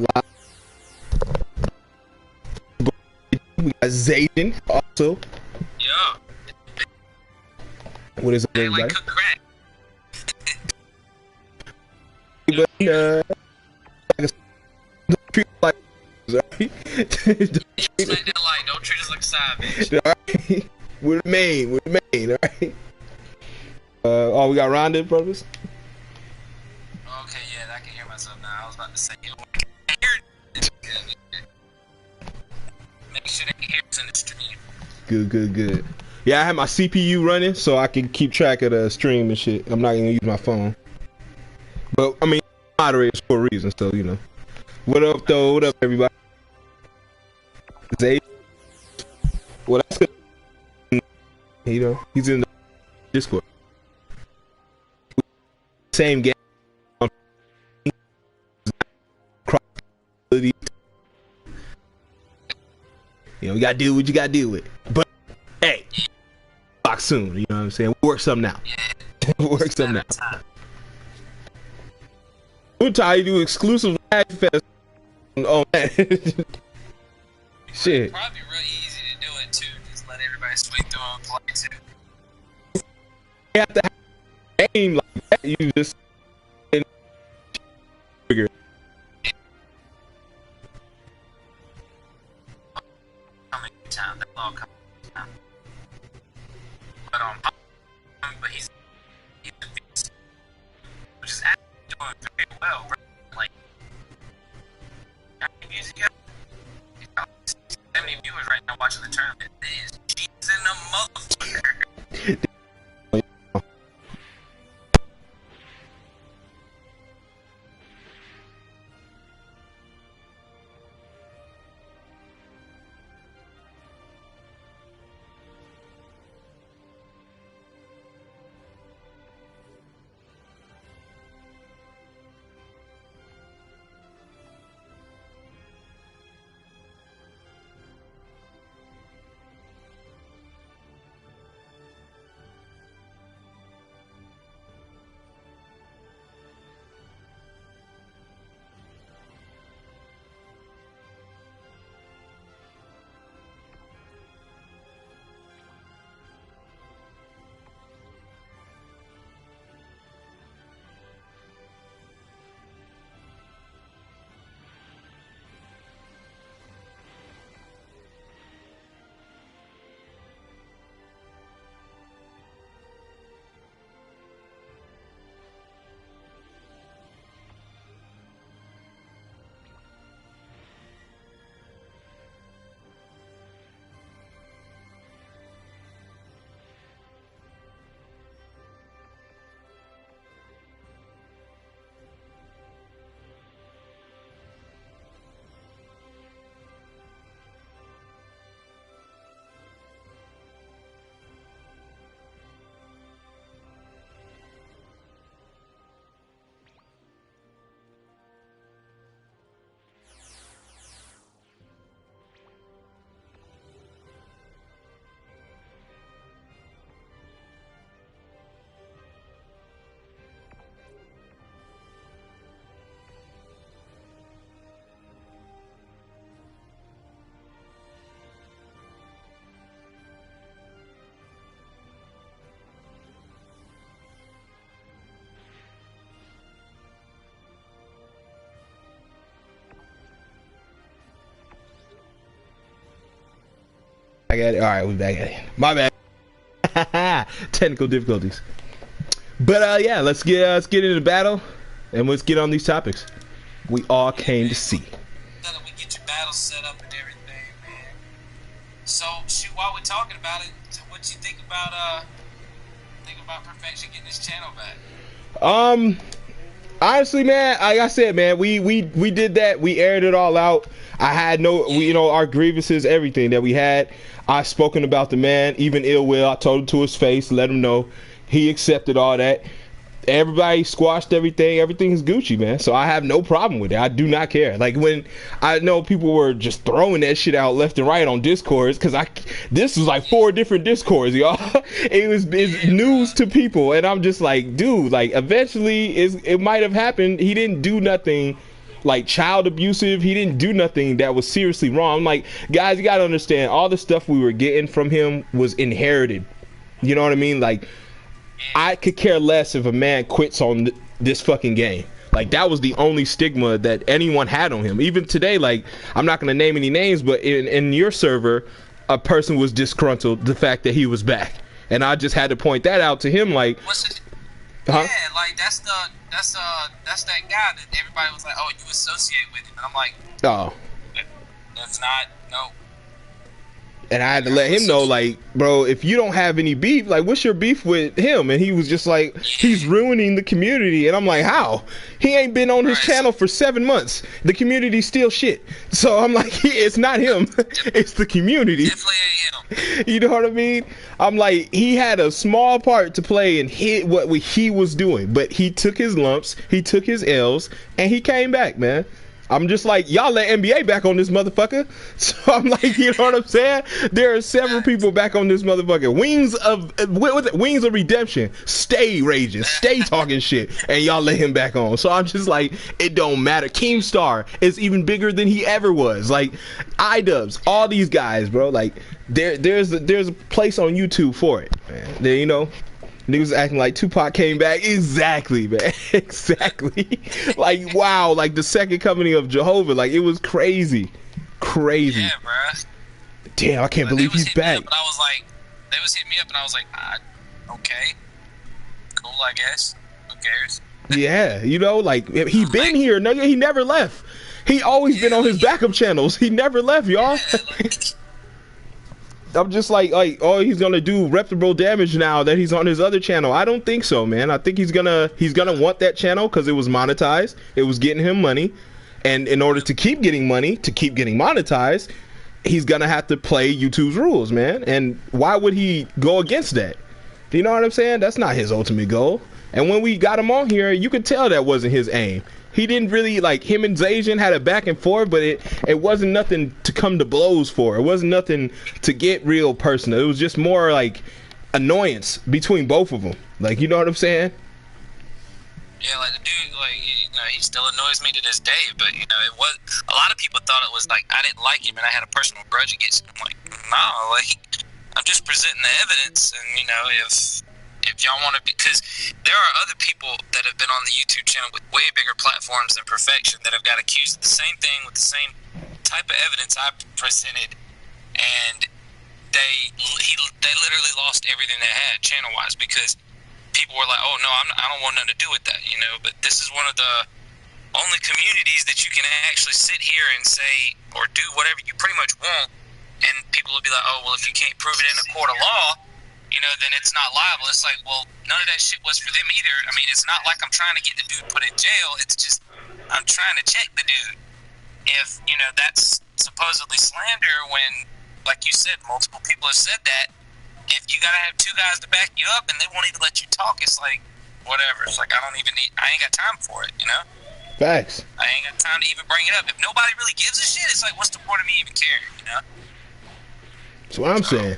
live. We got Zayden also. Yeah. What is it, They everybody? like cook crack. But like, right? Smack that light. Don't treat us like side bitch. Alright. We're the main, alright? Oh, we got Rhonda, brothers? Okay, yeah, I can hear myself now. I was about to say, you know, I can hear it. Make sure they can hear us in the stream. Good. Yeah, I have my CPU running so I can keep track of the stream and shit. I'm not gonna use my phone. But, I mean, moderators for a reason, so, you know. What up, though? What up, everybody? Zay? Well, that's good. You know, he's in the Discord. Same game. You know, you gotta do what you gotta do with. But, hey, box soon, you know what I'm saying? We'll work something out. Yeah. We'll work something out. We'll try to do exclusive live fest on that. Shit. Probably real easy to do it too. Just let everybody swing through and play too. You have to have a game like that. You just trigger. Coming time, that all coming time. But he's a beast, which is actually doing very well. Like, how many views he got? He's got 70 viewers right now watching the tournament. He's in the motherfucker. I got it. All right, we back at it. My bad. Technical difficulties. But yeah, let's get into the battle, and let's get on these topics we all came to see. We get your battle set up and everything, man. So, shoot, while we're talking about it, what you think about Perfection getting his channel back? Honestly, man, like I said, man, we did that. We aired it all out. I had you know, our grievances, everything that we had. I've spoken about the man, even ill will. I told him to his face, let him know. He accepted all that. Everybody squashed everything. Everything is Gucci, man. So I have no problem with it. I do not care. Like, when I know people were just throwing that shit out left and right on Discords, because this was like 4 different Discords, y'all. It's news to people, and I'm just like, dude, like, eventually it might have happened. He didn't do nothing like child abusive. He didn't do nothing that was seriously wrong. I'm like, guys, you gotta understand, all the stuff we were getting from him was inherited. You know what I mean? Like, I could care less if a man quits on this fucking game. Like, that was the only stigma that anyone had on him. Even today, like, I'm not gonna name any names, but in your server, a person was disgruntled the fact that he was back, and I just had to point that out to him. Like, yeah, like that's that guy that everybody was like, oh, you associate with him, and I'm like, oh, that's not, no. And I had to let him know, like, bro, if you don't have any beef, like, what's your beef with him? And he was just like, he's ruining the community. And I'm like, how? He ain't been on his channel for 7 months. The community's still shit. So I'm like, it's not him. It's the community. Definitely ain't him. You know what I mean? I'm like, he had a small part to play in what he was doing. But he took his lumps, he took his L's, and he came back, man. I'm just like, y'all let NBA back on this motherfucker. So I'm like, you know what I'm saying? There are several people back on this motherfucker. Wings of Redemption. Stay raging, stay talking shit, and y'all let him back on. So I'm just like, it don't matter. Keemstar is even bigger than he ever was. Like, iDubbbz, all these guys, bro. Like, there's a place on YouTube for it, man. There, you know. Niggas acting like Tupac came back. Exactly, man. Exactly. Like, wow. Like, the second coming of Jehovah. Like, it was crazy. Crazy. Yeah, bruh. Damn, I can't believe he's back. But I was like, they was hitting me up, and I was like, okay. Cool, I guess. Who cares? Yeah, you know, like, he been here. No, he never left. He always been on his backup channels. He never left, y'all. Yeah, like, I'm just like, oh, he's gonna do reputable damage now that he's on his other channel. I don't think so, man. I think he's gonna want that channel because it was monetized. It was getting him money, and in order to keep getting money, to keep getting monetized, he's gonna have to play YouTube's rules, man. And why would he go against that? You know what I'm saying? That's not his ultimate goal. And when we got him on here, you could tell that wasn't his aim. He didn't really, like, him and Zajan had a back and forth, but it wasn't nothing to come to blows for. It wasn't nothing to get real personal. It was just more like annoyance between both of them. Like, you know what I'm saying? yeah, like the dude, like, you know, he still annoys me to this day. But you know, it was a lot of people thought it was like I didn't like him and I had a personal grudge against him. I'm like, no, like I'm just presenting the evidence, and you know, if y'all want to, because there are other people that have been on the YouTube channel with way bigger platforms than Perfection that have got accused of the same thing with the same type of evidence I presented, and they literally lost everything they had channel wise because people were like, oh no, I don't want nothing to do with that, you know. But this is one of the only communities that you can actually sit here and say or do whatever you pretty much want, and people will be like, oh well, if you can't prove it in a court of law, you know, then it's not liable. It's like, well, none of that shit was for them either. I mean, it's not like I'm trying to get the dude put in jail. It's just I'm trying to check the dude. If, you know, that's supposedly slander when, like you said, multiple people have said that. If you got to have two guys to back you up and they won't even let you talk, it's like, whatever. It's like, I ain't got time for it, you know? Facts. I ain't got time to even bring it up. If nobody really gives a shit, it's like, what's the point of me even caring, you know? That's what I'm saying.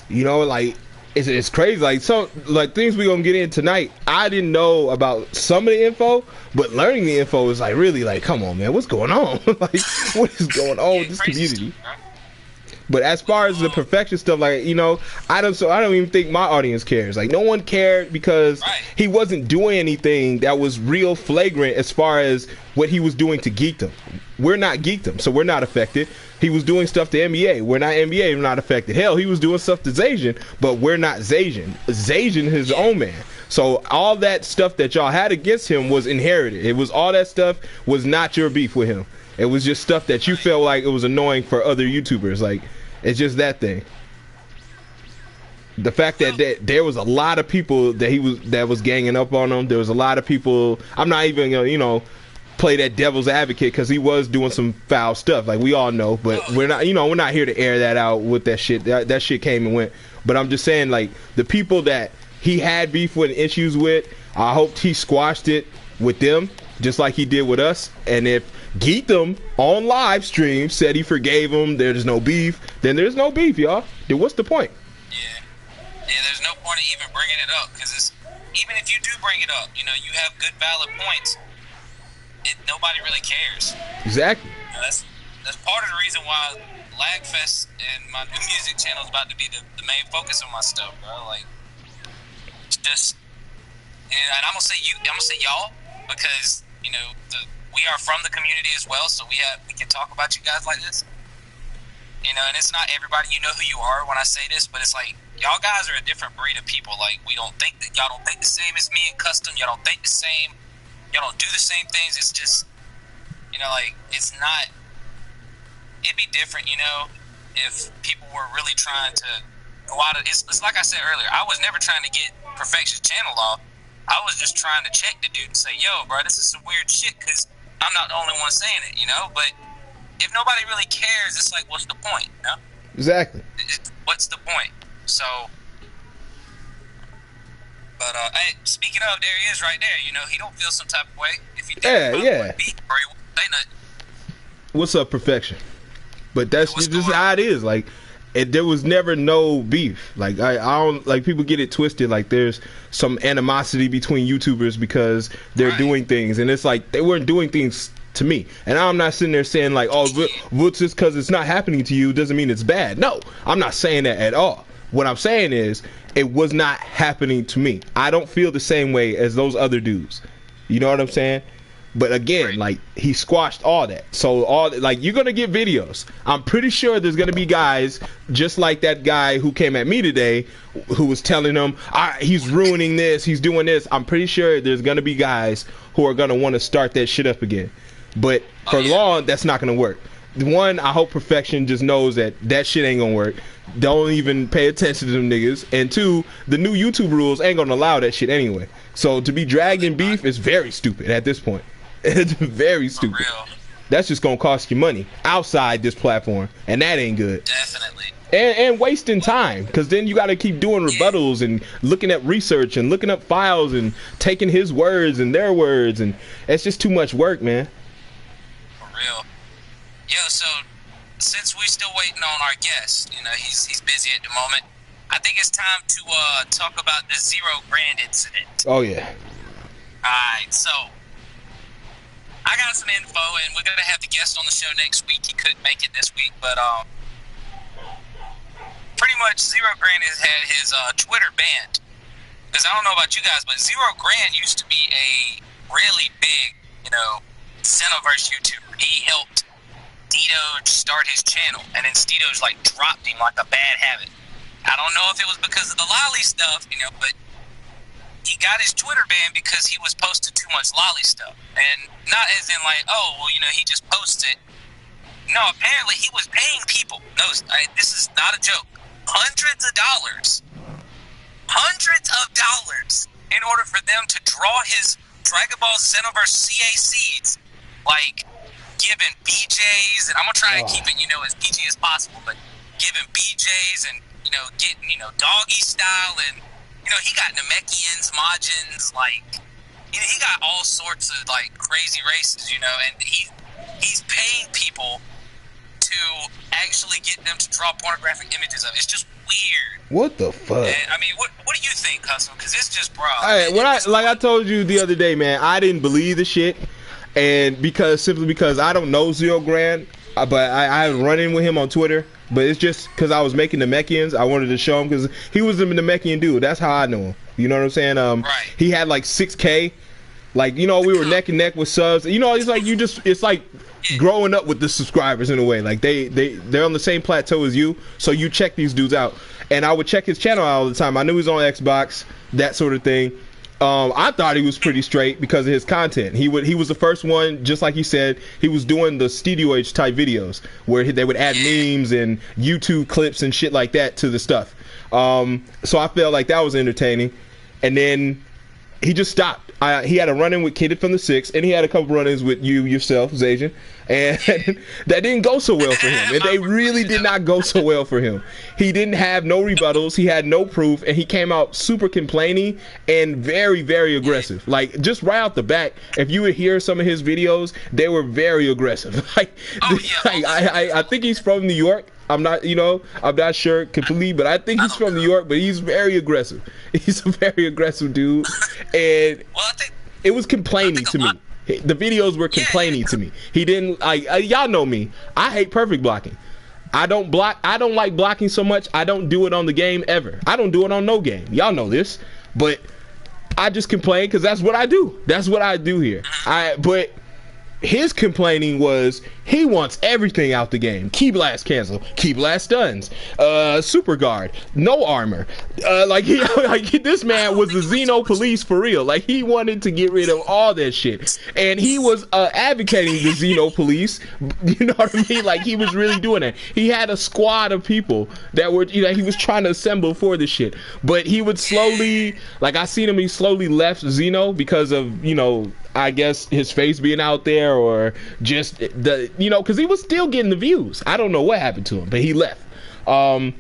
You know, like, it's crazy. Like, so, like, things we're gonna get in tonight, I didn't know about some of the info, but learning the info is like, really, like, come on, man, what's going on? Like, what is going on with this community? But as far as the Perfection stuff, like, you know, I don't even think my audience cares. Like, no one cared because he wasn't doing anything that was real flagrant as far as what he was doing to Geekdom. We're not Geekdom, so we're not affected. He was doing stuff to NBA. We're not NBA. We're not affected. Hell, he was doing stuff to Zajan, but we're not Zajan. Zajan is his own man. So all that stuff that y'all had against him was inherited. It was all that stuff was not your beef with him. It was just stuff that you felt like it was annoying for other YouTubers. Like, it's just that thing. The fact that there was a lot of people that was ganging up on him. There was a lot of people. I'm not even gonna, you know, play that devil's advocate because he was doing some foul stuff, like we all know. But we're not here to air that out with that shit. That shit came and went. But I'm just saying, like, the people that he had beef with and issues with, I hoped he squashed it with them, just like he did with us. And if Geekdom on live stream said he forgave him, there's no beef, then there's no beef, y'all. Then what's the point? Yeah, there's no point in even bringing it up because even if you do bring it up, you know, you have good valid points. No nobody really cares. Exactly. You know, that's part of the reason why Lagfest and my new music channel is about to be the main focus of my stuff, bro. Like, it's just, and I'm gonna say y'all because you know we are from the community as well, so we can talk about you guys like this. You know, and it's not everybody you know who you are when I say this, but it's like y'all guys are a different breed of people. Like, y'all don't think the same as me in custom. Y'all don't think the same. Y'all don't do the same things. It's just, you know, like, it's not. It'd be different, you know, if people were really trying to go out of. It's like I said earlier. I was never trying to get Perfection's channel off. I was just trying to check the dude and say, yo, bro, this is some weird shit, because I'm not the only one saying it, you know. But if nobody really cares, it's like, what's the point, you know? Exactly. What's the point? So, but hey, speaking of, there he is right there. You know, he don't feel some type of way if you think yeah. Beat, or he won't say nothing. What's up, Perfection? But that's just how it is. Like, there was never no beef. Like, I don't like, people get it twisted. Like, there's some animosity between YouTubers because they're doing things, and it's like they weren't doing things to me. And I'm not sitting there saying like, oh, just because it's not happening to you doesn't mean it's bad. No, I'm not saying that at all. What I'm saying is, it was not happening to me. I don't feel the same way as those other dudes. You know what I'm saying? But again, like, he squashed all that. So like, you're gonna get videos. I'm pretty sure there's gonna be guys just like that guy who came at me today, who was telling him, he's ruining this, he's doing this. I'm pretty sure there's gonna be guys who are gonna want to start that shit up again. But for long, that's not gonna work. One, I hope Perfection just knows that shit ain't gonna work. Don't even pay attention to them niggas. And two, the new YouTube rules ain't gonna allow that shit anyway. So to be dragged in beef is very stupid at this point. It's very stupid. That's just gonna cost you money outside this platform, and that ain't good. Definitely. And wasting time, because then you got to keep doing rebuttals and looking at research and looking up files and taking his words and their words, and it's just too much work, man. For real. Yo, so since we're still waiting on our guest, you know, he's busy at the moment, I think it's time to talk about the $0 grand incident. Oh yeah. Alright, so I got some info, and we're gonna have the guest on the show next week. He couldn't make it this week, but pretty much $0 grand has had his Twitter banned. Because I don't know about you guys, but $0 grand used to be a really big, you know, Xenoverse YouTuber. He helped Steedoge start his channel, and then Steedoge like dropped him like a bad habit. I don't know if it was because of the lolly stuff, you know, but he got his Twitter banned because he was posting too much lolly stuff. And not as in like, oh, well, you know, he just posted. No, apparently he was paying people. No, this is not a joke. Hundreds of dollars in order for them to draw his Dragon Ball Xenoverse CA seeds, like giving BJs, and I'm gonna try and keep it, you know, as PG as possible, but giving BJs and, you know, getting, you know, doggy style, and, you know, he got Namekians, Majins, like, you know, he got all sorts of like crazy races, you know, and he's paying people to actually get them to draw pornographic images of it. It's just weird. What the fuck? And, I mean, what do you think, Custom? Because it's just, bro. I told you the other day, man, I didn't believe the shit, and simply because I don't know $0 grand, but I haven't run in with him on Twitter. But it's just because I was making Namekians, I wanted to show him, because he was the Namekian dude. That's how I know him. You know what I'm saying? Right. He had like 6K. Like, you know, we were neck and neck with subs. You know, it's like it's like growing up with the subscribers in a way. Like they're on the same plateau as you, so you check these dudes out. And I would check his channel out all the time. I knew he was on Xbox, that sort of thing. I thought he was pretty straight because of his content. He was the first one, just like he said, he was doing the Steedoge type videos where they would add memes and YouTube clips and shit like that to the stuff. So I felt like that was entertaining. And then he just stopped. He had a run-in with Kid from the 6, and he had a couple run-ins with yourself, Zajan, and that didn't go so well for him. And they really did not go so well for him. He didn't have no rebuttals, he had no proof, and he came out super complaining and very, very aggressive. Like, just right out the back, if you would hear some of his videos, they were very aggressive. I think he's from New York. I'm not sure completely, but I think he's from New York, but he's very aggressive. He's a very aggressive dude. And it was complaining to me. The videos were complaining to me. He didn't like. Y'all know me. I hate perfect blocking. I don't like blocking so much. I don't do it on the game ever. I don't do it on no game. Y'all know this, but I just complain because that's what I do. That's what I do here. But his complaining was he wants everything out the game. Key blast cancel, key blast stuns, super guard, no armor. Like this man was the Xeno police for real. Like he wanted to get rid of all that shit, and he was advocating the Xeno police. You know what I mean? Like he was really doing it. He had a squad of people that were, you know, he was trying to assemble for this shit. But he would slowly, like I seen him, he slowly left Xeno because of, you know, I guess his face being out there, or just the, you know, because he was still getting the views. I don't know what happened to him, but he left. That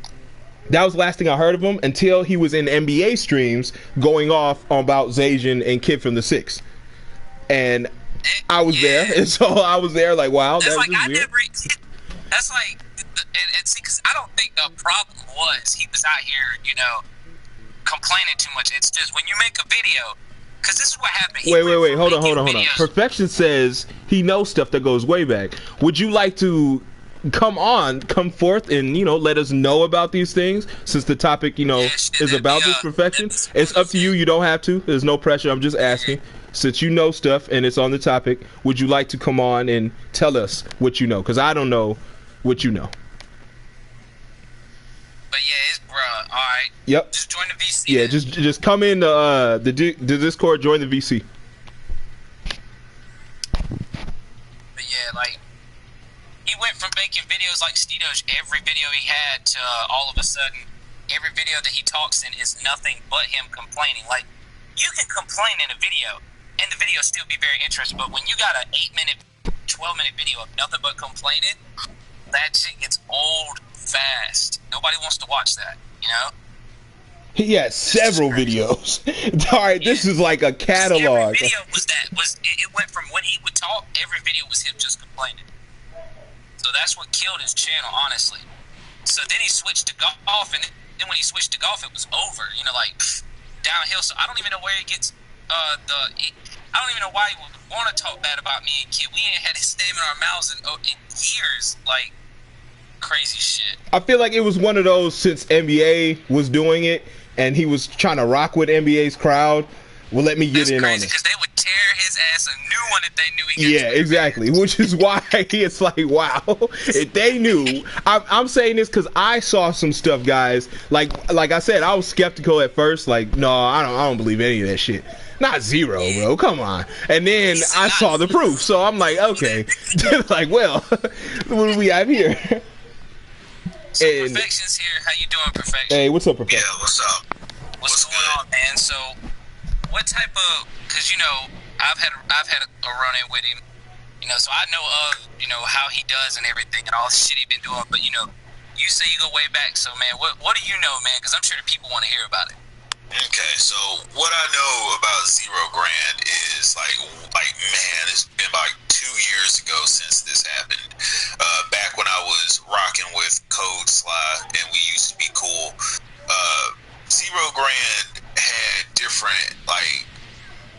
was the last thing I heard of him until he was in NBA streams going off about Zajan and Kid from the Six, and I was there, and so I was there like, wow, that's like weird. That's like, and see, because I don't think the problem was he was out here, you know, complaining too much. It's just when you make a video. Because this is what happened. Wait. Hold on. Perfection says he knows stuff that goes way back. Would you like to come forth and, you know, let us know about these things, since the topic, you know, is about this, Perfection? It's up to you. You don't have to. There's no pressure. I'm just asking. Since you know stuff and it's on the topic, would you like to come on and tell us what you know? Because I don't know what you know. But yeah, it's bruh. All right. Yep. Just join the VC. Yeah, just come in the Discord, join the VC. But yeah, like he went from making videos like Steedosh, every video he had, to all of a sudden every video that he talks in is nothing but him complaining. Like, you can complain in a video and the video still be very interesting, but when you got an 8-minute, 12-minute video of nothing but complaining, that shit gets old fast. Nobody wants to watch that, you know? He had several videos. All right, this is like a catalog. Every video it went from when he would talk, every video was him just complaining. So that's what killed his channel, honestly. So then he switched to golf, and then when he swithed to golf, it was over. You know, like downhill. So I don't even know where he gets I don't even know why he would want to talk bad about me and Kid. We ain't had his name in our mouths in years. Like, crazy shit. I feel like it was one of those, since NBA was doing it and he was trying to rock with NBA's crowd. Well, let me get in on it. Because they would tear his ass a new one if they knew he could. Yeah, exactly. Which is why it's like, wow, if they knew. I'm saying this because I saw some stuff, guys. Like I said, I was skeptical at first. Like, no, I don't believe any of that shit. Not Xero, bro. Come on. And then I saw the proof, so I'm like, okay. Like, well, what do we have here? So Perfection's here. How you doing, Perfection? Hey, what's up, Perfection? Yeah, what's up? What's going on, man? So, what type of? Because you know, I've had a run-in with him. You know, so I know of, you know, how he does and everything and all the shit he's been doing. But you know, you say you go way back. So, man, what do you know, man? Because I'm sure the people want to hear about it. Okay, so what I know about Zero Grand is like man, it's been like 2 years ago since this happened. Back when I was rocking with Code Sly and we used to be cool. Zero Grand had different, like,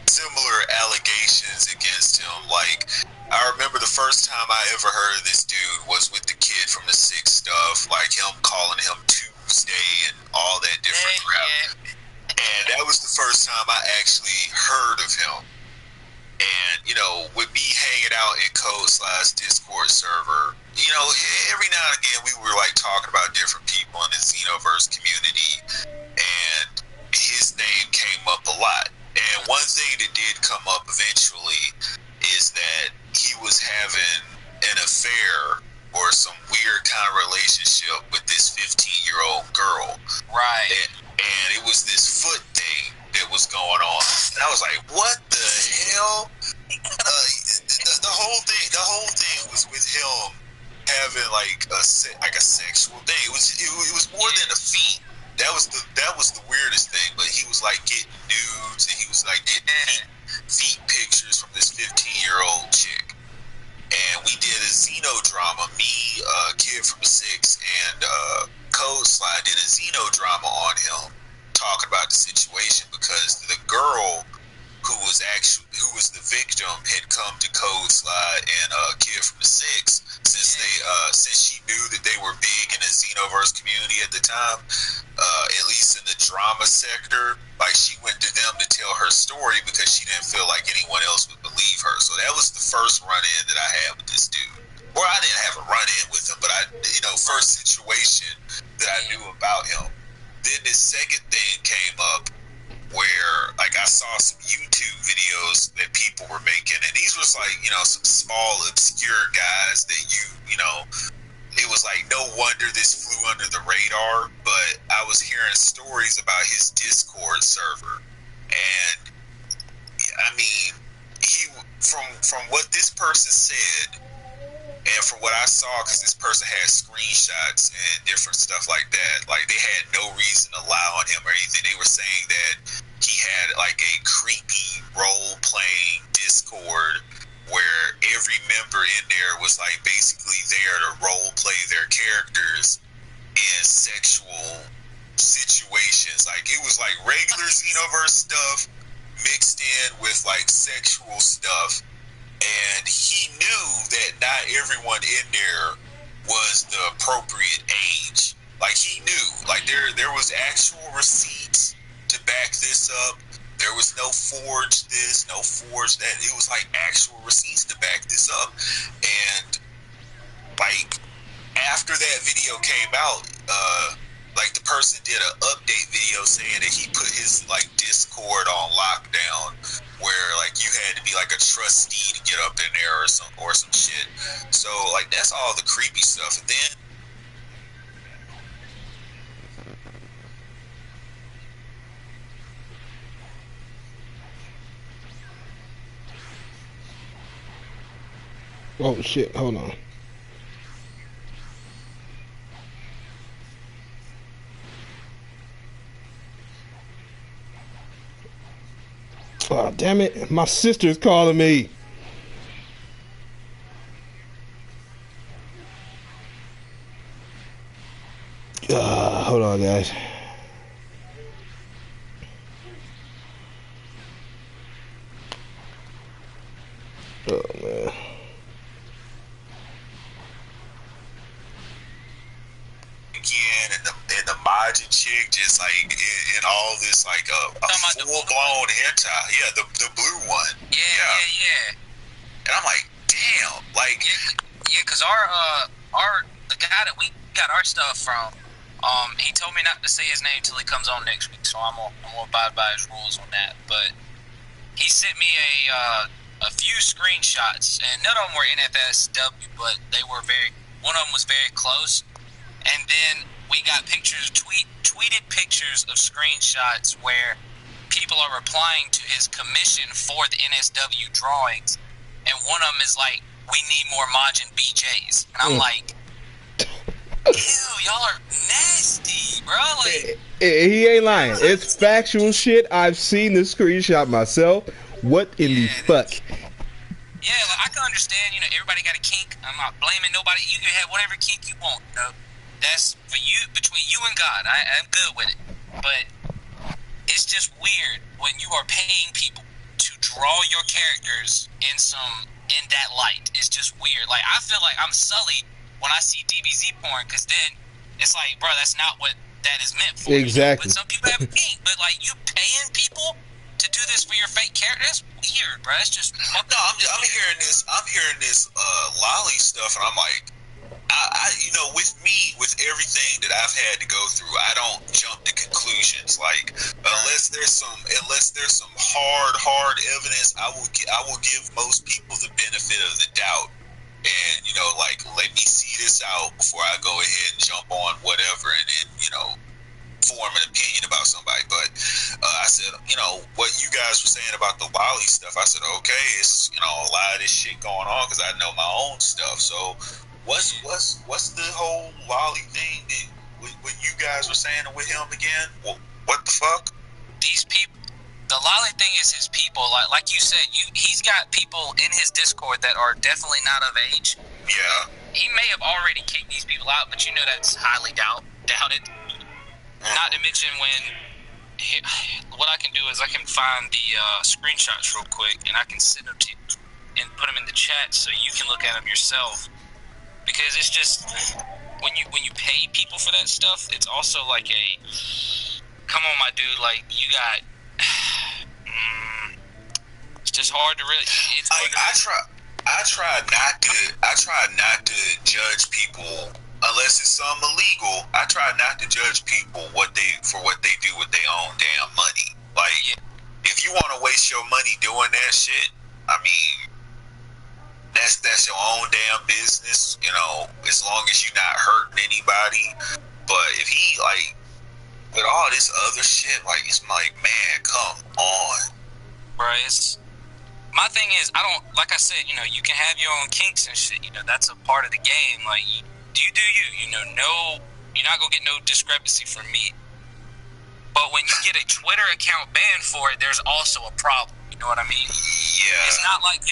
similar allegations against him. Like, I remember the first time I ever heard of this dude was with the Kid from the Six stuff, like him calling him Tuesday and all that different crap. And that was the first time I actually heard of him. And, you know, with me hanging out in Code Sly's Discord server, you know, every now and again we were like talking about different people in the Xenoverse community, and his name came up a lot. And one thing that did come up eventually is that he was having an affair or some weird kind of relationship with this 15-year-old girl. Right. And it was this foot thing that was going on. And I was like, what the hell? The whole thing was with him having like a sexual thing. It was more than a feat. That was the weirdest thing. But he was like getting nudes, and he was like getting feet pictures from this 15-year-old chick. And we did a Xeno drama. Me, Kid from the Six, and Code Sly did a Xeno drama on him, talking about the situation, because the girl who was the victim had come Codes and Kid from the Six, since she knew that they were big in the Xenoverse community at the time, at least in the drama sector. Like, she went to them to tell her story because she didn't feel like anyone else would believe her. So that was the first run-in that I had with this dude. Or I didn't have a run-in with him, but first situation that I knew about him. Then this second thing came up where, like, I saw some YouTube videos that people were making, and these was like, some small, obscure guys that it was like, no wonder this flew under the radar, but I was hearing stories about his Discord server, and I mean, from what this person said, and from what I saw, because this person had screenshots and different stuff like that, like, they had no reason to lie on him or anything. They were saying that he had like a creepy role-playing Discord where every member in there was like basically there to role-play their characters in sexual situations. Like, it was like regular Xenoverse stuff mixed in with like sexual stuff. And he knew that not everyone in there was the appropriate age. Like, he knew. Like, there was actual receipts to back this up. There was no forge this, no forge that. It was like actual receipts to back this up. And like, after that video came out, like, the person did an update video saying that he put his like Discord on lockdown, where like you had to be like a trustee to get up in there or some shit. So like, that's all the creepy stuff. And then Oh shit, hold on. Oh, damn it. My sister's calling me. Hold on, guys. Oh, man. again, and the Majin chick just like in all this like a full blown hentai. Yeah, the blue one. Yeah. And I'm like, damn, like because the guy that we got our stuff from, he told me not to say his name till he comes on next week, so I'm gonna abide by his rules on that. But he sent me a few screenshots, and none of them were NFSW, but they were one of them was very close. And then we got tweeted pictures of screenshots where people are replying to his commission for the NSW drawings, and one of them is like, "We need more Majin BJs," and I'm like, "Ew, y'all are nasty, bro." Like, he ain't lying. It's factual shit. I've seen the screenshot myself. What in the fuck? Yeah, like, I can understand. Everybody got a kink. I'm not blaming nobody. You can have whatever kink you want. That's for you, between you and God. I'm good with it. But it's just weird when you are paying people to draw your characters in that light. It's just weird. Like, I feel like I'm sullied when I see DBZ porn, because then it's like, bro, that's not what that is meant for. Exactly. But some people have a kink. But like, you paying people to do this for your fake character? That's weird, bro. It's just no. I'm hearing this lolly stuff, and I'm like, with everything that I've had to go through, I don't jump to conclusions. Like, unless there's some hard evidence, I will give most people the benefit of the doubt, and like, let me see this out before I go ahead and jump on whatever, and then form an opinion about somebody. But I said, what you guys were saying about the Wally stuff, I said, okay, it's a lot of this shit going on because I know my own stuff. So what's the whole Wally thing that what you guys were saying with him again? What the fuck? These people. The Lolly thing is his people. Like you said, he's got people in his Discord that are definitely not of age. Yeah. He may have already kicked these people out, but that's highly doubted. Not to mention what I can do is I can find the screenshots real quick, and I can send them to you. and put them in the chat so you can look at them yourself. Because it's just when you pay people for that stuff, it's also like a come on, my dude, like you got. It's just hard to really. It's hard I try not to judge people unless it's something illegal. I try not to judge people for what they do with their own damn money. Like, if you want to waste your money doing that shit, I mean, that's your own damn business. You know, as long as you're not hurting anybody. But if he like with all this other shit, like it's like, man, come on, right? My thing is, I don't, like I said, you know, you can have your own kinks and shit, you know, that's a part of the game. Like, you know, you're not gonna get no discrepancy from me. But when you get a Twitter account banned for it, there's also a problem. You know what I mean? Yeah. It's not like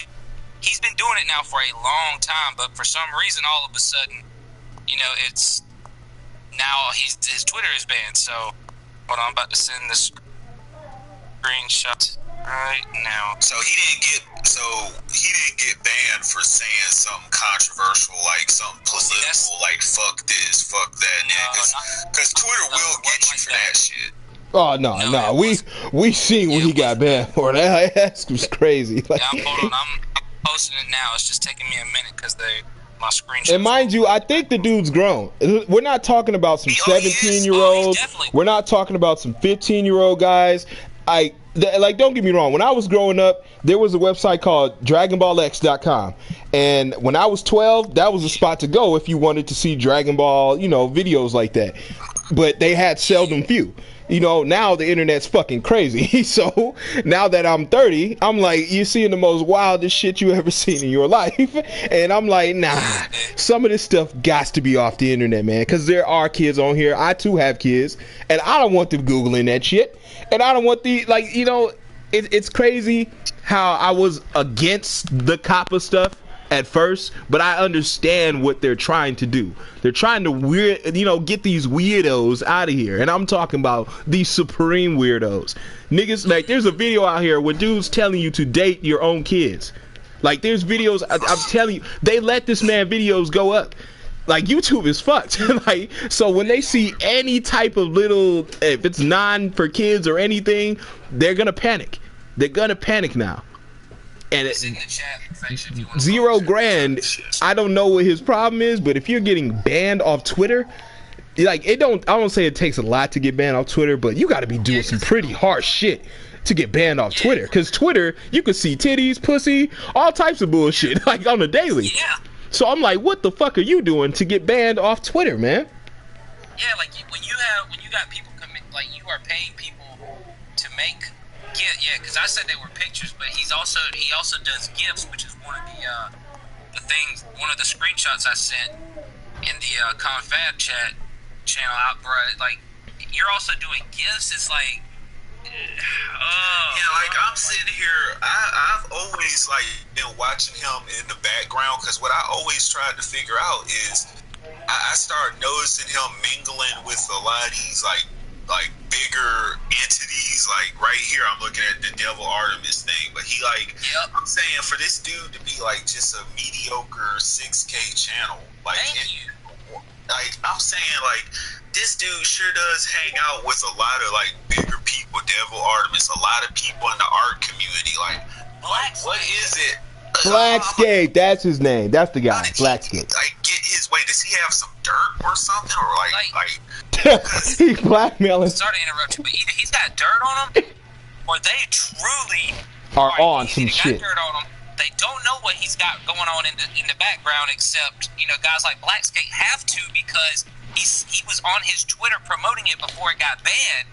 he's been doing it now for a long time, but for some reason, all of a sudden, you know, it's now his Twitter is banned. So, hold on, I'm about to send this screenshot right now. So he didn't get banned for saying something controversial, like something political, like fuck this, fuck that. Because Twitter will get you for that shit. Oh no, we seen what he got banned for. That was crazy. Like, yeah, hold on, I'm posting it now. It's just taking me a minute because my screenshot. And mind you, I think the dude's grown. We're not talking about some 17-year-olds. We're not talking about some 15-year-old guys. Like, don't get me wrong. When I was growing up, there was a website called DragonBallX.com, and when I was 12, that was a spot to go if you wanted to see Dragon Ball, you know, videos like that. But they had seldom few. You know, now the internet's fucking crazy. So now that I'm 30, I'm like, you're seeing the most wildest shit you ever seen in your life. And I'm like, nah, some of this stuff got to be off the internet, man. Because there are kids on here. I too have kids. And I don't want them Googling that shit. And I don't want like, you know, it's crazy how I was against the COPPA stuff at first, but I understand what they're trying to do. They're trying to get these weirdos out of here. And I'm talking about these supreme weirdos. Niggas, like, there's a video out here where dudes telling you to date your own kids. Like, there's videos, I'm telling you, they let this man videos go up. Like, YouTube is fucked. Like, so when they see any type of little, if it's for kids or anything, they're gonna panic. They're gonna panic now. And it's in the chat section if you want Zero Grand, I don't know what his problem is, but if you're getting banned off Twitter, like, I don't say it takes a lot to get banned off Twitter, but you got to be doing some pretty harsh shit to get banned off Twitter. Because Twitter, you can see titties, pussy, all types of bullshit, like, on the daily. Yeah. So I'm like, what the fuck are you doing to get banned off Twitter, man? Yeah, like, when you got people like, you are paying people to make. Yeah, because I said they were pictures, but he also does GIFs, which is one of the things, one of the screenshots I sent in the Confab chat channel out, bro. Like, you're also doing GIFs. It's like, yeah, like, I'm sitting here. I've always like been watching him in the background, because what I always tried to figure out is I started noticing him mingling with a lot of these like bigger entities. Like, right here I'm looking at the Devil Artemis thing, but he like, I'm saying, for this dude to be like just a mediocre 6K channel, like, like, I'm saying, like, this dude sure does hang out with a lot of like bigger people. Devil Artemis, a lot of people in the art community. Like, what is it? Blackscape, that's his name. That's the guy. Blackscape. Like, get his way. Does he have some dirt or something, or like he's blackmailing? Sorry to interrupt you, but either he's got dirt on him, or they truly are on some shit. Got dirt on him. They don't know what he's got going on in the background, except, you know, guys like Blackscape have to, because he was on his Twitter promoting it before it got banned.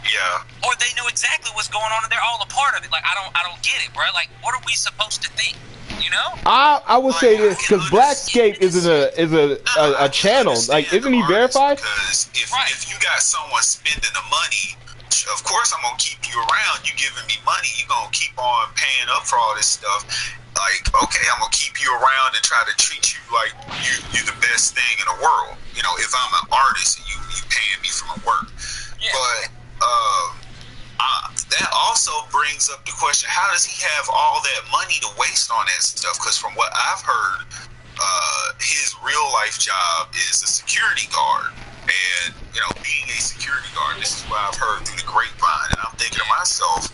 Yeah. Or they know exactly what's going on and they're all a part of it. Like, I don't get it, bro. Like, what are we supposed to think? You know? I would say this, because Blackscape is a channel. Like, isn't he verified? Because if you got someone spending the money, of course I'm gonna keep you around. You giving me money, you gonna keep on paying up for all this stuff. Like, okay, I'm gonna keep you around and try to treat you like you're the best thing in the world. You know, if I'm an artist and you paying me for my work. Yeah. But that also brings up the question: how does he have all that money to waste on that stuff? Because from what I've heard, his real life job is a security guard, and being a security guard, this is what I've heard through the grapevine. And I'm thinking to myself,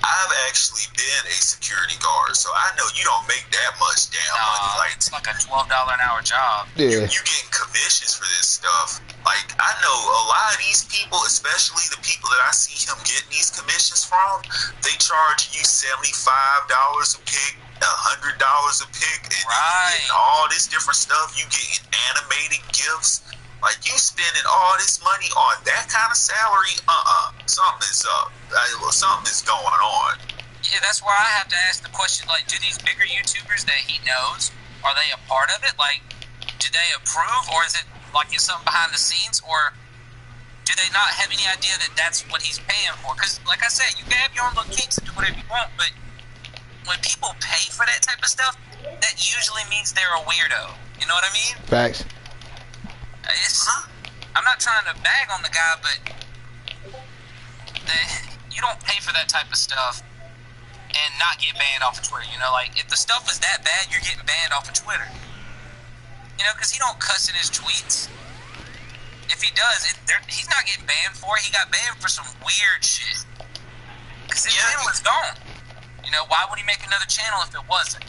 I've actually been a security guard, so I know you don't make that much damn money. Like, it's like a $12 an hour job. Yeah. You getting commissions for this stuff. Like, I know a lot of these people, especially the people that I see him getting these commissions from, they charge you $75 a pick, $100 a pick, and you getting all this different stuff. You getting animated gifts. Like, you spending all this money on that kind of salary? Something's up. Something's going on. Yeah, that's why I have to ask the question, like, do these bigger YouTubers that he knows, are they a part of it? Like, do they approve, or is it like it's something behind the scenes, or do they not have any idea that that's what he's paying for? Because, like I said, you can have your own little kicks and do whatever you want, but when people pay for that type of stuff, that usually means they're a weirdo. You know what I mean? Facts. I'm not trying to bag on the guy, but you don't pay for that type of stuff and not get banned off of Twitter. Like, if the stuff is that bad, you're getting banned off of Twitter. Because he don't cuss in his tweets. If he does, he's not getting banned for it. He got banned for some weird shit. Because his channel is gone. Why would he make another channel if it wasn't?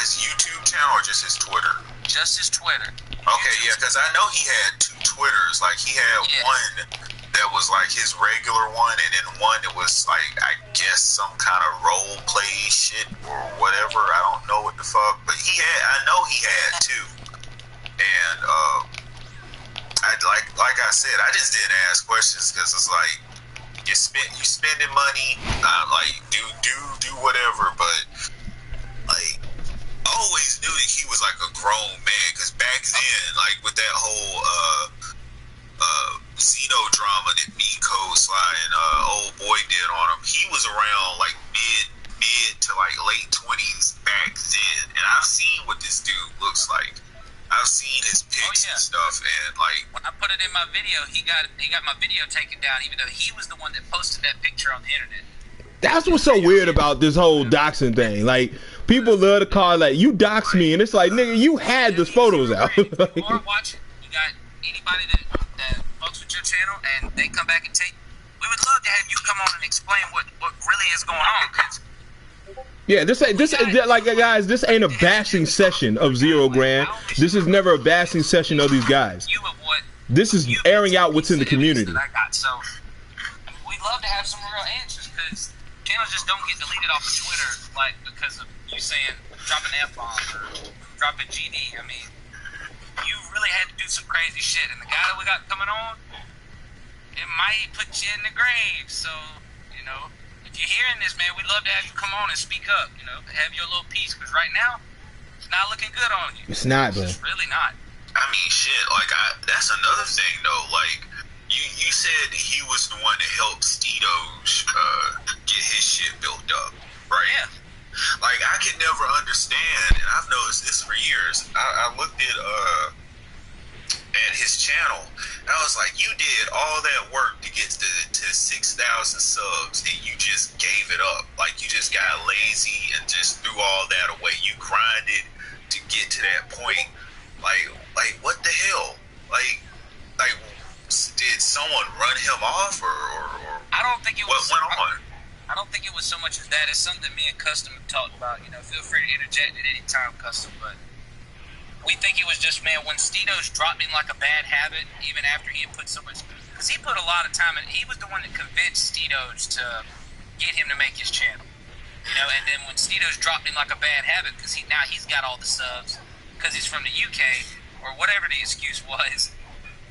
His YouTube channel or just his Twitter? Just his Twitter. Okay, yeah, because I know he had 2 Twitters. Like, he had one that was like his regular one, and then one that was like, I guess, some kind of role play shit or whatever. I don't know what the fuck, but I know he had 2. And like I said, I just didn't ask questions because it's like you spending money, like do whatever, but like, I always knew that he was like a grown man, because back then, like with that whole Xeno drama that me, Code Sly, and old boy did on him, he was around like mid to like late 20s back then, and I've seen what this dude looks like. I've seen his pics and stuff, and like, when I put it in my video, he got my video taken down, even though he was the one that posted that picture on the internet. That's what's so weird about this whole doxing thing. Like, people love to call, like, you doxed me, and it's like, nigga, you had those photos out. If you are watching, you got anybody that fucks with your channel, and they come back and we would love to have you come on and explain what really is going on. Cause yeah, this like, guys, this ain't a bashing session of Xero Grand. This is never a bashing session of these guys. This is airing out what's in the community. So we'd love to have some real answers, because channels just don't get deleted off of Twitter, like, because of you saying drop an F-bomb or drop a GD. I mean, you really had to do some crazy shit, and the guy that we got coming on, it might put you in the grave. So, if you're hearing this, man, we'd love to have you come on and speak up, have your little piece, because right now, it's not looking good on you. It's not, bro. It's really not. I mean, shit, like, that's another thing, though. Like, you said he was the one that helped Steedos get his shit built up, right? Yeah. Like, I could never understand, and I've noticed this for years. I looked at his channel, and I was like, you did all that work to get to 6,000 subs, and you just gave it up. Like, you just got lazy and just threw all that away. You grinded to get to that point. Like, what the hell? Like, did someone run him off, or I don't think it was. What went on? I don't think it was so much as that. It's something me and Custom have talked about. Feel free to interject at any time, Custom. But we think it was just, man, when Steedos dropped him like a bad habit, even after he had put so much, because he put a lot of time in. He was the one that convinced Steedos to get him to make his channel. And then when Steedos dropped him like a bad habit, because now he's got all the subs, because he's from the UK, or whatever the excuse was,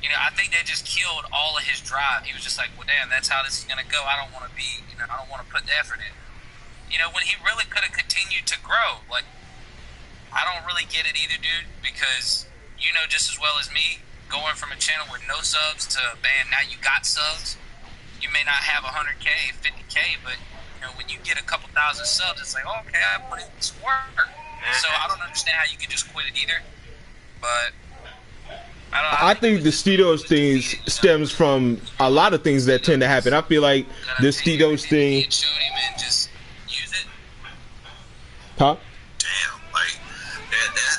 I think that just killed all of his drive. He was just like, well, damn, that's how this is going to go. I don't want to be, I don't want to put the effort in. When he really could have continued to grow. Like, I don't really get it either, dude, because just as well as me, going from a channel with no subs to, man, now you got subs. You may not have 100K, 50K, but, when you get a couple thousand subs, it's like, okay, I put in some work. So I don't understand how you could just quit it either. But I think the Steedos thing stems from a lot of things that tend to happen. I feel like the Steedos thing. Huh? Damn, like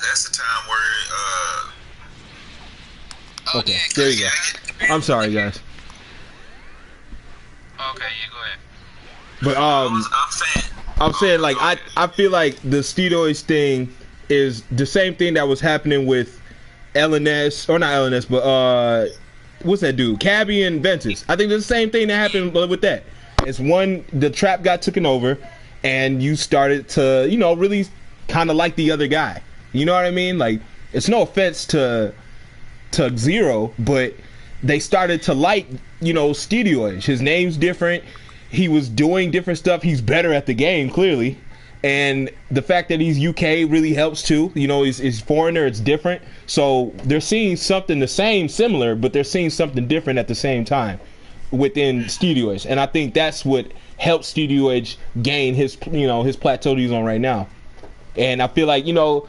that's the time where Okay, there you go. I'm sorry, guys. Okay, yeah, go ahead. But I'm saying like I feel like the Steedoids thing is the same thing that was happening with LNS, or not LNS, but what's that dude? Cabby and Ventus. I think it's the same thing that happened with that. It's one, the trap got taken over, and you started to, you know, really kind of like the other guy. You know what I mean? Like, it's no offense to Xero, but they started to like, you know, Steedoids. His name's different. He was doing different stuff. He's better at the game, clearly. And the fact that he's UK really helps too. You know, he's foreigner, it's different. So they're seeing something the same, similar, but they're seeing something different at the same time within Steedoids. And I think that's what helps Steedoids gain his, you know, his plateau that he's on right now. And I feel like, you know,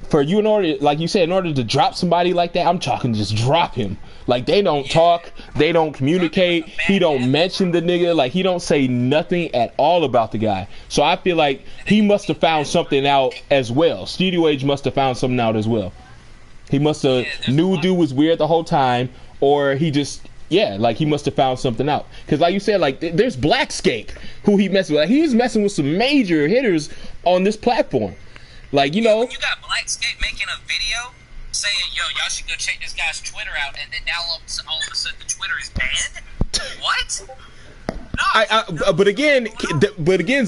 for you, in order, like you said, in order to drop somebody like that, I'm talking just drop him. Like, they don't talk, they don't communicate, he don't mention the nigga, like, he don't say nothing at all about the guy. So I feel like he must have found something out as well. Steedoids must have found something out as well. He must have knew dude was weird the whole time, or he just, yeah, like, he must have found something out. Because like you said, like, there's Blackscape, who he messing with. Like, he's messing with some major hitters on this platform. Like, you know, when you got Blackscape making a video saying, yo, y'all should go check this guy's Twitter out, and then now all of a sudden the Twitter is banned? What? No. But again,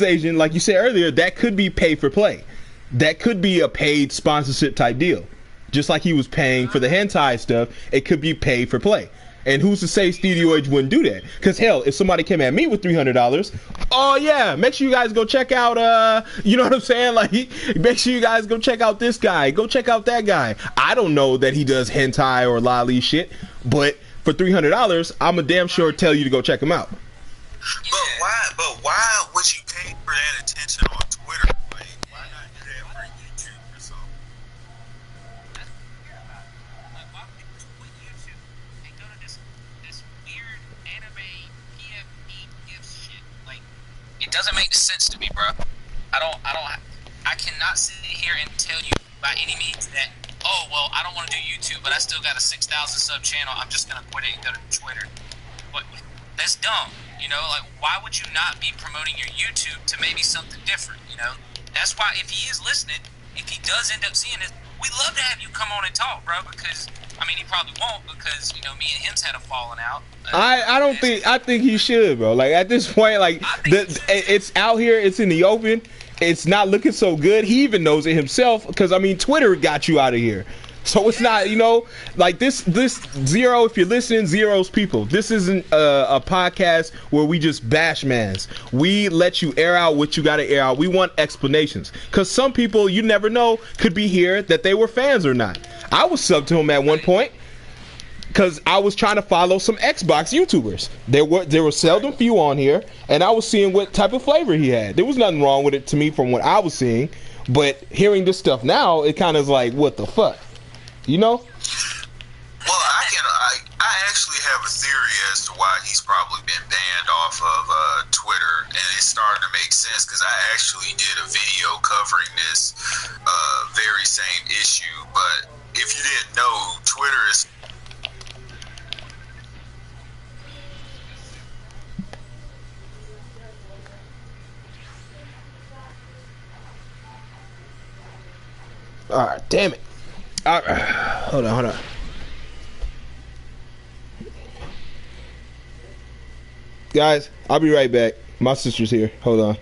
Asian, like you said earlier, that could be pay for play. That could be a paid sponsorship type deal. Just like he was paying for the hentai stuff, it could be pay for play. And who's to say Steedoids wouldn't do that? Because hell, if somebody came at me with $300, oh yeah, make sure you guys go check out, you know what I'm saying? Like, make sure you guys go check out this guy, go check out that guy. I don't know that he does hentai or lolly shit, but for $300, I'm a damn sure tell you to go check him out. But why would you pay for that attention on Twitter? Like, why not do that for YouTube or something? It doesn't make sense to me, bro. I cannot sit here and tell you by any means that, oh, well, I don't want to do YouTube, but I still got a 6,000 sub channel. I'm just going to quit it and go to Twitter. But that's dumb. You know, like, why would you not be promoting your YouTube to maybe something different, you know? That's why, if he is listening, if he does end up seeing it, we'd love to have you come on and talk, bro, because, I mean, he probably won't, because, you know, me and him's had a falling out. I think he should, bro. Like, at this point, like, it's out here, it's in the open, it's not looking so good. He even knows it himself, because, I mean, Twitter got you out of here. So it's not, you know, like this Xero, if you're listening, Xero's people, this isn't a podcast where we just bash mans. We let you air out what you got to air out. We want explanations, because some people, you never know, could be here that they were fans or not. I was sub to him at one point because I was trying to follow some Xbox YouTubers. There were seldom few on here, and I was seeing what type of flavor he had. There was nothing wrong with it to me from what I was seeing, but hearing this stuff now, it kind of is like, what the fuck? You know? Well, I actually have a theory as to why he's probably been banned off of Twitter, and it's starting to make sense because I actually did a video covering this very same issue. But if you didn't know, Twitter is all right, damn it. All right. Hold on. Guys, I'll be right back. My sister's here. Hold on.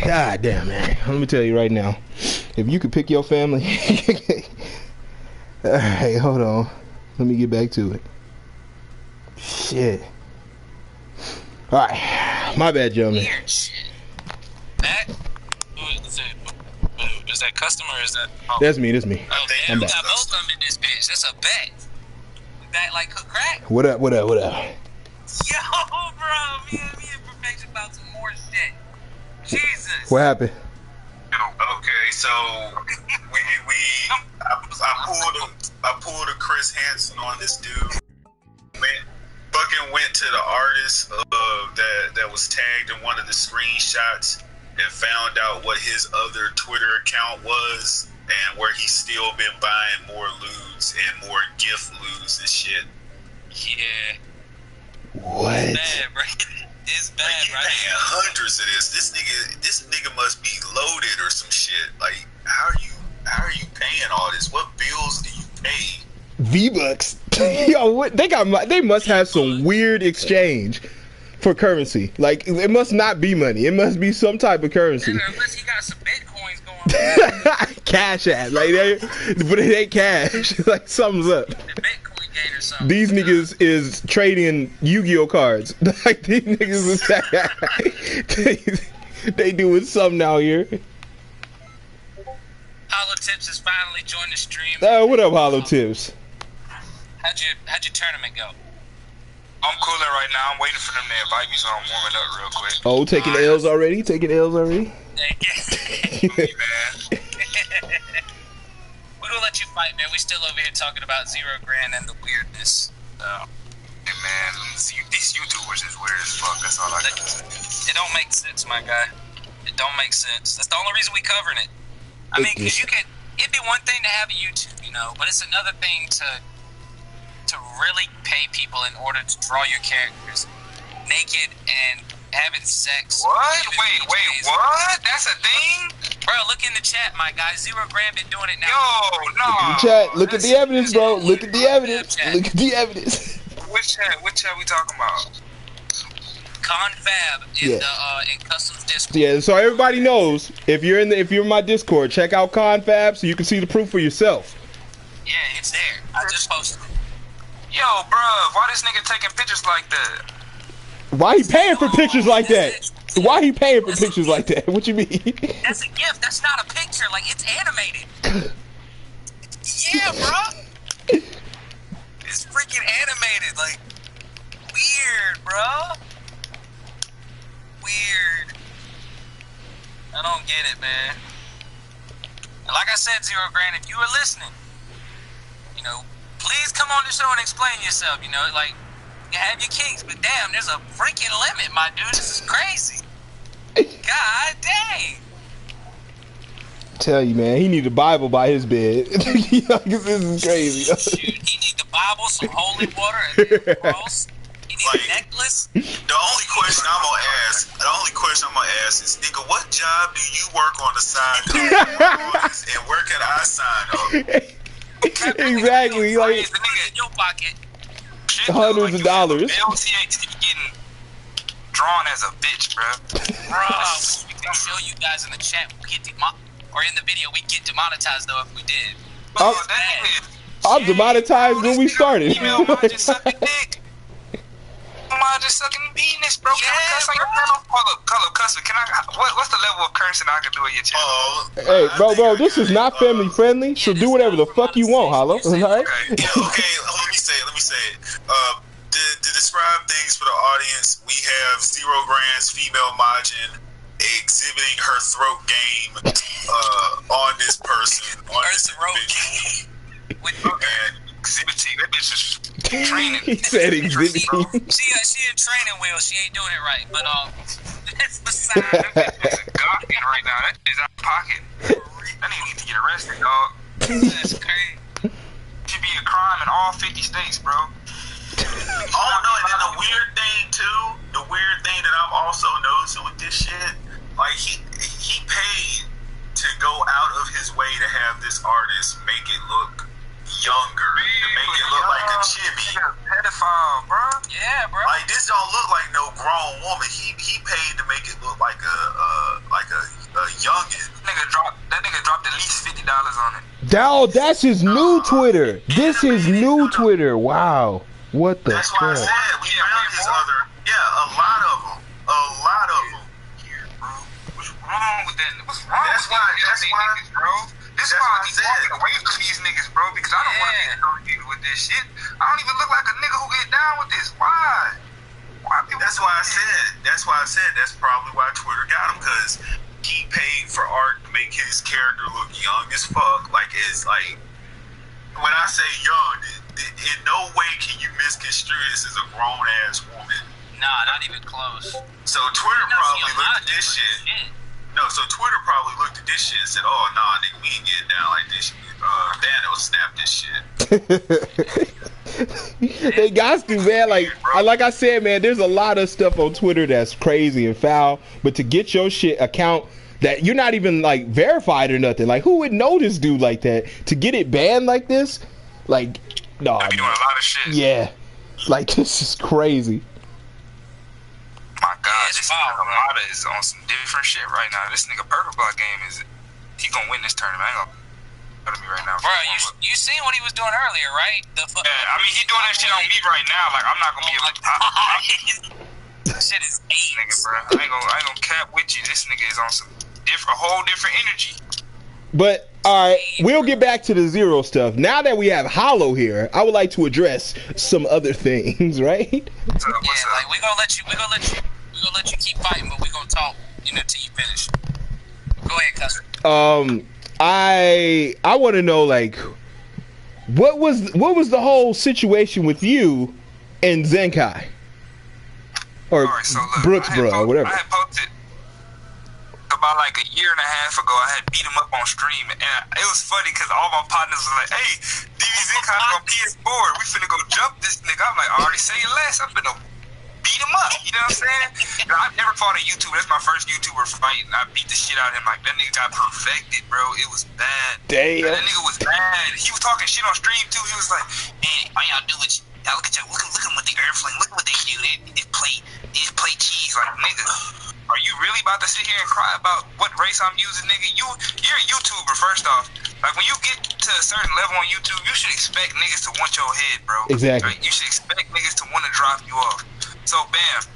God damn, man. Let me tell you right now. If you could pick your family. Alright, hold on. Let me get back to it. Shit. Alright. My bad, gentlemen. Weird shit. That? Is that customer or is that... Oh. That's me. Oh, man, I'm we back. got both of them in this bitch. That's a bet. We bet like cook crack. What up? Yo, bro. Me and Perfection about some more shit. Jesus. What happened? Okay, so I pulled a Chris Hansen on this dude. Went to the artist that was tagged in one of the screenshots and found out what his other Twitter account was and where he's still been buying more loots and more gift loots and shit. Yeah. What? It's bad, bro. It's bad, like, you right? paying hundreds of this. This nigga must be loaded or some shit. Like, how are you paying all this? What bills do you pay? V-Bucks. Yo, what they must have some weird exchange for currency. Like, it must not be money. It must be some type of currency. Unless he got some bitcoins going on. Cash app. Like, but it ain't cash. Like, something's up. The Bitcoin gate or something. These niggas is trading Yu-Gi-Oh cards. Like, these niggas is they doing something out here. Hollow Tips has finally joined the stream. What up, Hollow Tips? How'd your tournament go? I'm cooling right now. I'm waiting for them to invite me, so I'm warming up real quick. Oh, taking L's already? Taking L's already? Hey, man. We're gonna let you fight, man. We still over here talking about Zero Grand and the weirdness. Hey, man, these YouTubers is weird as fuck. That's all I got to say. It don't make sense, my guy. It don't make sense. That's the only reason we covering it. I mean, because it'd be one thing to have a YouTube, you know, but it's another thing to really pay people in order to draw your characters naked and having sex. What? Wait, what? That's a thing? Bro, look in the chat, my guy. Zero Grand been doing it now. Yo, no. Look in the chat. Look at the evidence, bro. Look at the evidence. Look at the evidence. Which chat we talking about? Confab in Customs Discord. Yeah, so everybody knows, if you're in my Discord, check out Confab so you can see the proof for yourself. Yeah, it's there. I just posted it. Yo, bruh, why this nigga taking pictures like that? Why he paying for pictures like that? Why he paying for pictures like that? What you mean? That's a gift. That's not a picture. Like, it's animated. Yeah, bro. It's freaking animated. Like, weird, bro. Weird. I don't get it, man. And like I said, Zero Grand, if you were listening, you know, please come on the show and explain yourself. You know, like, you have your kinks, but damn, there's a freaking limit, my dude. This is crazy. God dang. Tell you, man, he need a Bible by his bed. This is crazy. Shoot, he need the Bible, some holy water, and then a cross. He need a necklace. The only question I'm gonna ask is, nigga, what job do you work on the side and where can I sign up? Exactly, like in your pocket. hundreds of dollars. LTH getting drawn as a bitch, bro. Bro, we can show you guys in the chat. We get or in the video, we get demonetized though if we did. I'm demonetized when we started. Email mine just sucking dick. Mine just sucking penis, bro. Can I cuss on your channel? Hold up, cusser. Can I? What's the level of cursing I can do on your channel? Hey, bro, this is not family friendly, so do whatever the fuck you want, Hollow. All right? Okay, let me say it. To describe things for the audience, we have Zero Grand's female Majin exhibiting her throat game on this person, on this individual. Exhibiting, that bitch is training. He said exhibiting. She in training wheels. She ain't doing it right, but that's beside her. That bitch is gawking right now. That bitch out of pocket. That nigga need to get arrested, dog. That's crazy. Should be a crime in all 50 states, bro. Oh no, and then the weird thing that I'm also noticing with this shit, like he paid to go out of his way to have this artist make it look younger, to make it look like a chibi. Pedophile, bro. Yeah, bro. Like, this don't look like no grown woman. He paid to make it look like a That's his new Twitter. This is new Twitter. Wow. What the That's why I fuck? said we found his other. Yeah, a lot of them. Here, bro. What's wrong with that? What's wrong with these niggas, bro? This is why I keep walking away from these niggas, bro, because I don't want to be associated with this shit. I don't even look like a nigga who get down with this. Why? That's why I said that's probably why Twitter got him, because he paid for art to make his character look young as fuck. Like, it's like, when I say young, in no way can you misconstrue this as a grown ass woman. Nah, not even close. So Twitter probably looked at this shit. No, so Twitter probably looked at this shit and said, "Oh, nah, nigga, we ain't getting down like this shit. Thanos snapped this shit." They got to, man. Like I said, man, there's a lot of stuff on Twitter that's crazy and foul. But to get your shit account that you're not even like verified or nothing, like who would know this dude like that? To get it banned like this, like, no. I be doing a lot of shit. Yeah, like this is crazy. My God, this nigga Hamada is on some different shit right now. This nigga Purple Block game he gonna win this tournament. I ain't gonna to me right now. Bro, you seen what he was doing earlier, right? Yeah, I mean he doing that shit on me right now. Like I'm not gonna be able to. That shit is eight, nigga, bro. I ain't gonna cap with you. This nigga is on some a whole different energy. But all right, we'll get back to the Xero stuff. Now that we have Hollow here, I would like to address some other things, right? What's up? Like we're gonna let you keep fighting, but we're gonna talk, till you finish. Go ahead, Custer. I want to know, like, what was the whole situation with you and Zenkai, or right, so look, Brooksboro, or whatever. I had posted about like a year and a half ago. I had beat him up on stream, and it was funny because all my partners were like, "Hey, DBzenkai on PS4, we finna go jump this nigga." I'm like, "I already say less. I'm finna beat him up." You know what I'm saying? I've never fought a YouTuber. That's my first YouTuber fight, and I beat the shit out of him. Like, that nigga got perfected, bro. It was bad. Damn. That nigga was bad. He was talking shit on stream too. He was like, "Man, all y'all do is look at y'all. Look at them with the airplane. Look at what they do. They just play cheese." Like, nigga, are you really about to sit here and cry about what race I'm using, nigga? You're a YouTuber, first off. Like, when you get to a certain level on YouTube, you should expect niggas to want your head, bro. Exactly. Right? You should expect niggas to want to drop you off. So, bam,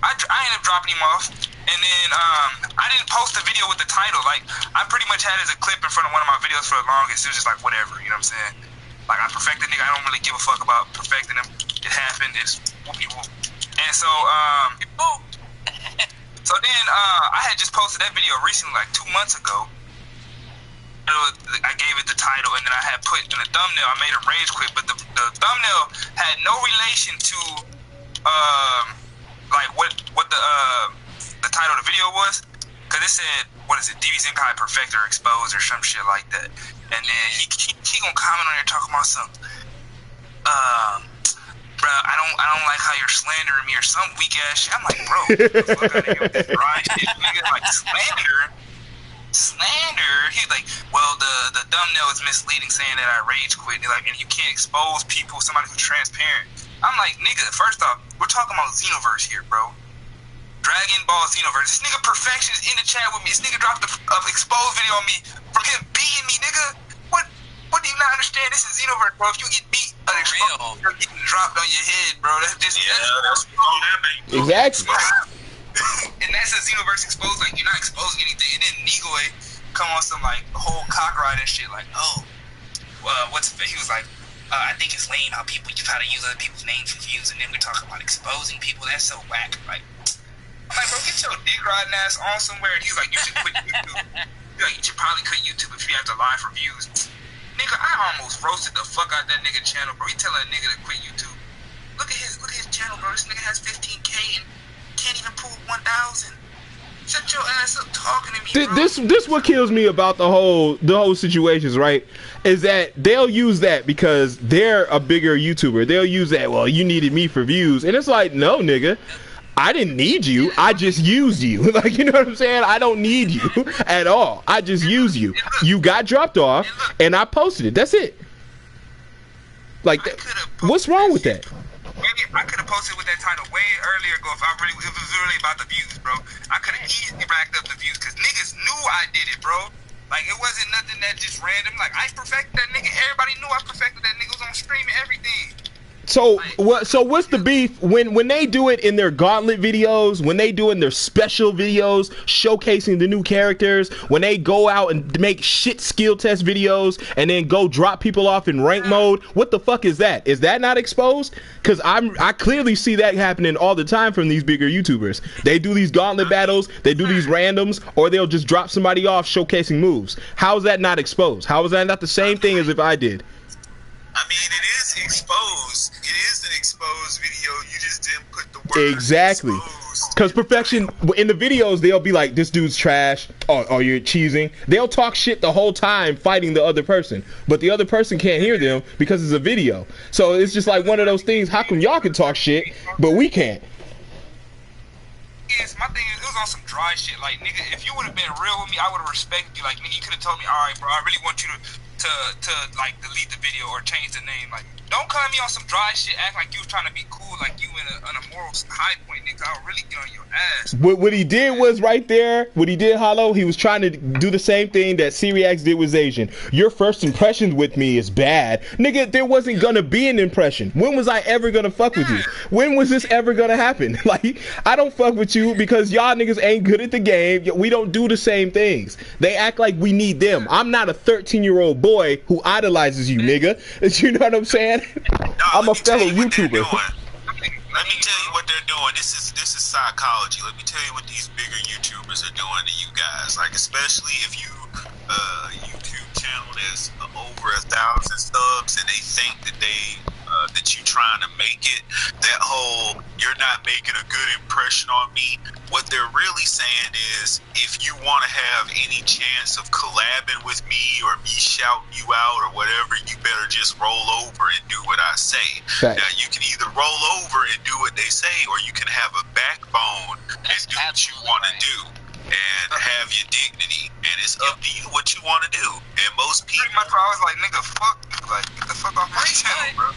I ended up dropping him off, and then I didn't post the video with the title. Like, I pretty much had it as a clip in front of one of my videos for the longest. It was just like, whatever, you know what I'm saying? Like, I perfected nigga. I don't really give a fuck about perfecting him. It happened. It's whoop-de-whoop. And so, so then I had just posted that video recently, like 2 months ago. I gave it the title, and then I had put in the thumbnail, I made a rage quit, but the thumbnail had no relation to like what the title of the video was, because it said, what is it, DBzenkai Perfect or Expose or some shit like that. And then he gonna comment on there talking about some bro, I don't like how you're slandering me or some weak ass shit. I'm like, bro, get the fuck out of here with this dry shit, nigga. Like, slander. He's like, well, the thumbnail is misleading, saying that I rage quit. And like, and you can't expose people, somebody who's transparent. I'm like, nigga, first off, we're talking about Xenoverse here, bro. Dragon Ball Xenoverse. This nigga Perfection is in the chat with me. This nigga dropped a exposed video on me from him beating me, nigga. What do you not understand? This is Xenoverse, bro. If you get beat, you're getting dropped on your head, bro. That's exactly. And that's a Xenoverse exposed. Like, you're not exposing anything. And then Nigoe come on some like whole cockroach and shit. Like, oh, he was like, I think it's lame how people try to use other people's names for views, and then we talk about exposing people. That's so whack. Like, I'm like, bro, get your dick riding ass on somewhere. And he's like, you should quit YouTube. Like, you should probably quit YouTube if you have to lie for views. Nigga, I almost roasted the fuck out that nigga channel, bro. He telling a nigga to quit YouTube. Look at his channel, bro. This nigga has 15K and can't even pull 1,000. Shut your ass up talking to me, bro. This what kills me about the whole situations, right? Is that they'll use that because they're a bigger YouTuber. They'll use that, well, you needed me for views. And it's like, no, nigga. I didn't need you. I just used you. Like, you know what I'm saying? I don't need you at all. I just used you. You got dropped off, and I posted it. That's it. Like, what's wrong with that? I could have posted with that title way earlier ago if it was really about the views, bro. I could have easily racked up the views because niggas knew I did it, bro. Like, it wasn't nothing that just random. Like, I perfected that nigga. Everybody knew I perfected that nigga. Was on stream and everything. So what? So what's the beef when they do it in their gauntlet videos? When they do it in their special videos showcasing the new characters? When they go out and make shit skill test videos and then go drop people off in rank mode? What the fuck is that? Is that not exposed? Because I clearly see that happening all the time from these bigger YouTubers. They do these gauntlet battles, they do these randoms, or they'll just drop somebody off showcasing moves. How is that not exposed? How is that not the same thing as if I did? I mean, it is exposed. It is an exposed video. You just didn't put the word exactly. Because perfection in the videos, they'll be like, "This dude's trash." Oh, you're cheesing. They'll talk shit the whole time fighting the other person, but the other person can't hear them because it's a video. So it's just like one of those things. How come y'all can talk shit, but we can't? Yes, my thing is, it was on some dry shit. Like, nigga, if you would have been real with me, I would have respected you. Like, nigga, you could have told me, all right, bro, I really want you to like delete the video or change the name. Like, don't come at me on some dry shit, act like you was trying to be cool, like you in a moral high point, nigga. I'll really get on your ass. What he did was right there. What he did, Hollow, he was trying to do the same thing that Syriax did with Asian. Your first impressions with me is bad. Nigga, there wasn't gonna be an impression. When was I ever gonna fuck with you? When was this ever gonna happen? Like, I don't fuck with you because y'all niggas ain't good at the game. We don't do the same things. They act like we need them. I'm not a 13-year-old boy who idolizes you, nigga. You know what I'm saying? I'm a fellow YouTuber. Let me tell you what they're doing. This is psychology. Let me tell you what these bigger YouTubers are doing to you guys. Like, especially if you YouTube channel that's over 1,000 subs and they think that that you trying to make it, that whole "you're not making a good impression on me." What they're really saying is, if you want to have any chance of collabing with me or me shouting you out or whatever, you better just roll over and do what I say. Right. Now, you can either roll over and do what they say, or you can have a backbone and do what you want to do and have your dignity. And it's up to you what you want to do. And most people, Pretty much, I was like, nigga, fuck, like, get the fuck off my channel, bro.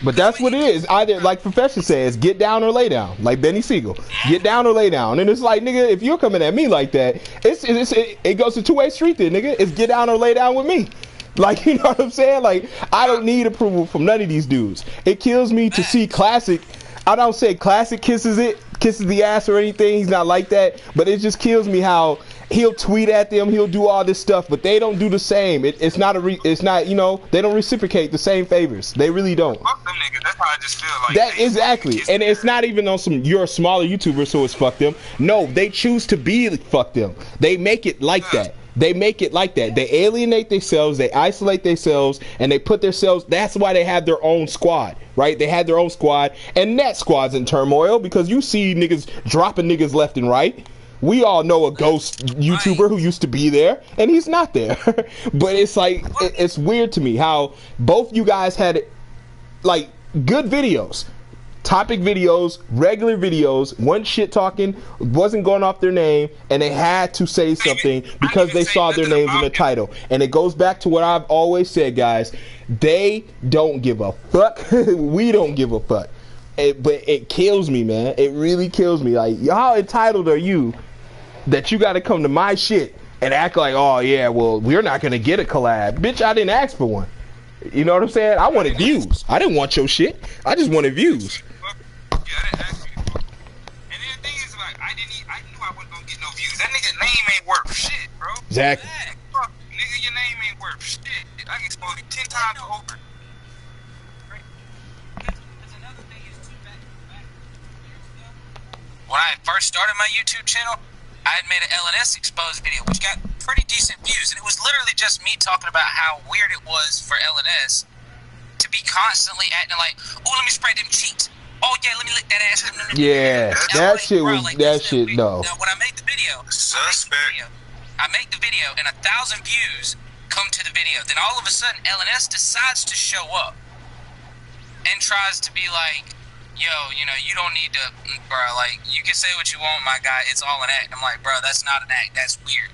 But that's what it is. Either, like Professor says, get down or lay down. Like Benny Siegel, get down or lay down. And it's like, nigga, if you're coming at me like that, it goes a two-way street there, nigga. It's get down or lay down with me. Like, you know what I'm saying? Like, I don't need approval from none of these dudes. It kills me to see Classic. I don't say Classic kisses the ass or anything. He's not like that. But it just kills me how he'll tweet at them, he'll do all this stuff, but they don't do the same. It's not, you know, they don't reciprocate the same favors. They really don't. Fuck them niggas. That's how I just feel like. That exactly. And it's not even on some you're a smaller YouTuber, so it's fuck them. No, they choose to be fuck them. They make it like that. They make it like that. They alienate themselves, they isolate themselves, and they put themselves. That's why they have their own squad, right? They had their own squad, and that squad's in turmoil because you see niggas dropping niggas left and right. We all know a ghost YouTuber who used to be there, and he's not there. But it's like, it's weird to me how both you guys had, like, good videos. Topic videos, regular videos, one shit talking, wasn't going off their name, and they had to say something because they saw their names in the title. And it goes back to what I've always said, guys. They don't give a fuck. We don't give a fuck. But it kills me, man. It really kills me. Like, how entitled are you that you got to come to my shit and act like, oh yeah, well, we're not gonna get a collab. Bitch, I didn't ask for one. You know what I'm saying? I wanted views. I didn't want your shit. I just wanted views. Yeah, I didn't ask you. And then the thing is, like, I knew I wasn't gonna get no views. That nigga name ain't worth shit, bro. Exactly. Fuck, nigga, your name ain't worth shit. I can expose you 10 times over. When I first started my YouTube channel, I had made an LNS exposed video, which got pretty decent views. And it was literally just me talking about how weird it was for LNS to be constantly acting like, oh, let me spray them cheeks. Oh, yeah, let me lick that ass. Yeah, that shit was, that shit, no. Now, when I make the video, I make the video and 1,000 views come to the video. Then all of a sudden, LNS decides to show up and tries to be like, yo, you know, you don't need to, bro, like, you can say what you want, my guy, it's all an act. I'm like, bro, that's not an act, that's weird.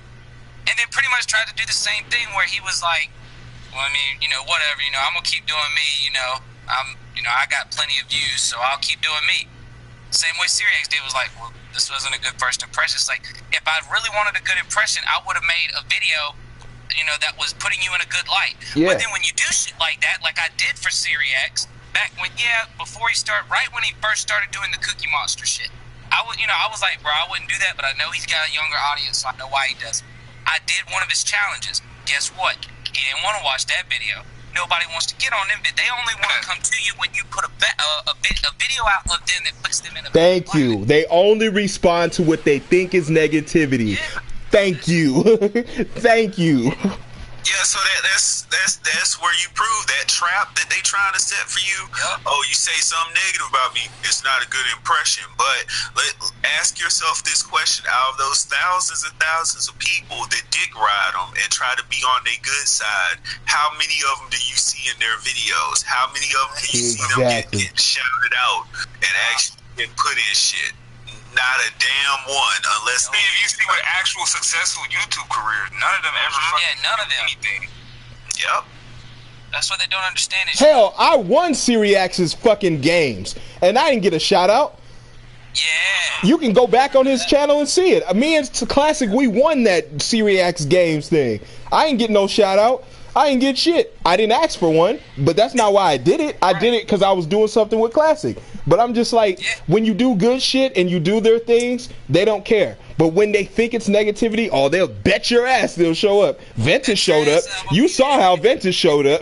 And then pretty much tried to do the same thing where he was like, well, I mean, you know, whatever, you know, I'm gonna keep doing me, you know, I got plenty of views, so I'll keep doing me. Same way Syriax did, was like, well, this wasn't a good first impression. It's like, if I really wanted a good impression, I would have made a video that was putting you in a good light. Yeah. But then when you do shit like that, like I did for Syriax, back when, before he started, right when he first started doing the Cookie Monster shit, I was like, bro, I wouldn't do that, but I know he's got a younger audience, so I know why he does it. I did one of his challenges. Guess what? He didn't want to watch that video. Nobody wants to get on them, but they only want to come to you when you put a video out of them that puts them in a Thank you. They only respond to what they think is negativity. Yeah. Thank you. Thank you. Yeah, so that's where you prove that trap that they trying to set for you. Yep. Oh, you say something negative about me, it's not a good impression. But ask yourself this question: out of those thousands and thousands of people that dick ride them and try to be on their good side, how many of them do you see in their videos? How many of them do you see them get shouted out and actually get put in shit? Not a damn one, unless if you see with actual successful YouTube careers, none of them ever fucking none of them. anything. Yep. That's what they don't understand. Is Hell, I won Syriax's fucking games, and I didn't get a shout out. Yeah. You can go back on his channel and see it. Me and Classic, we won that Syriax games thing. I ain't get no shout out. I ain't get shit. I didn't ask for one, but that's not why I did it. I did it because I was doing something with Classic. But I'm just like, when you do good shit and you do their things, they don't care. But when they think it's negativity, oh, they'll bet your ass they'll show up. Ventus showed up. You saw how Ventus showed up.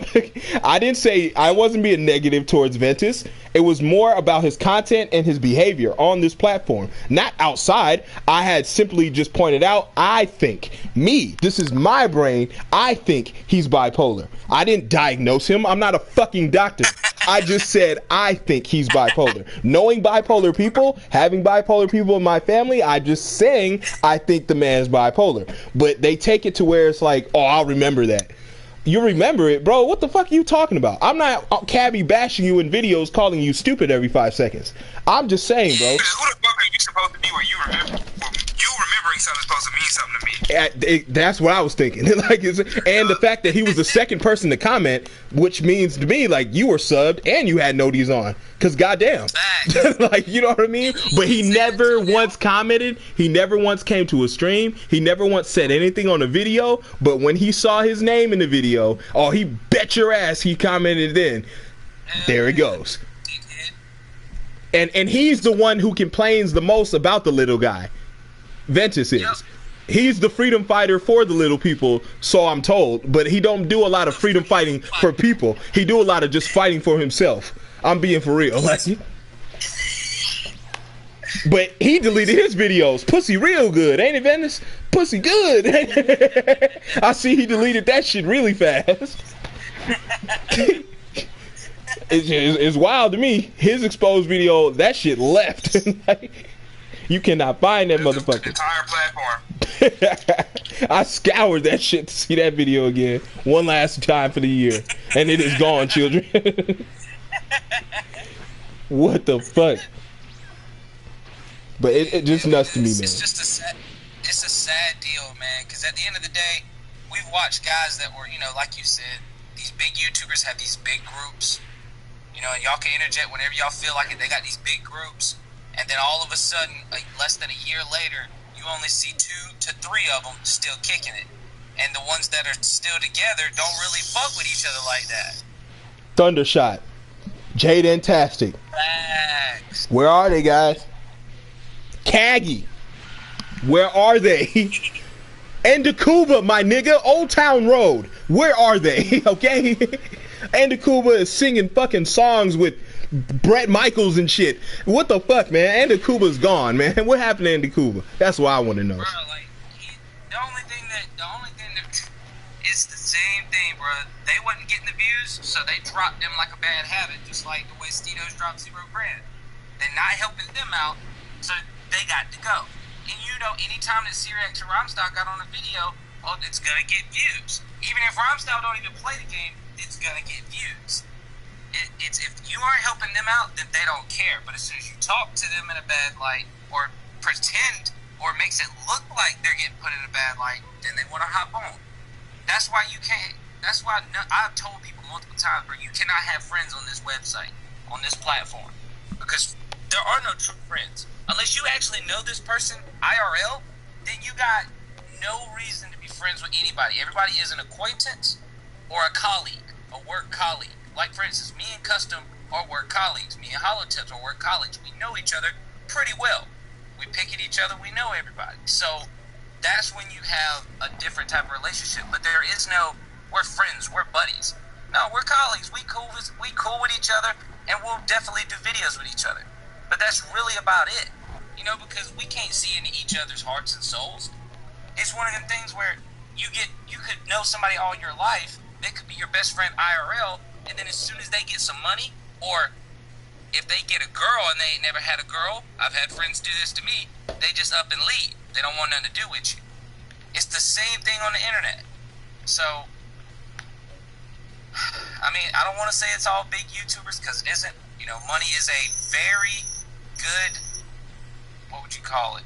I wasn't being negative towards Ventus. It was more about his content and his behavior on this platform, not outside. I had simply just pointed out, this is my brain, I think he's bipolar. I didn't diagnose him. I'm not a fucking doctor. I just said I think he's bipolar. Knowing bipolar people, having bipolar people in my family, I just saying I think the man's bipolar. But they take it to where it's like, oh, I'll remember that. You remember it, bro? What the fuck are you talking about? I'm not cabby bashing you in videos calling you stupid every 5 seconds. I'm just saying, bro. Who the fuck are you supposed to be where you remembering something supposed to mean something to me? That's what I was thinking. And the fact that he was the second person to comment, which means to me, like, you were subbed and you had noties on. Because goddamn. Like, you know what I mean? But he never once commented. He never once came to a stream. He never once said anything on a video. But when he saw his name in the video, oh, he bet your ass he commented then. There it goes. And he's the one who complains the most about the little guy. Ventus is. Yep. He's the freedom fighter for the little people, so I'm told. But he don't do a lot of freedom fighting for people. He do a lot of just fighting for himself. I'm being for real. Like, but he deleted his videos. Pussy real good, ain't it, Ventus? Pussy good. I see he deleted that shit really fast. It's wild to me. His exposed video, that shit left. You cannot find that motherfucker. Entire platform. I scoured that shit to see that video again one last time for the year, and it is gone, children. What the fuck? But it just nuts to me, man. It's just a sad deal, man. Because at the end of the day, we've watched guys that were, like you said, these big YouTubers have these big groups, and y'all can interject whenever y'all feel like it. They got these big groups. And then all of a sudden, like less than a year later, you only see 2 to 3 of them still kicking it. And the ones that are still together don't really fuck with each other like that. Thundershot. Jadentastic. Facts. Where are they, guys? Kaggy. Where are they? And Dakuba, my nigga. Old Town Road. Where are they? Okay? And Dakuba is singing fucking songs with Brett Michaels and shit. What the fuck, man? Andy Kuba's gone, man. What happened to Andy Kuba? That's what I want to know. Bro, like, the only thing that it's the same thing, bro. They wasn't getting the views, so they dropped them like a bad habit, just like the way Steetos dropped 0 grand. They're not helping them out, so they got to go. And anytime that Syriax or Rhymestyle got on a video, oh, it's gonna get views. Even if Rhymestyle don't even play the game, it's gonna get views. It's if you aren't helping them out, then they don't care. But as soon as you talk to them in a bad light, or pretend, or makes it look like they're getting put in a bad light, then they want to hop on. That's why you can't. That's why I've told people multiple times, bro, you cannot have friends on this website, on this platform, because there are no true friends unless you actually know this person IRL. Then you got no reason to be friends with anybody. Everybody is an acquaintance or a colleague, a work colleague. Like, for instance, me and Custom are work colleagues. Me and Holotips are work colleagues. We know each other pretty well. We pick at each other. We know everybody. So that's when you have a different type of relationship. But there is no, we're friends, we're buddies. No, we're colleagues. We cool with each other, and we'll definitely do videos with each other. But that's really about it. You know, because we can't see into each other's hearts and souls. It's one of the things where you could know somebody all your life. They could be your best friend IRL, and then as soon as they get some money, or if they get a girl and they ain't never had a girl, I've had friends do this to me, they just up and leave. They don't want nothing to do with you. It's the same thing on the internet. So, I mean, I don't want to say it's all big YouTubers, because it isn't. You know, money is a very good, what would you call it?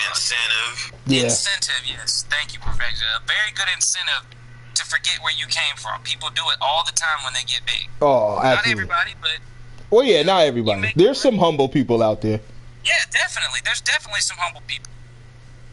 Incentive. Yeah. Incentive, yes. Thank you, Perfection. A very good incentive to forget where you came from. People do it all the time when they get big. Oh, absolutely. Not everybody, but... Well, yeah, not everybody. There's some humble people out there. Yeah, definitely. There's definitely some humble people.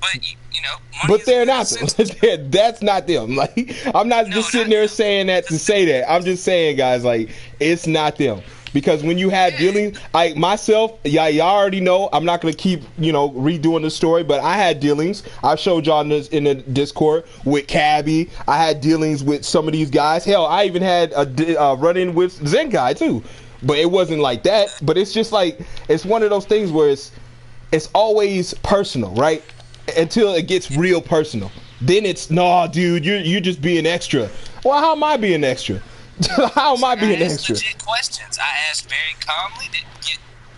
But, you know... But they're not them. That's not them. Like, I'm not just sitting there saying that to say that. I'm just saying, guys, like, it's not them. Because when you have dealings, like myself, y'all already know, I'm not going to keep, you know, redoing the story, but I had dealings. I showed y'all in the Discord with Cabby. I had dealings with some of these guys. Hell, I even had a run-in with Zenkai, too. But it wasn't like that. But it's just like, it's one of those things where it's always personal, right? Until it gets real personal. Then it's, no, dude, you're just being extra. Well, how am I being extra? How am I being extra? Legit questions. I asked very calmly.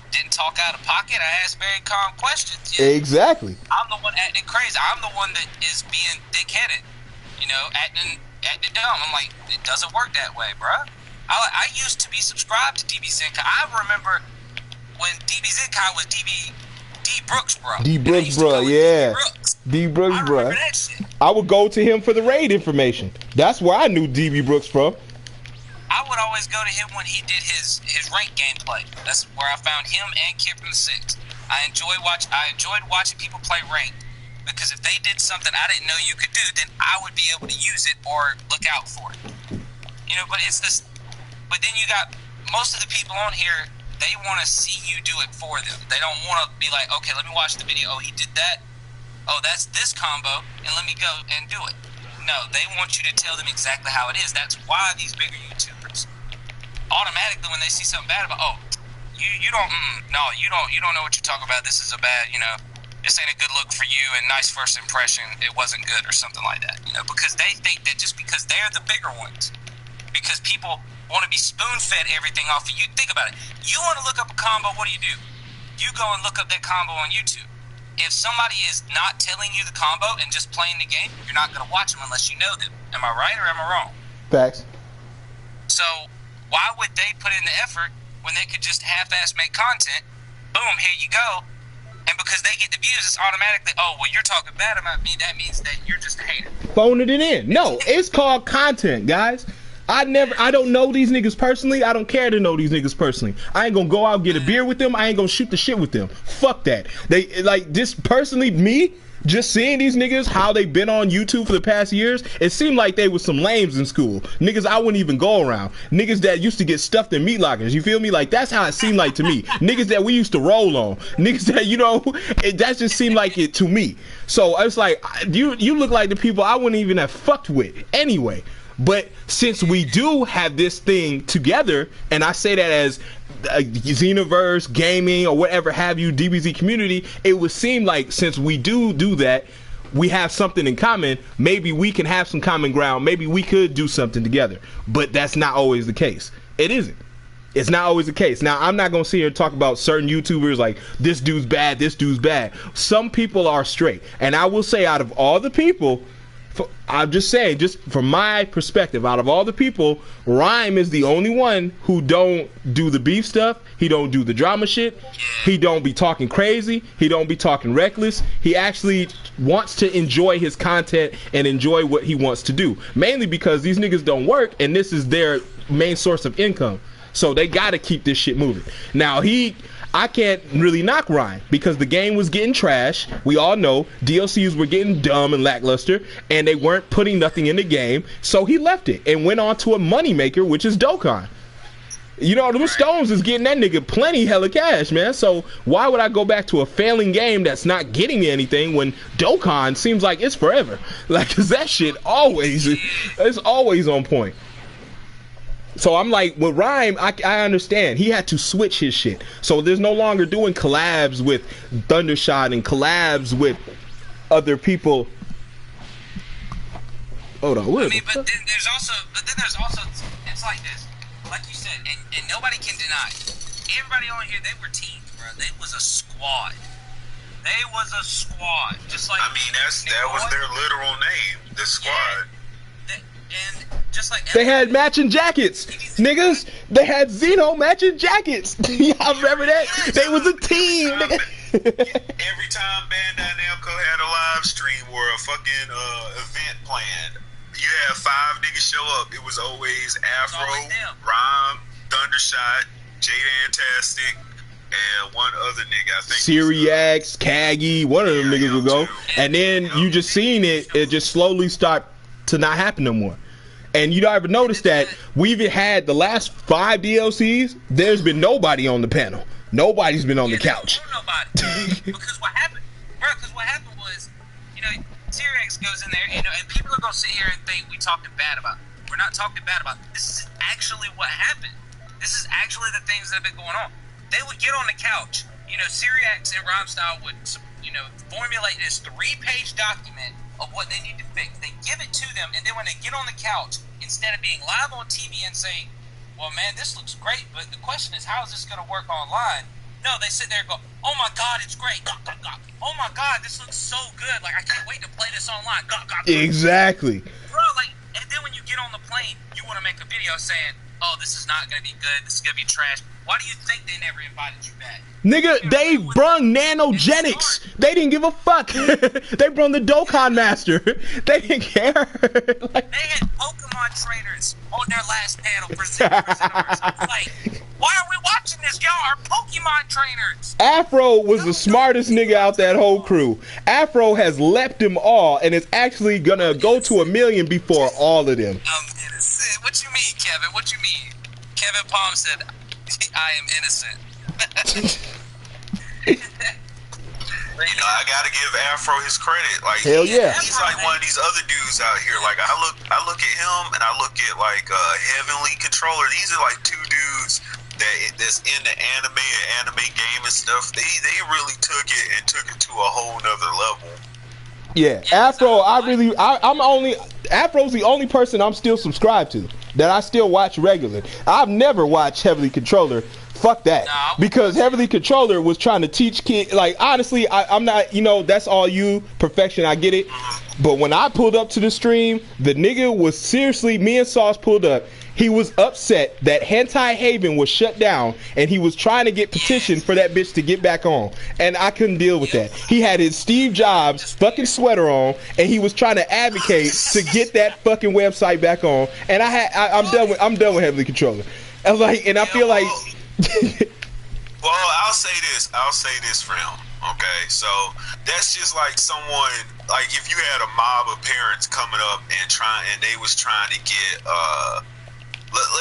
Didn't talk out of pocket. I asked very calm questions. Yeah. Exactly. I'm the one acting crazy. I'm the one that is being thick-headed. You know, acting dumb. I'm like, it doesn't work that way, bruh. I used to be subscribed to DBzenkai. I remember when DBzenkai was D Brooks, bro. D Brooks, bro. Yeah. D Brooks, bro. I remember that shit. I would go to him for the raid information. That's where I knew DB Brooks from. I would always go to him when he did his rank gameplay. That's where I found him and Kid from the Six. I enjoyed watching people play rank, because if they did something I didn't know you could do, then I would be able to use it or look out for it. You know, but it's this. But then you got most of the people on here. They want to see you do it for them. They don't want to be like, okay, let me watch the video. Oh, he did that. Oh, that's this combo, and let me go and do it. No, they want you to tell them exactly how it is. That's why these bigger YouTubers automatically, when they see something bad about, you don't know what you're talking about. This is a bad, you know, this ain't a good look for you, and nice first impression, it wasn't good, or something like that. You know, because they think that just because they're the bigger ones, because people want to be spoon-fed everything off of you. Think about it. You want to look up a combo, what do? You go and look up that combo on YouTube. If somebody is not telling you the combo and just playing the game, you're not going to watch them unless you know them. Am I right or am I wrong? Facts. So why would they put in the effort when they could just half-ass make content? Boom, here you go. And because they get the views, it's automatically, oh, well, you're talking bad about me. That means that you're just a hater. Phoning it in. No, it's called content, guys. I don't know these niggas personally. I don't care to know these niggas personally. I ain't gonna go out and get a beer with them. I ain't gonna shoot the shit with them. Fuck that. They, like, just personally, me, just seeing these niggas, how they been on YouTube for the past years, it seemed like they was some lames in school. Niggas I wouldn't even go around. Niggas that used to get stuffed in meat lockers. You feel me? Like, that's how it seemed like to me. Niggas that we used to roll on. Niggas that, you know, that just seemed like it to me. So it's like, you look like the people I wouldn't even have fucked with anyway. But since we do have this thing together, and I say that as Xenoverse, gaming, or whatever have you, DBZ community, it would seem like since we do that, we have something in common. Maybe we can have some common ground. Maybe we could do something together. But that's not always the case. It isn't. It's not always the case. Now, I'm not going to sit here and talk about certain YouTubers like, this dude's bad, this dude's bad. Some people are straight. And I will say, out of all the people, I'm just saying, just from my perspective, out of all the people, Rhyme is the only one who don't do the beef stuff. He don't do the drama shit. He don't be talking crazy. He don't be talking reckless. He actually wants to enjoy his content and enjoy what he wants to do. Mainly because these niggas don't work, and this is their main source of income. So they got to keep this shit moving. Now, I can't really knock Ryan because the game was getting trash. We all know DLCs were getting dumb and lackluster, and they weren't putting nothing in the game. So he left it and went on to a moneymaker, which is Dokkan. You know, them Stones is getting that nigga plenty hella cash, man. So why would I go back to a failing game that's not getting me anything when Dokkan seems like it's forever? Like, cause that shit it's always on point. So I'm like, with Rhyme, I understand. He had to switch his shit. So there's no longer doing collabs with Thundershot and collabs with other people. Hold on, what? I mean, but then there's also, it's like this. Like you said, and nobody can deny it. Everybody on here, they were teams, bro. They was a squad. Just like, I mean, that was their literal name, the squad. Yeah. And just like they had matching jackets, niggas. They had Xeno matching jackets. Y'all remember that? They was a team, nigga. Every time Bandai Namco had a live stream or a fucking event planned, you had 5 niggas show up. It was always Afro, Rhyme, Thundershot, Jadantastic, and one other nigga. I think Syriax, Kagi, one of them niggas would go. And then you just seen it just slowly start to not happen no more. And you don't ever notice that we've had the last 5 DLCs, there's been nobody on the panel. Nobody's been on the couch. Nobody. Because what happened was, you know, Syriax goes in there, you know, and people are going to sit here and think we talking bad about it. We're not talking bad about it. This is actually what happened. This is actually the things that have been going on. They would get on the couch. You know, Syriax and Rhymestyle would, you know, formulate this 3-page document of what they need to fix. They give it to them, and then when they get on the couch, instead of being live on TV and saying, well, man, this looks great, but the question is, how is this going to work online? No, they sit there and go, oh my God, it's great. Oh my God, this looks so good. Like, I can't wait to play this online. Exactly. Bro, like, and then when you get on the plane, you want to make a video saying, oh, this is not going to be good. This is going to be trash. Why do you think they never invited you back? Nigga, they brung nanogenics. They didn't give a fuck. They brung the Dokkan Master. They didn't care. Like, they had Pokemon trainers on their last panel for Xenoverse. I was like, why are we watching this? Y'all are Pokemon trainers. Afro was the smartest nigga out that whole crew. Afro has leapt them all and is actually gonna go to 1 million before all of them. I'm innocent. What you mean, Kevin? What you mean? Kevin Palm said, I am innocent. You know, I gotta give Afro his credit. Like, hell yeah, he's like one of these other dudes out here. Like, I look at him and I look at like Heavenly Controller. These are like 2 dudes that's in the anime game and stuff. They really took it to a whole nother level. Yeah, Afro. Afro's the only person I'm still subscribed to, that I still watch regularly. I've never watched Heavenly Controller. Fuck that. Because Heavenly Controller was trying to teach kids. Like, honestly, I'm not, you know, that's all you, perfection, I get it. But when I pulled up to the stream, the nigga was seriously, me and Sauce pulled up. He was upset that Hentai Haven was shut down, and he was trying to get petition for that bitch to get back on. And I couldn't deal with that. He had his Steve Jobs fucking sweater on, and he was trying to advocate to get that fucking website back on. And I'm done with Heavenly Controller. And I feel like. Well, I'll say this for him. Okay, so that's just like someone, like if you had a mob of parents coming up and they was trying to get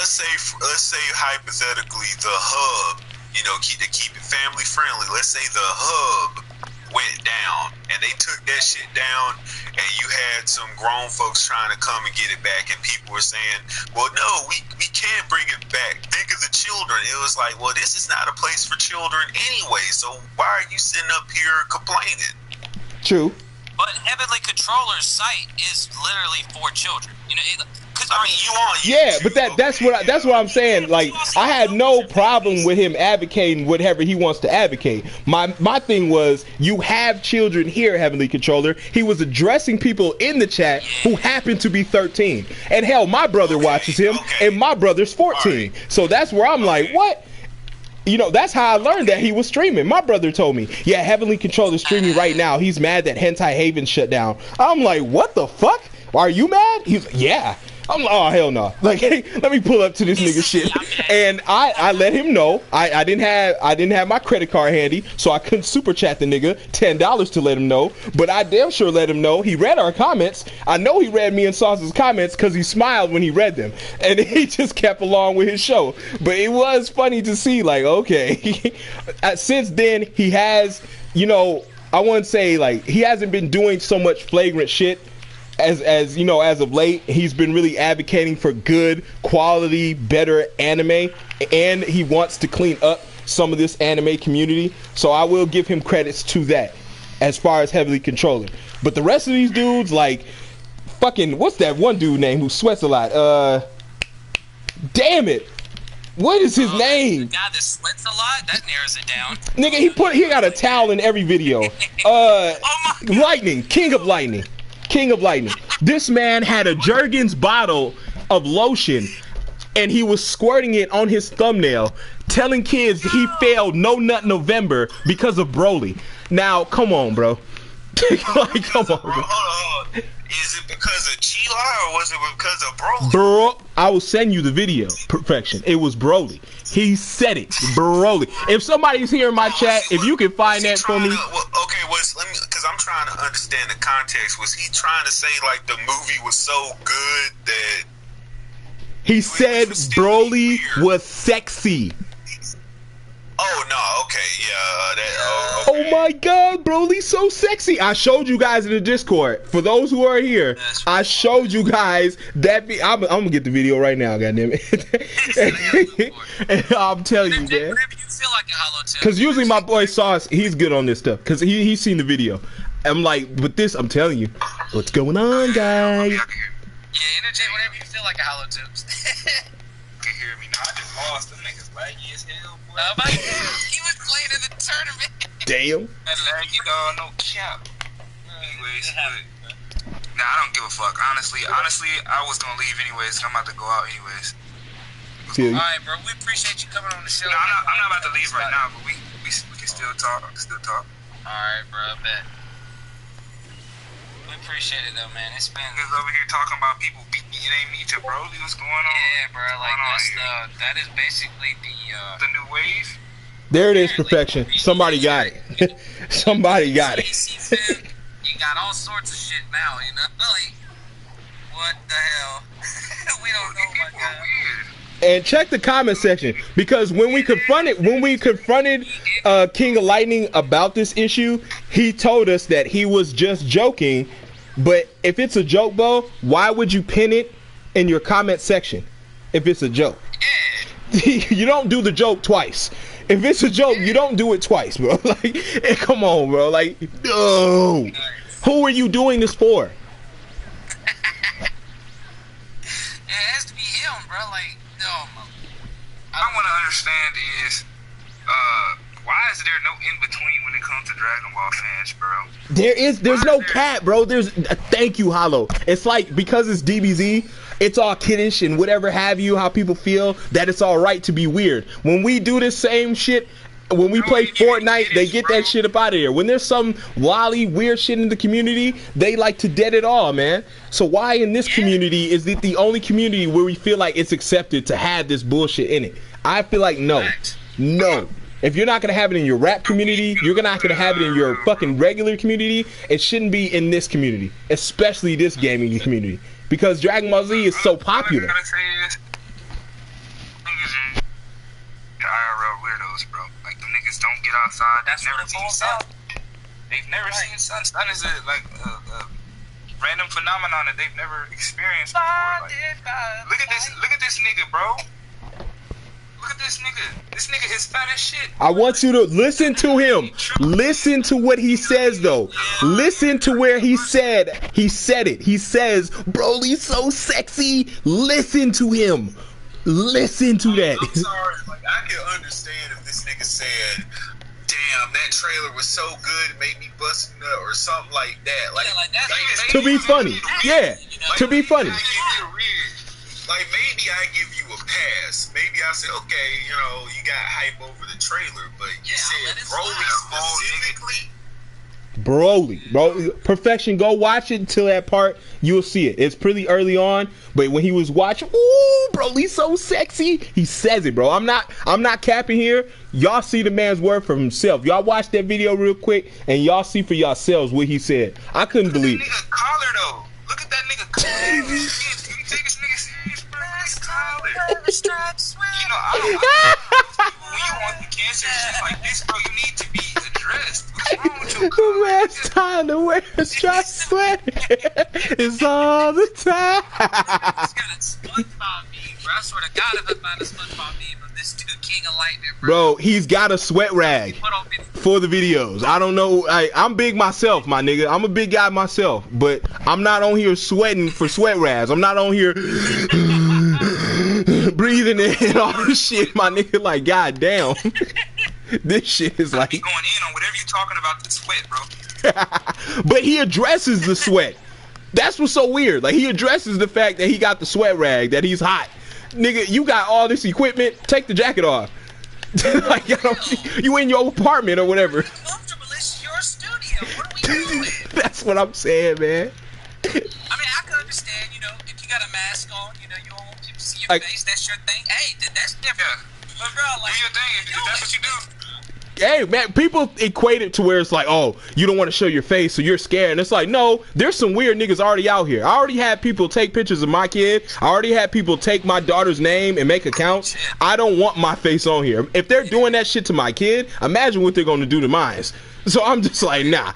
let's say hypothetically the hub, you know, to keep it family friendly. Let's say the hub went down and they took that shit down, and you had some grown folks trying to come and get it back, and people were saying, well, no, we can't bring it back. Think of the children. It was like, well, this is not a place for children anyway, so why are you sitting up here complaining? True. But Heavenly Controller's site is literally for children. You know, I mean, you on YouTube. Yeah, but that's what I'm saying. Like, I had no problem with him advocating whatever he wants to advocate. My thing was, you have children here, Heavenly Controller. He was addressing people in the chat who happen to be 13. And hell, my brother watches him, and my brother's 14. Right. So that's where I'm like, what? You know, that's how I learned that he was streaming. My brother told me, yeah, Heavenly Controller's streaming right now. He's mad that Hentai Haven shut down. I'm like, what the fuck? Are you mad? He's like, yeah. I'm like, oh hell no! Like, hey, let me pull up to this nigga shit, and I let him know I didn't have my credit card handy, so I couldn't super chat the nigga $10 to let him know. But I damn sure let him know. He read our comments. I know he read me and Sauce's comments because he smiled when he read them, and he just kept along with his show. But it was funny to see, like, okay, since then he has, you know, I wouldn't say like he hasn't been doing so much flagrant shit. As you know, as of late, he's been really advocating for good quality, better anime, and he wants to clean up some of this anime community. So I will give him credits to that, as far as heavily controlling. But the rest of these dudes, like, fucking, what's that one dude name who sweats a lot? Damn it, what is his name? The guy that sweats a lot, that narrows it down. Nigga, he got a towel in every video. Lightning, King of Lightning. King of Lightning. This man had a Jergens bottle of lotion and he was squirting it on his thumbnail, telling kids he failed No Nut November because of Broly. Now, come on, bro. Like, come on, bro. Hold on. Is it because of Chila or was it because of Broly? Bro, I will send you the video. Perfection. It was Broly. He said it. Broly. If somebody's here in my chat, if you can find that for me. Because I'm trying to understand the context. Was he trying to say like the movie was so good that he said Broly was sexy? Oh no, okay, yeah. Oh my god, Broly's so sexy. I showed you guys in the Discord. For those who are here, I showed you guys that. I'm gonna get the video right now, goddammit. And I'm telling you, man. Because usually my boy Sauce, he's good on this stuff. Because he's seen the video. I'm like, but this, I'm telling you, what's going on, guys? Yeah, interject whenever you feel like a hollow tips. Can hear me now? I just lost. Them niggas laggy as hell, boy. He was playing in the tournament. Damn. That laggy dog, no cap. Anyways, nah, I don't give a fuck. Honestly, I was gonna leave anyways. I'm about to go out anyways. Alright, bro. We appreciate you coming on the show. No, I'm not about to leave right now, but we can still talk. Alright, bro. I bet. We appreciate it though, man. It's been. Niggas over here talking about people beating me to Broly. What's going on? Yeah, bro. Like that is basically the new wave. There it is, perfection. Somebody got it. Somebody got it. You got all sorts of shit now, you know? Like, what the hell? We don't know, my God. And check the comment section, because when we confronted King of Lightning about this issue, he told us that he was just joking. But if it's a joke, Bo, why would you pin it in your comment section if it's a joke? You don't do the joke twice. If it's a joke, you don't do it twice, bro. Like, come on, bro. Like, no. Who are you doing this for? It has to be him, bro. Like, no. I want to understand is, why is there no in between when it comes to Dragon Ball fans, bro? There's no cat, bro. Thank you, Hollow. It's like, because it's DBZ, it's all kiddish and whatever have you, how people feel that it's all right to be weird. When we do this same shit, when we play Fortnite, they get that shit up out of here. When there's some lolly weird shit in the community, they like to dead it all, man. So why in this community is it the only community where we feel like it's accepted to have this bullshit in it? I feel like no. If you're not gonna have it in your rap community, you're not gonna have it in your fucking regular community. It shouldn't be in this community, especially this gaming community, because Dragon Ball Z is so popular. What I gotta say is, niggas are the IRL weirdos, bro. Like, them niggas don't get outside. That's never what it seen falls sun. out. They've never seen sun. Sun is a random phenomenon that they've never experienced before. Like, look at this nigga, bro. Look at this nigga. This nigga is fat as shit. I want you to listen to him. Listen to what he says, though. Listen to where he said it. He says, Broly's so sexy. Listen to him. Listen to that. I'm sorry. Like, I can understand if this nigga said, damn, that trailer was so good, it made me bust a nut or something like that. Like, to be funny. Yeah. To be funny. Like, maybe I give you a pass. Maybe I say, okay, you know, you got hype over the trailer, but you said Broly specifically. Broly, bro. Perfection, go watch it until that part. You'll see it. It's pretty early on, but when he was watching, ooh, Broly's so sexy. He says it, bro. I'm not capping here. Y'all see the man's word for himself. Y'all watch that video real quick, and y'all see for yourselves what he said. I couldn't believe it. Look at that nigga collar, though. Look at that nigga collar. You take this nigga serious, bro. His collar. You know, when you want the cancer shit like this, bro, you need to be addressed. What's wrong with your collar? The man's time to wear a strap sweat. It's all the time. He's got a SpongeBob meme, bro. I swear to God, if I find a SpongeBob meme of this dude, King of Lightning, Bro, he's got a sweat rag for the videos. I don't know. I'm big myself, my nigga. I'm a big guy myself, but I'm not on here sweating for sweat rags. I'm not on here breathing in all this shit, my nigga. Like, goddamn. This shit is like. Be going in on whatever you're talking about the sweat, bro. But he addresses the sweat. That's what's so weird. Like, he addresses the fact that he got the sweat rag, that he's hot. Nigga, you got all this equipment. Take the jacket off. Like, you in your apartment or whatever. Comfortable, it's your studio. What are we doing? That's what I'm saying, man. I mean, I can understand, you know, if you got a mask on, you know, you don't want people to see your face, that's your thing. Hey, that's different. Yeah. But bro, like, Do your thing if that's what you do. Hey, man, people equate it to where it's like, oh, you don't want to show your face, so you're scared. And it's like, no, there's some weird niggas already out here. I already had people take pictures of my kid. I already had people take my daughter's name and make accounts. I don't want my face on here. If they're doing that shit to my kid, imagine what they're going to do to mine. So I'm just like, nah,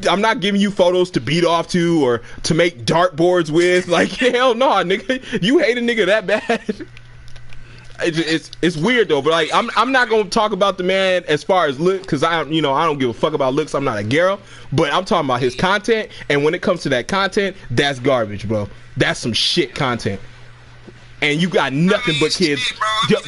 I'm not giving you photos to beat off to or to make dartboards with. Like, hell no, nigga. You hate a nigga that bad? It's weird though, but like I'm not gonna talk about the man as far as look, because I don't give a fuck about looks. I'm not a girl, but I'm talking about his content. And when it comes to that content, that's garbage, bro. That's some shit content. And you got nothing but kids,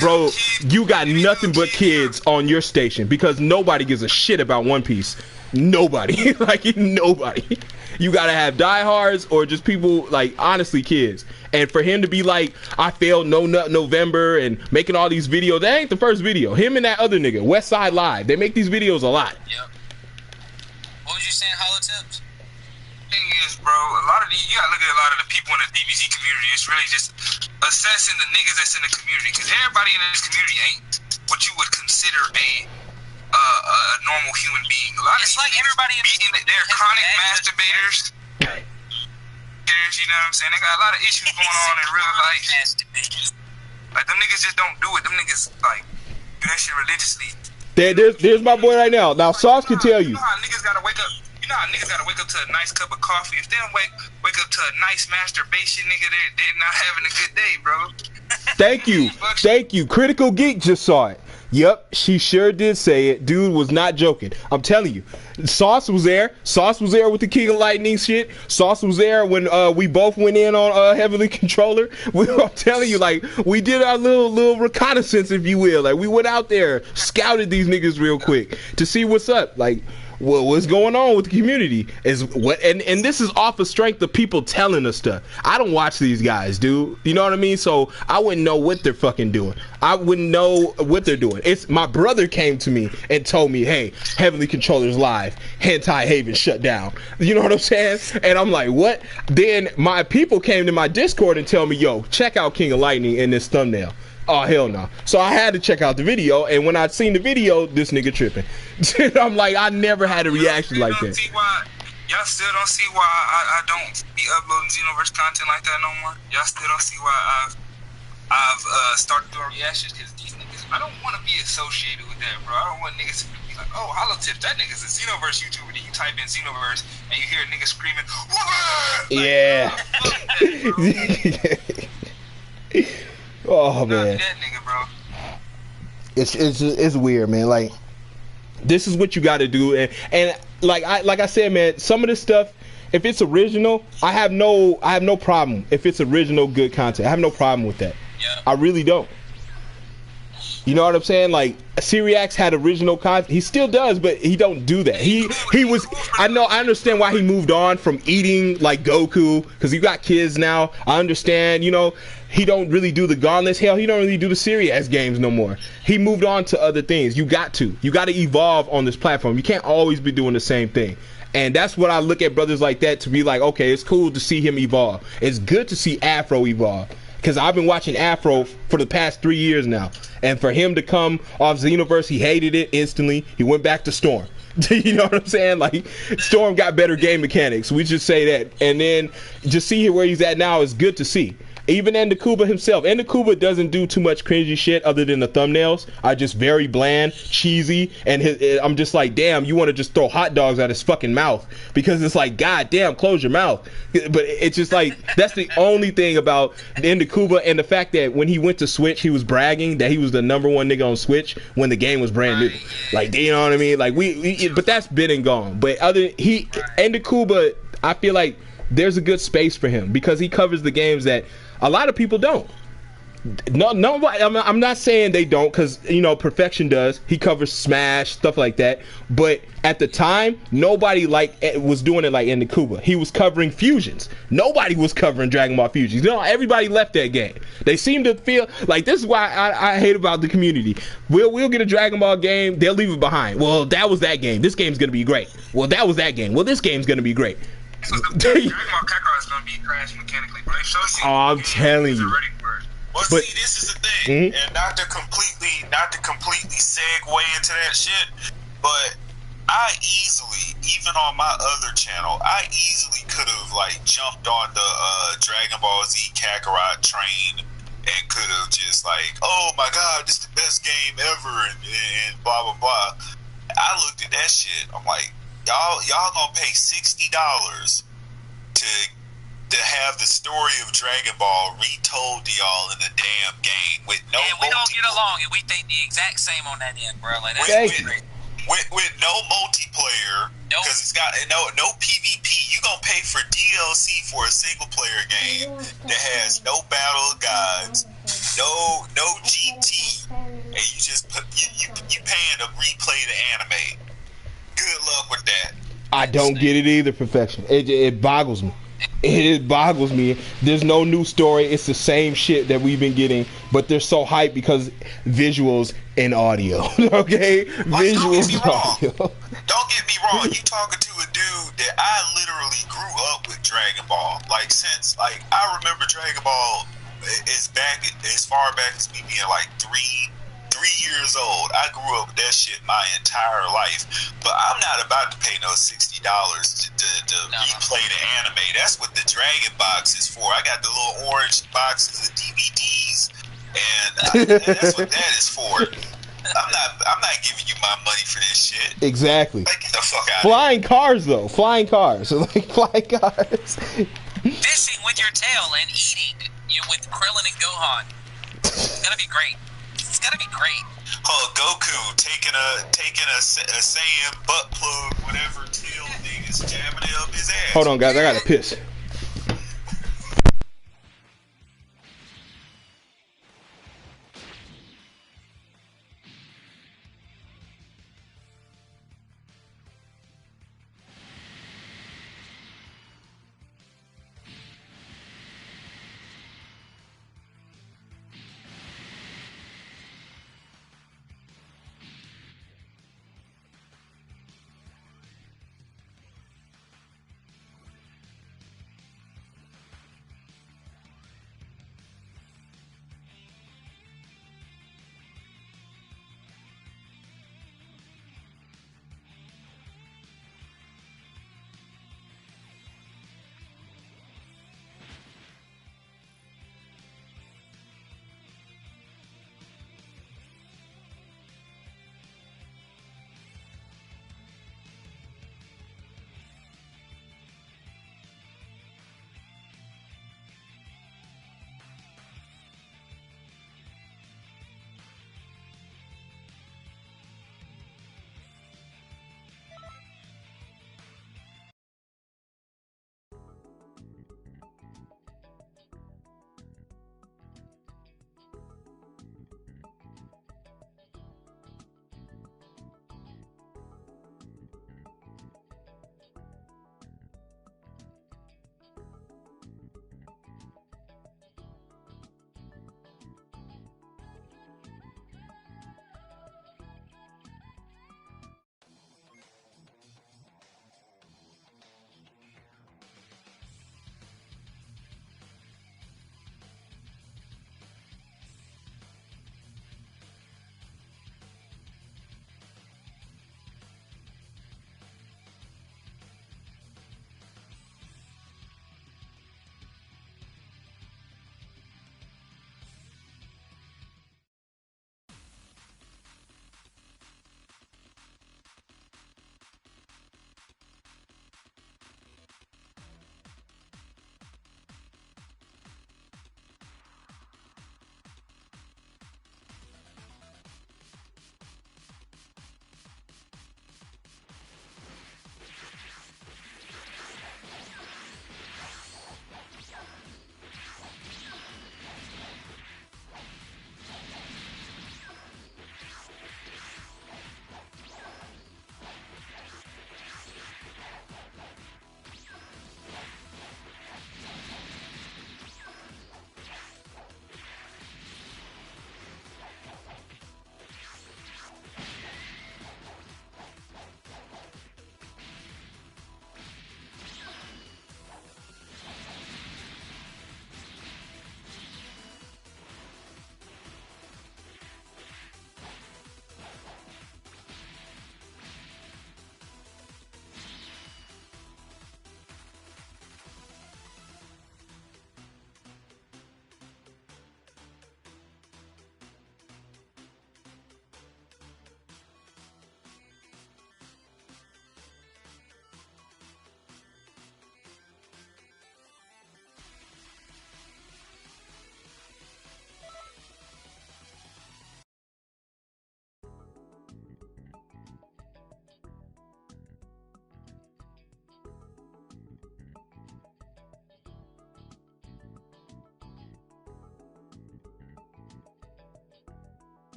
bro. You got nothing but kids on your station because nobody gives a shit about One Piece. Nobody, like nobody. You gotta have diehards or just people like honestly kids. And for him to be like, I failed No Nut November and making all these videos, that ain't the first video. Him and that other nigga, West Side Live, they make these videos a lot. Yep. What was you saying, Hollow Tips? Thing is, bro, you gotta look at a lot of the people in the DBZ community. It's really just assessing the niggas that's in the community, because everybody in this community ain't what you would consider a normal human being. A lot It's of like everybody they're chronic masturbators. You know what I'm saying? They got a lot of issues going on in real life. Like, them niggas just don't do it. Them niggas, like, do that shit religiously. There's my boy right now. Now, Sauce can tell you. You know how niggas gotta wake up. You know how niggas gotta wake up to a nice cup of coffee. If they don't wake up to a nice masturbation, nigga, they're not having a good day, bro. Thank you. Critical Geek just saw it. Yep, she sure did say it. Dude was not joking. I'm telling you. Sauce was there. Sauce was there with the King of Lightning shit. Sauce was there when we both went in on Heavenly Controller. I'm telling you, like, we did our little reconnaissance, if you will. Like, we went out there, scouted these niggas real quick to see what's up. Like, what's going on with the community is what, and this is off of strength of people telling us stuff. I don't watch these guys, dude. You know what I mean? So I wouldn't know what they're fucking doing. I wouldn't know what they're doing. It's my brother came to me and told me, hey, Heavenly Controller's live, Hentai Haven shut down. You know what I'm saying? And I'm like, what? Then my people came to my Discord and tell me, yo, check out King of Lightning in this thumbnail. Oh, hell no. So I had to check out the video, and when I'd seen the video, this nigga tripping. I'm like, I never had a reaction like that. Y'all still don't see why I don't be uploading Xenoverse content like that no more? Y'all still don't see why I've started doing reactions? Because these niggas, I don't want to be associated with that, bro. I don't want niggas to be like, oh, Hollow Tips, that nigga's a Xenoverse YouTuber. Then you type in Xenoverse, and you hear a nigga screaming, yeah. Oh man, that nigga, bro. It's weird, man. Like, this is what you got to do, and like I said, man, some of this stuff, if it's original, I have no problem. If it's original, good content, I have no problem with that. Yeah. I really don't. You know what I'm saying? Like, Syriax had original content. He still does, but he don't do that. He was. I understand why he moved on from eating like Goku, because he got kids now. I understand. You know, he don't really do the Gauntlets. Hell, he don't really do the Syriax games no more. He moved on to other things. You got to evolve on this platform. You can't always be doing the same thing. And that's what I look at brothers like that to be like, okay, it's cool to see him evolve. It's good to see Afro evolve. Because I've been watching Afro for the past 3 years now. And for him to come off Xenoverse, he hated it instantly. He went back to Storm. You know what I'm saying? Like, Storm got better game mechanics. We just say that. And then just see where he's at now is good to see. Even Endakuba himself. Endakuba doesn't do too much cringy shit other than the thumbnails are just very bland, cheesy, and I'm just like, damn, you want to just throw hot dogs at his fucking mouth because it's like, god damn, close your mouth. But it's just like, that's the only thing about Endakuba, and the fact that when he went to Switch, he was bragging that he was the #1 nigga on Switch when the game was brand new. Like, you know what I mean? Like but that's been and gone. But Endakuba, I feel like there's a good space for him because he covers the games that a lot of people don't. No, I'm not saying they don't, because Perfection does. He covers Smash, stuff like that. But at the time, nobody was doing it like Endakuba. He was covering fusions. Nobody was covering Dragon Ball Fusions. Everybody left that game. They seem to feel like, this is why I hate about the community. We'll get a Dragon Ball game, they'll leave it behind. Well, that was that game. This game's gonna be great. Well, that was that game. Well, this game's gonna be great. So Dragon Ball Kakarot is gonna be crash mechanically, but it shows you. Oh, I'm telling you. Well, But, see, this is the thing, and not to completely segue into that shit, but I easily, even on my other channel, I easily could have jumped on the Dragon Ball Z Kakarot train and could have just oh my god, this is the best game ever, and blah blah blah. I looked at that shit. I'm like, y'all gonna pay $60 to have the story of Dragon Ball retold to y'all in the damn game with no. And we don't get along, and we think the exact same on that end, bro. Like with no multiplayer, because it's got no PvP. You gonna pay for DLC for a single player game that has no battle of gods, no GT, and you just you paying to replay the anime. Good luck with that. I don't get it either, Perfection. It boggles me. It boggles me. There's no new story. It's the same shit that we've been getting, but they're so hyped because visuals and audio. Okay? Visuals and audio. Don't get me wrong. You talking to a dude that I literally grew up with Dragon Ball. Since I remember Dragon Ball as far back as me being 3 years old. I grew up with that shit my entire life, but I'm not about to pay no $60 to replay the anime. That's what the Dragon box is for. I got the little orange boxes of DVDs, and that's what that is for. I'm not giving you my money for this shit. Exactly. Get the fuck out. Flying cars, though. Flying cars. Flying cars. Fishing with your tail and eating with Krillin and Gohan. It's gonna be great. It's gonna be great. Oh, Goku taking a Saiyan butt plug, whatever tail thing is jamming it up his ass. Hold on, guys. I gotta piss.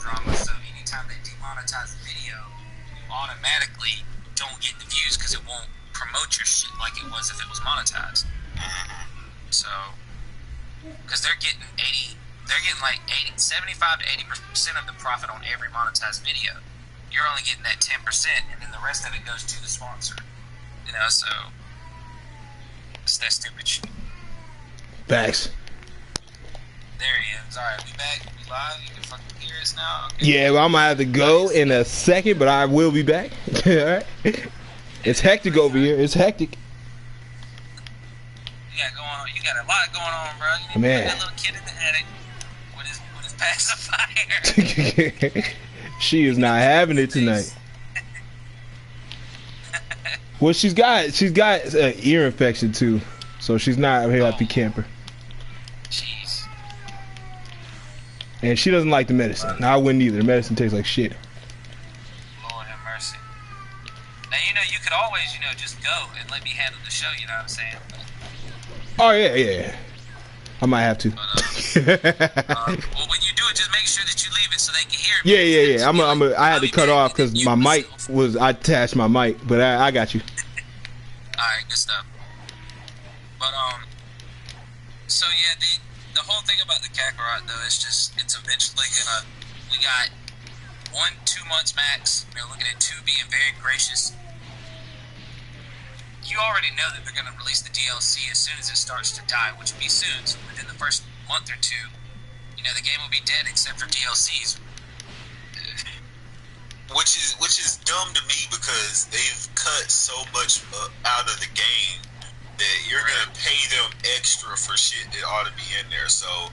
Drama, so anytime they demonetize a video, you automatically don't get the views because it won't promote your shit like it was if it was monetized. So, because they're getting like 75 to 80% of the profit on every monetized video. You're only getting that 10%, and then the rest of it goes to the sponsor. You know, so it's that stupid shit. Facts. There he is. All right, we back. We live. You can fucking hear us now. Okay. Yeah, well, I'm gonna have to go in a second, but I will be back. All right. It's hectic over here. It's hectic. You got going on. You got a lot going on, bro. You need Man. to put that little kid in the attic with his pacifier. She is not having it tonight. Well, she's got an ear infection too, so she's not a happy camper. Jeez. And she doesn't like the medicine. I wouldn't either. The medicine tastes like shit. Lord have mercy. Now, you know, you could always, you know, just go and let me handle the show, you know what I'm saying? Oh, yeah. I might have to. But, well, when you do it, just make sure that you leave it so they can hear me. Yeah. I had to cut off because my mic was, I attached my mic, but I got you. Alright, good stuff. But, so yeah, the whole thing about the Kakarot, though, is just, it's eventually gonna, we got 1-2 months max. We're looking at 2 being very gracious. You already know that they're going to release the DLC as soon as it starts to die, which will be soon. So within the first month or two, you know, the game will be dead except for DLCs. Which is dumb to me because they've cut so much out of the game that you're gonna pay them extra for shit that ought to be in there. So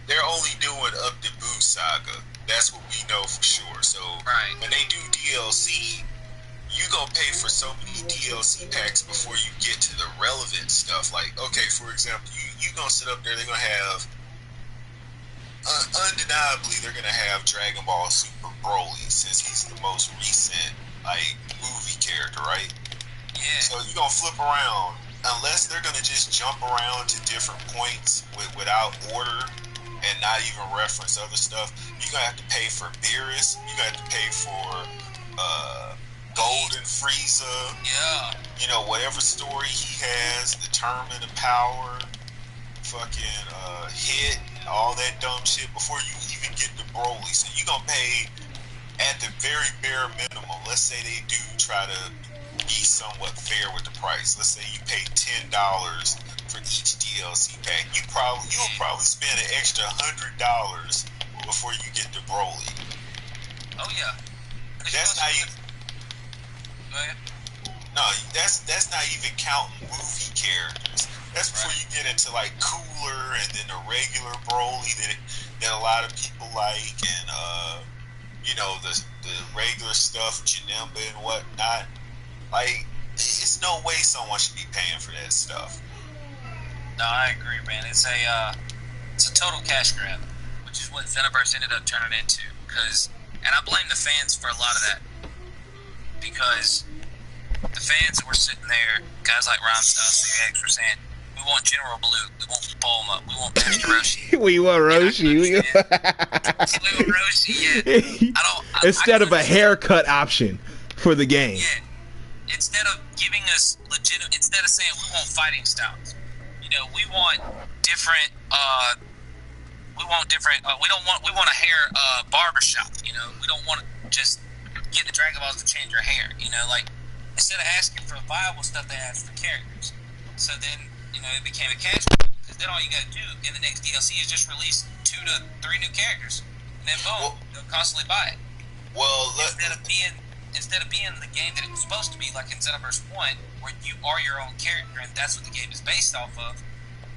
they're only doing up to Boo Saga. That's what we know for sure. So when they do DLC, you gonna pay for so many DLC packs before you get to the relevant stuff. Like, okay, for example, you gonna sit up there, they're gonna have undeniably they're gonna have Dragon Ball Super Broly since he's the most recent like movie character, right? Yeah. So you're gonna flip around unless they're gonna just jump around to different points without order and not even reference other stuff. You're gonna have to pay for Beerus. You're gonna have to pay for Golden Frieza. Yeah. You know, whatever story he has, the Tournament of Power, fucking Hit, all that dumb shit before you even get to Broly. So you're gonna pay at the very bare minimum. Let's say they do try to be somewhat fair with the price. Let's say you pay $10 for each DLC pack. You'll probably spend an extra $100 before you get to Broly. Oh yeah. That's not even. Go ahead. No, that's not even counting movie characters. That's before you get into like Cooler and then the regular Broly that a lot of people like, and you know, the regular stuff, Janemba and whatnot. Like, it's no way someone should be paying for that stuff. No, I agree, man. It's a total cash grab, which is what Xenoverse ended up turning into. And I blame the fans for a lot of that. Because the fans that were sitting there, guys like Rhymestyle, CX were saying, we want General Blue, we want Bulma, we want Master Roshi. We want Roshi. We want Roshi, yeah. Instead of a haircut option for the game. Yeah. Instead of giving us instead of saying we want fighting styles, you know, we want different we want different. We want a hair barber shop. You know, we don't want to just get the Dragon Balls to change your hair. You know, like instead of asking for viable stuff, they asked for characters. So then, you know, it became a cash grab because then all you got to do in the next DLC is just release 2 to 3 new characters, and then boom, they'll constantly buy it. Well, instead of being the game that it was supposed to be, like in Xenoverse 1, where you are your own character and that's what the game is based off of,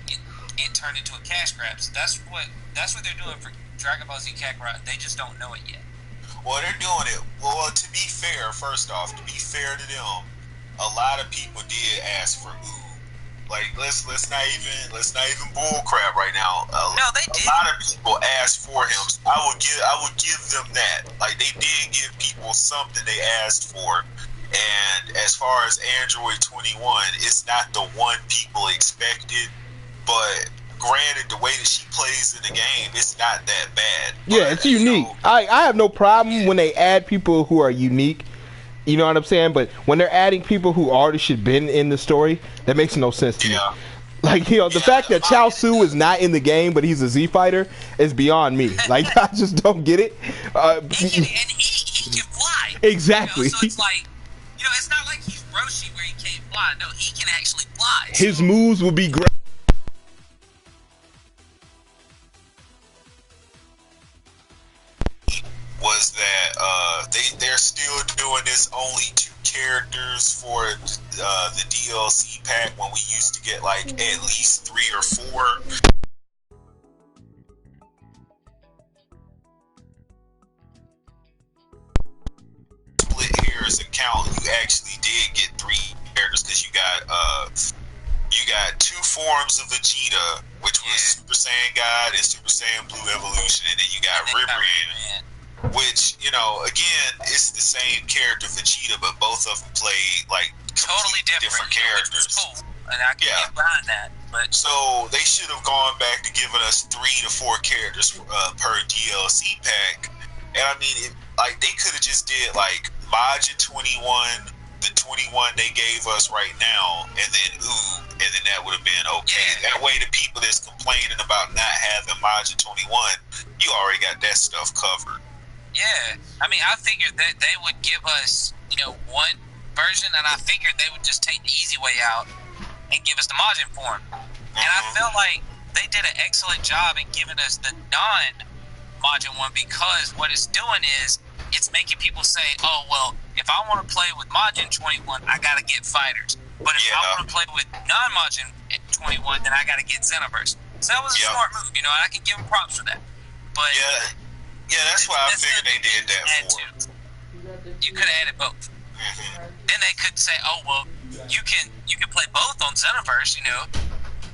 it turned into a cash grab. So that's what they're doing for Dragon Ball Z Kakarot. They just don't know it yet. Well, they're doing it. Well, to be fair, first off, to be fair to them, a lot of people did ask for Ooh. Like let's not even bull crap right now. No, they did. A lot of people asked for him. So I would give them that. Like they did give people something they asked for. And as far as Android 21, it's not the one people expected, but granted, the way that she plays in the game, it's not that bad. Yeah, it's unique. I have no problem when they add people who are unique. You know what I'm saying? But when they're adding people who already should have been in the story, that makes no sense to me. Like, you know, the fact that Chao Su is not in the game, but he's a Z fighter, is beyond me. Like, I just don't get it. He can fly. Exactly. You know, so it's like, you know, it's not like he's Roshi where he can't fly. No, he can actually fly. His moves will be great. Was that they're still doing this only 2 characters for the DLC pack when we used to get like at least 3 or 4. Split hairs account, you actually did get 3 characters because you got 2 forms of Vegeta, which was Super Saiyan God and Super Saiyan Blue Evolution, and then you got Ribrian. Which, you know, again, it's the same character Vegeta, but both of them play like totally different characters. Which was cool, and I can get behind that. But so they should have gone back to giving us 3 to 4 characters per DLC pack. And I mean, like they could have just did like Majin 21, the 21 they gave us right now, and then and then that would have been okay. Yeah. That way, the people that's complaining about not having Majin 21, you already got that stuff covered. Yeah, I mean, I figured that they would give us, you know, one version, and I figured they would just take the easy way out and give us the Majin form. And I felt like they did an excellent job in giving us the non-Majin one, because what it's doing is it's making people say, oh, well, if I want to play with Majin 21, I got to get fighters. But if I want to play with non-Majin 21, then I got to get Xenoverse. So that was a smart move, you know, and I can give them props for that. But yeah, that's why I figured they did that for. You could have added both. Then they could say, "Oh well, you can play both on Xenoverse," you know.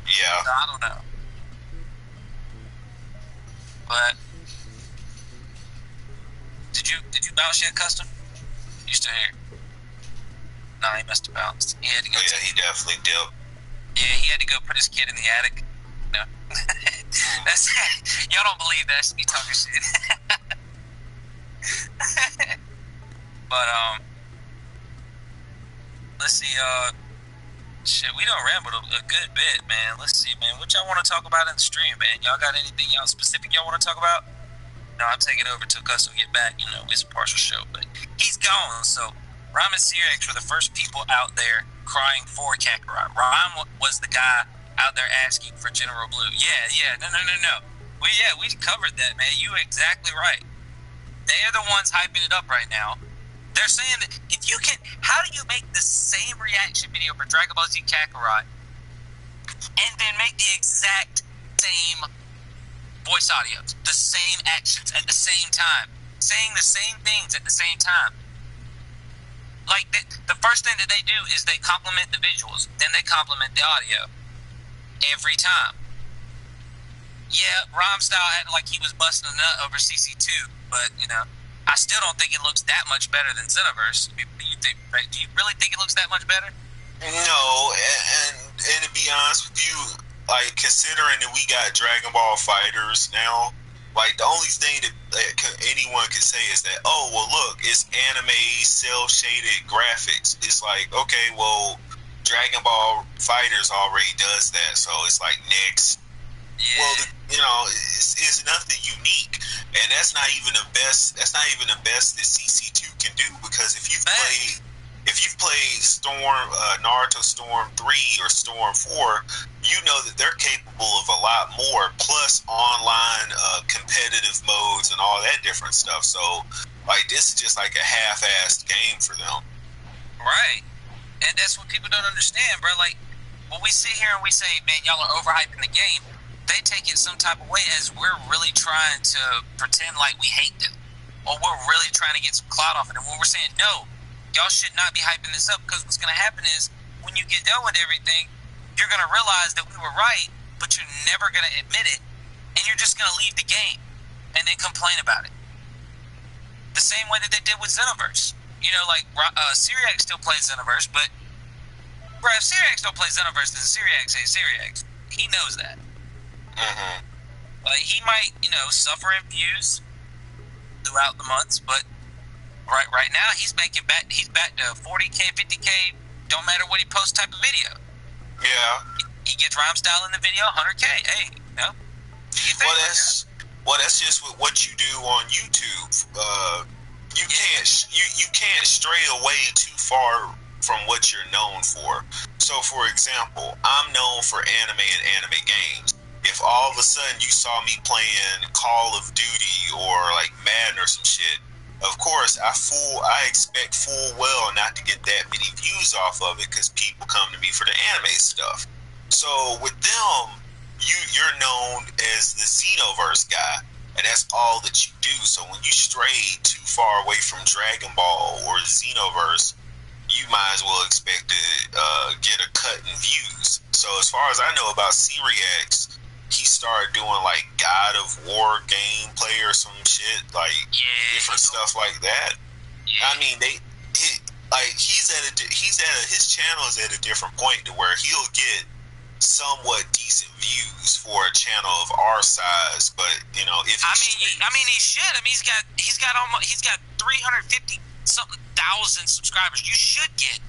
Yeah. So I don't know. But did you bounce yet, Custom? You still here? No, he must have bounced. He had to go. Yeah, he definitely did. Yeah, he had to go put his kid in the attic. No. That's y'all don't believe that. That's me talking shit. But let's see. Shit, we done rambled a good bit, man. Let's see, man. What y'all want to talk about in the stream, man? Y'all got anything y'all specific y'all want to talk about? No, I'm taking over till Custom get back. You know, it's a partial show, but he's gone. So Rhyme and CRX were the first people out there crying for Kakarot. Rhyme was the guy out there asking for General Blue. Yeah, no. We covered that, man. You were exactly right. They're the ones hyping it up right now. They're saying that if you can, how do you make the same reaction video for Dragon Ball Z Kakarot and then make the exact same voice audios, the same actions at the same time, saying the same things at the same time? Like, the first thing that they do is they compliment the visuals, then they compliment the audio. Every time. Yeah, Rhyme style acted like he was busting a nut over CC2, but, you know, I still don't think it looks that much better than Xenoverse. Do you really think it looks that much better? No, and to be honest with you, like, considering that we got Dragon Ball Fighters now, like, the only thing that anyone can say is that, oh, well, look, it's anime, cel-shaded graphics. It's like, okay, well, Dragon Ball Fighters already does that, so it's like next. Yeah. Well, you know, it's nothing unique, and that's not even the best. That's not even the best that CC2 can do, because if you've played Storm, Naruto Storm 3 or Storm 4, you know that they're capable of a lot more. Plus online competitive modes and all that different stuff. So, like, this is just like a half-assed game for them. Right, and that's what people don't understand, bro. Like, when we sit here and we say, man, y'all are overhyping the game, they take it some type of way as we're really trying to pretend like we hate them, or we're really trying to get some clout off of them. When we're saying, no, y'all should not be hyping this up, because what's going to happen is when you get done with everything, you're going to realize that we were right, but you're never going to admit it, and you're just going to leave the game and then complain about it. The same way that they did with Xenoverse. You know, like, Syriac still plays Xenoverse, but, bro, if Syriac don't play Xenoverse, then Syriac says Syriac. He knows that. Mm-hmm. Like, he might, you know, suffer in views throughout the months, but right now he's back to 40K, 50K, don't matter what he posts type of video. Yeah. He gets rhyme style in the video, 100K. Hey, you know. Well, that's just what you do on YouTube. You can't stray away too far from what you're known for. So, for example, I'm known for anime and anime games. If all of a sudden you saw me playing Call of Duty or like Madden or some shit, of course I expect full well not to get that many views off of it, because people come to me for the anime stuff. So with them, you're known as the Xenoverse guy, and that's all that you do. So when you stray too far away from Dragon Ball or Xenoverse, you might as well expect to get a cut in views. So as far as I know about Syriax, he started doing like God of War gameplay or some shit, like different stuff like that. Yeah. I mean, his channel is at a different point to where he'll get somewhat decent views for a channel of our size, but you know, if he should. I mean, he's got 350 something thousand subscribers. You should get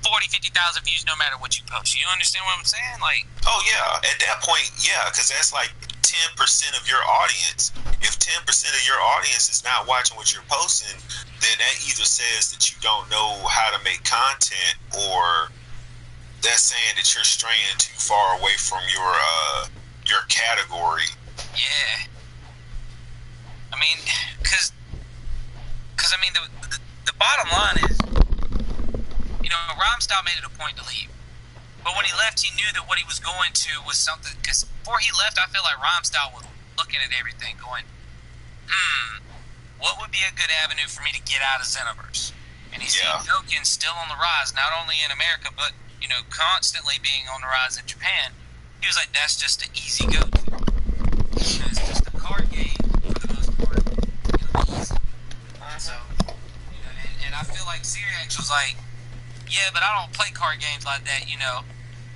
40,000-50,000 views no matter what you post. You understand what I'm saying? Like, oh yeah, at that point, yeah, because that's like 10% of your audience. If 10% of your audience is not watching what you're posting, then that either says that you don't know how to make content, or that's saying that you're straying too far away from your category. Yeah. I mean, because I mean, the bottom line is, you know, Rhymestyle made it a point to leave. But when he left, he knew that what he was going to was something, because before he left, I feel like Rhymestyle was looking at everything going, what would be a good avenue for me to get out of Xenoverse? And he's Doken's still on the rise, not only in America, but, you know, constantly being on the rise in Japan. He was like, that's just an easy go-to. It's just a card game, for the most part. It'll be easy. So, you know, and I feel like Syriax was like, yeah, but I don't play card games like that, you know.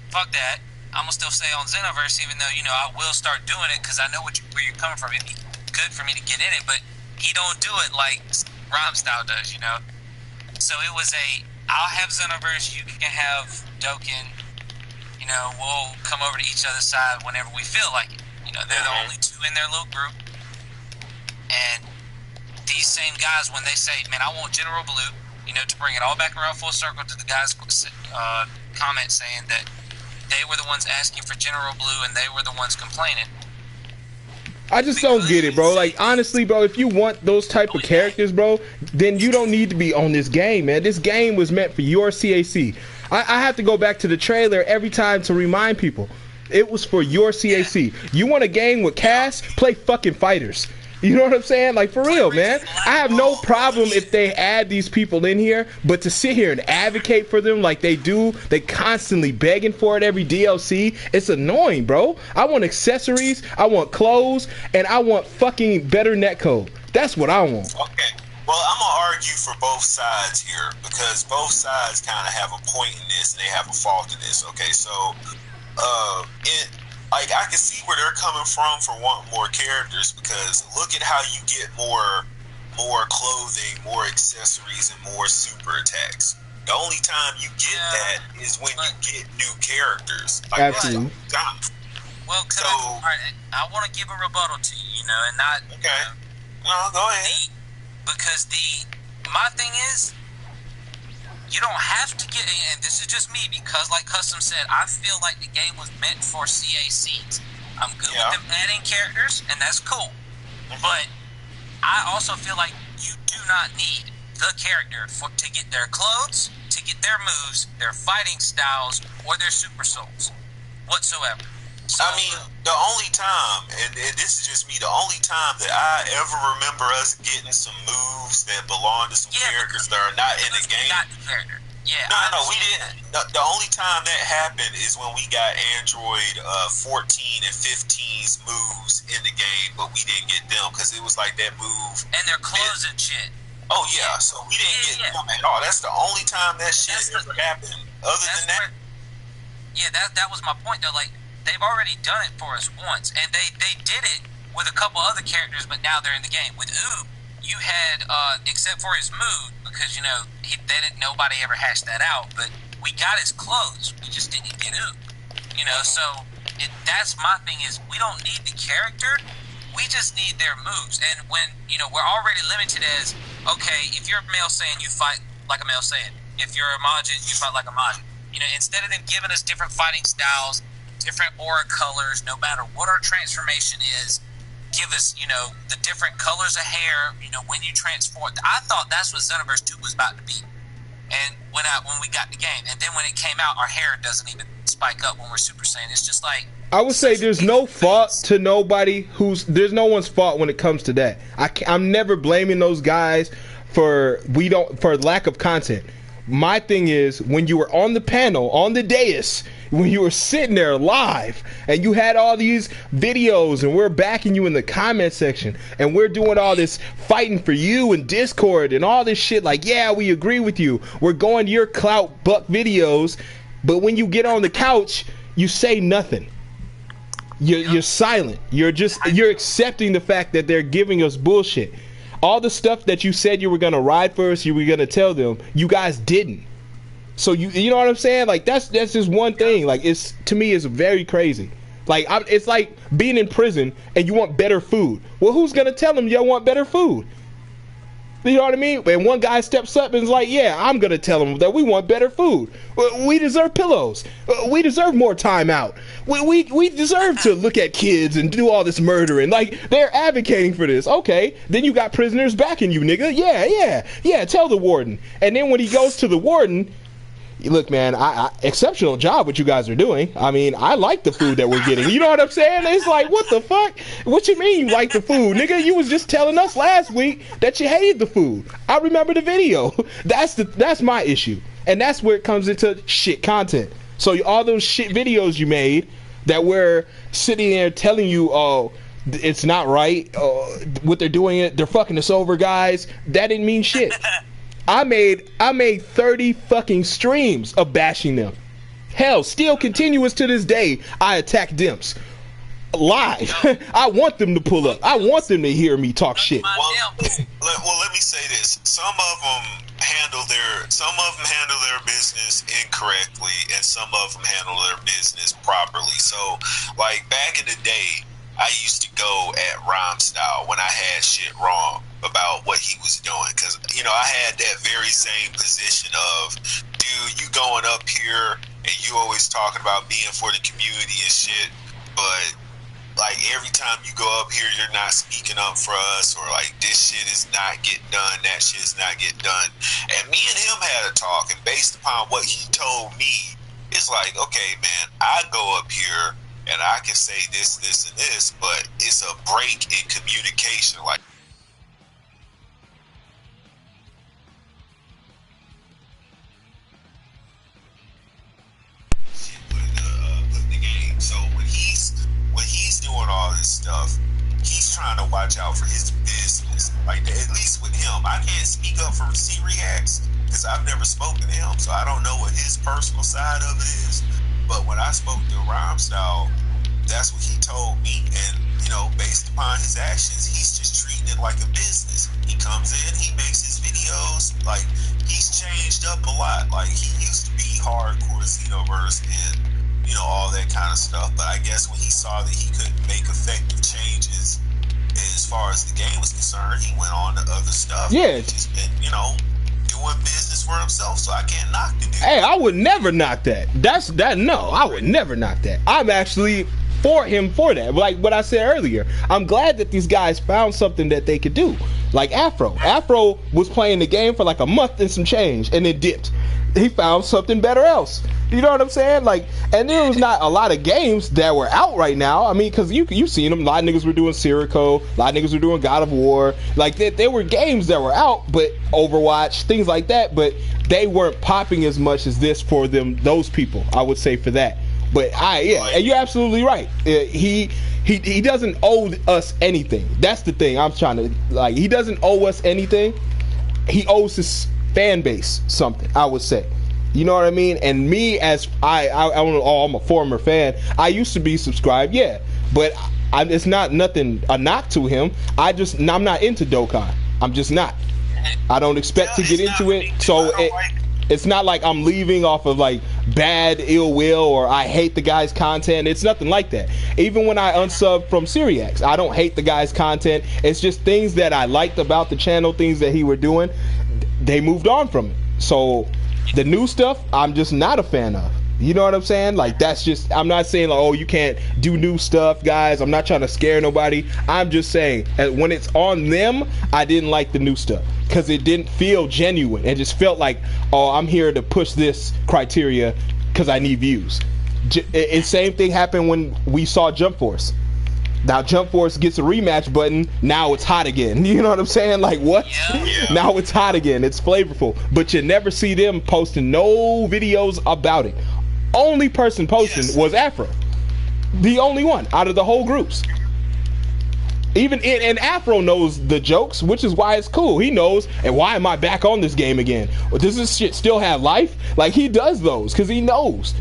Fuck that. I'm going to still stay on Xenoverse, even though, you know, I will start doing it, because I know where you're coming from. It'd be good for me to get in it, but he don't do it like Rhymestyle does, you know. So it was I'll have Xenoverse, you can have Doken, you know, we'll come over to each other's side whenever we feel like it. You know, they're the only two in their little group. And these same guys, when they say, man, I want General Blue, you know, to bring it all back around full circle to the guys' comment saying that they were the ones asking for General Blue and they were the ones complaining. I just don't get it, bro. Like, honestly, bro, if you want those type of characters, bro, then you don't need to be on this game, man. This game was meant for your CAC. I have to go back to the trailer every time to remind people. It was for your CAC. You want a game with Cass? Play fucking fighters. You know what I'm saying? Like, for real, man. I have no problem if they add these people in here, but to sit here and advocate for them like they do, they constantly begging for it every DLC, it's annoying, bro. I want accessories, I want clothes, and I want fucking better netcode. That's what I want. Okay. Well, I'm going to argue for both sides here, because both sides kind of have a point in this, and they have a fault in this. Okay, so, like, I can see where they're coming from for wanting more characters, because look at how you get more clothing, more accessories, and more super attacks. The only time you get that is when you get new characters. Like, absolutely. Well, I want to give a rebuttal to you, you know, and not. Okay. No, go ahead. Because my thing is, you don't have to get, and this is just me, because like Custom said, I feel like the game was meant for CACs. I'm good with them adding characters, and that's cool. But I also feel like you do not need the character to get their clothes, to get their moves, their fighting styles, or their super souls whatsoever. So, I mean, the only time, and this is just me, the only time that I ever remember us getting some moves that belong to some characters that are not in the game. Got the character. Yeah. No, we didn't. The only time that happened is when we got Android 14 and 15's moves in the game, but we didn't get them because it was like that move. And their clothes and shit. Oh, yeah. So we didn't get them at all. That's the only time that shit ever happened. Other than that. Yeah, that was my point, though. Like, they've already done it for us once, and they did it with a couple other characters, but now they're in the game. With Oob, you had, except for his mood, because, you know, nobody ever hashed that out, but we got his clothes. We just didn't get Oob. You know, so that's my thing is we don't need the character. We just need their moves. And when, you know, we're already limited as, okay, if you're a male Saiyan, you fight like a male Saiyan. If you're a Majin, you fight like a Majin. You know, instead of them giving us different fighting styles, different aura colors, no matter what our transformation is, give us, you know, the different colors of hair, you know, when you transform. I thought that's what Xenoverse 2 was about to be. And when we got the game, and then when it came out, our hair doesn't even spike up when we're Super Saiyan. It's just like, I would say there's no fault to nobody there's no one's fault when it comes to that. I'm never blaming those guys for lack of content. My thing is, when you were on the panel, on the dais, when you were sitting there live, and you had all these videos, and we're backing you in the comment section, and we're doing all this fighting for you in Discord, and all this shit, like, yeah, we agree with you. We're going to your clout buck videos, but when you get on the couch, you say nothing. You're silent. You're accepting the fact that they're giving us bullshit. All the stuff that you said you were gonna ride for us, you were gonna tell them, you guys didn't. So you know what I'm saying? Like that's just one thing. Like to me it's very crazy. Like it's like being in prison and you want better food. Well, who's gonna tell them you want better food? You know what I mean? And one guy steps up and is like, yeah, I'm gonna tell them that we want better food. We deserve pillows. We deserve more time out. We deserve to look at kids and do all this murdering. Like, they're advocating for this. Okay, then you got prisoners backing you, nigga. Yeah, tell the warden. And then when he goes to the warden, look, man, I exceptional job what you guys are doing. I mean, I like the food that we're getting. You know what I'm saying? It's like, what the fuck? What you mean you like the food? Nigga, you was just telling us last week that you hated the food. I remember the video. That's my issue. And that's where it comes into shit content. So all those shit videos you made that we're sitting there telling you, oh, it's not right, what they're doing, they're fucking us over, guys. That didn't mean shit. I made 30 fucking streams of bashing them. Hell, still continuous to this day, I attack dimps. Live. I want them to pull up. I want them to hear me talk shit. Well, let me say this. Some of them handle their business incorrectly, and some of them handle their business properly. So, like, back in the day, I used to go at Rhyme Style when I had shit wrong about what he was doing, because, you know, I had that very same position of, dude, you going up here and you always talking about being for the community and shit, but like every time you go up here you're not speaking up for us, or like this shit is not getting done, that shit is not getting done. And me and him had a talk, and based upon what he told me, it's like, okay, man, I go up here and I can say this, and this, but it's a break in communication. Like, shit with the game. So when he's doing all this stuff, he's trying to watch out for his business. Like, at least with him, I can't speak up for C-Reacts because I've never spoken to him, so I don't know what his personal side of it is. But when I spoke to Rhyme Style, that's what he told me. And, you know, based upon his actions, he's just treating it like a business. He comes in, he makes his videos. Like, he's changed up a lot. Like, he used to be hardcore Xenoverse and, you know, all that kind of stuff. But I guess when he saw that he couldn't make effective changes as far as the game was concerned, he went on to other stuff. Yeah. He's just been, you know, doing business for himself, so I can't knock the dude. Hey, I would never knock that. No, I would never knock that. I'm actually for him for that. Like what I said earlier, I'm glad that these guys found something that they could do. Like Afro was playing the game for like a month and some change, and it dipped. He found something better else. You know what I'm saying? Like, and there was not a lot of games that were out right now. I mean, because you seen them. A lot of niggas were doing Sirico. A lot of niggas were doing God of War. Like, there were games that were out, but Overwatch, things like that. But they weren't popping as much as this for them. Those people, I would say, for that. But and you're absolutely right. He doesn't owe us anything. That's the thing I'm trying to, like, he doesn't owe us anything. He owes his fan base something, I would say. You know what I mean? And me, as I'm a former fan. I used to be subscribed, yeah, but it's not nothing a knock to him. I'm not into Dokkan. I'm just not. I don't expect to get into it, so it's not like I'm leaving off of like bad ill will or I hate the guy's content. It's nothing like that. Even when I unsub from Syriax, I don't hate the guy's content. It's just things that I liked about the channel, things that he were doing. They moved on from it. So the new stuff, I'm just not a fan of. You know what I'm saying? Like, that's just, I'm not saying like, oh, you can't do new stuff, guys. I'm not trying to scare nobody. I'm just saying, when it's on them, I didn't like the new stuff because it didn't feel genuine. It just felt like, oh, I'm here to push this criteria because I need views. Same thing happened when we saw Jump Force. Now Jump Force gets a rematch button. Now it's hot again. You know what I'm saying? Like, what? Yeah. Now it's hot again. It's flavorful. But you never see them posting no videos about it. Only person posting was Afro. The only one out of the whole groups. And Afro knows the jokes, which is why it's cool. He knows, and why am I back on this game again? Well, does this shit still have life? Like, he does those because he knows.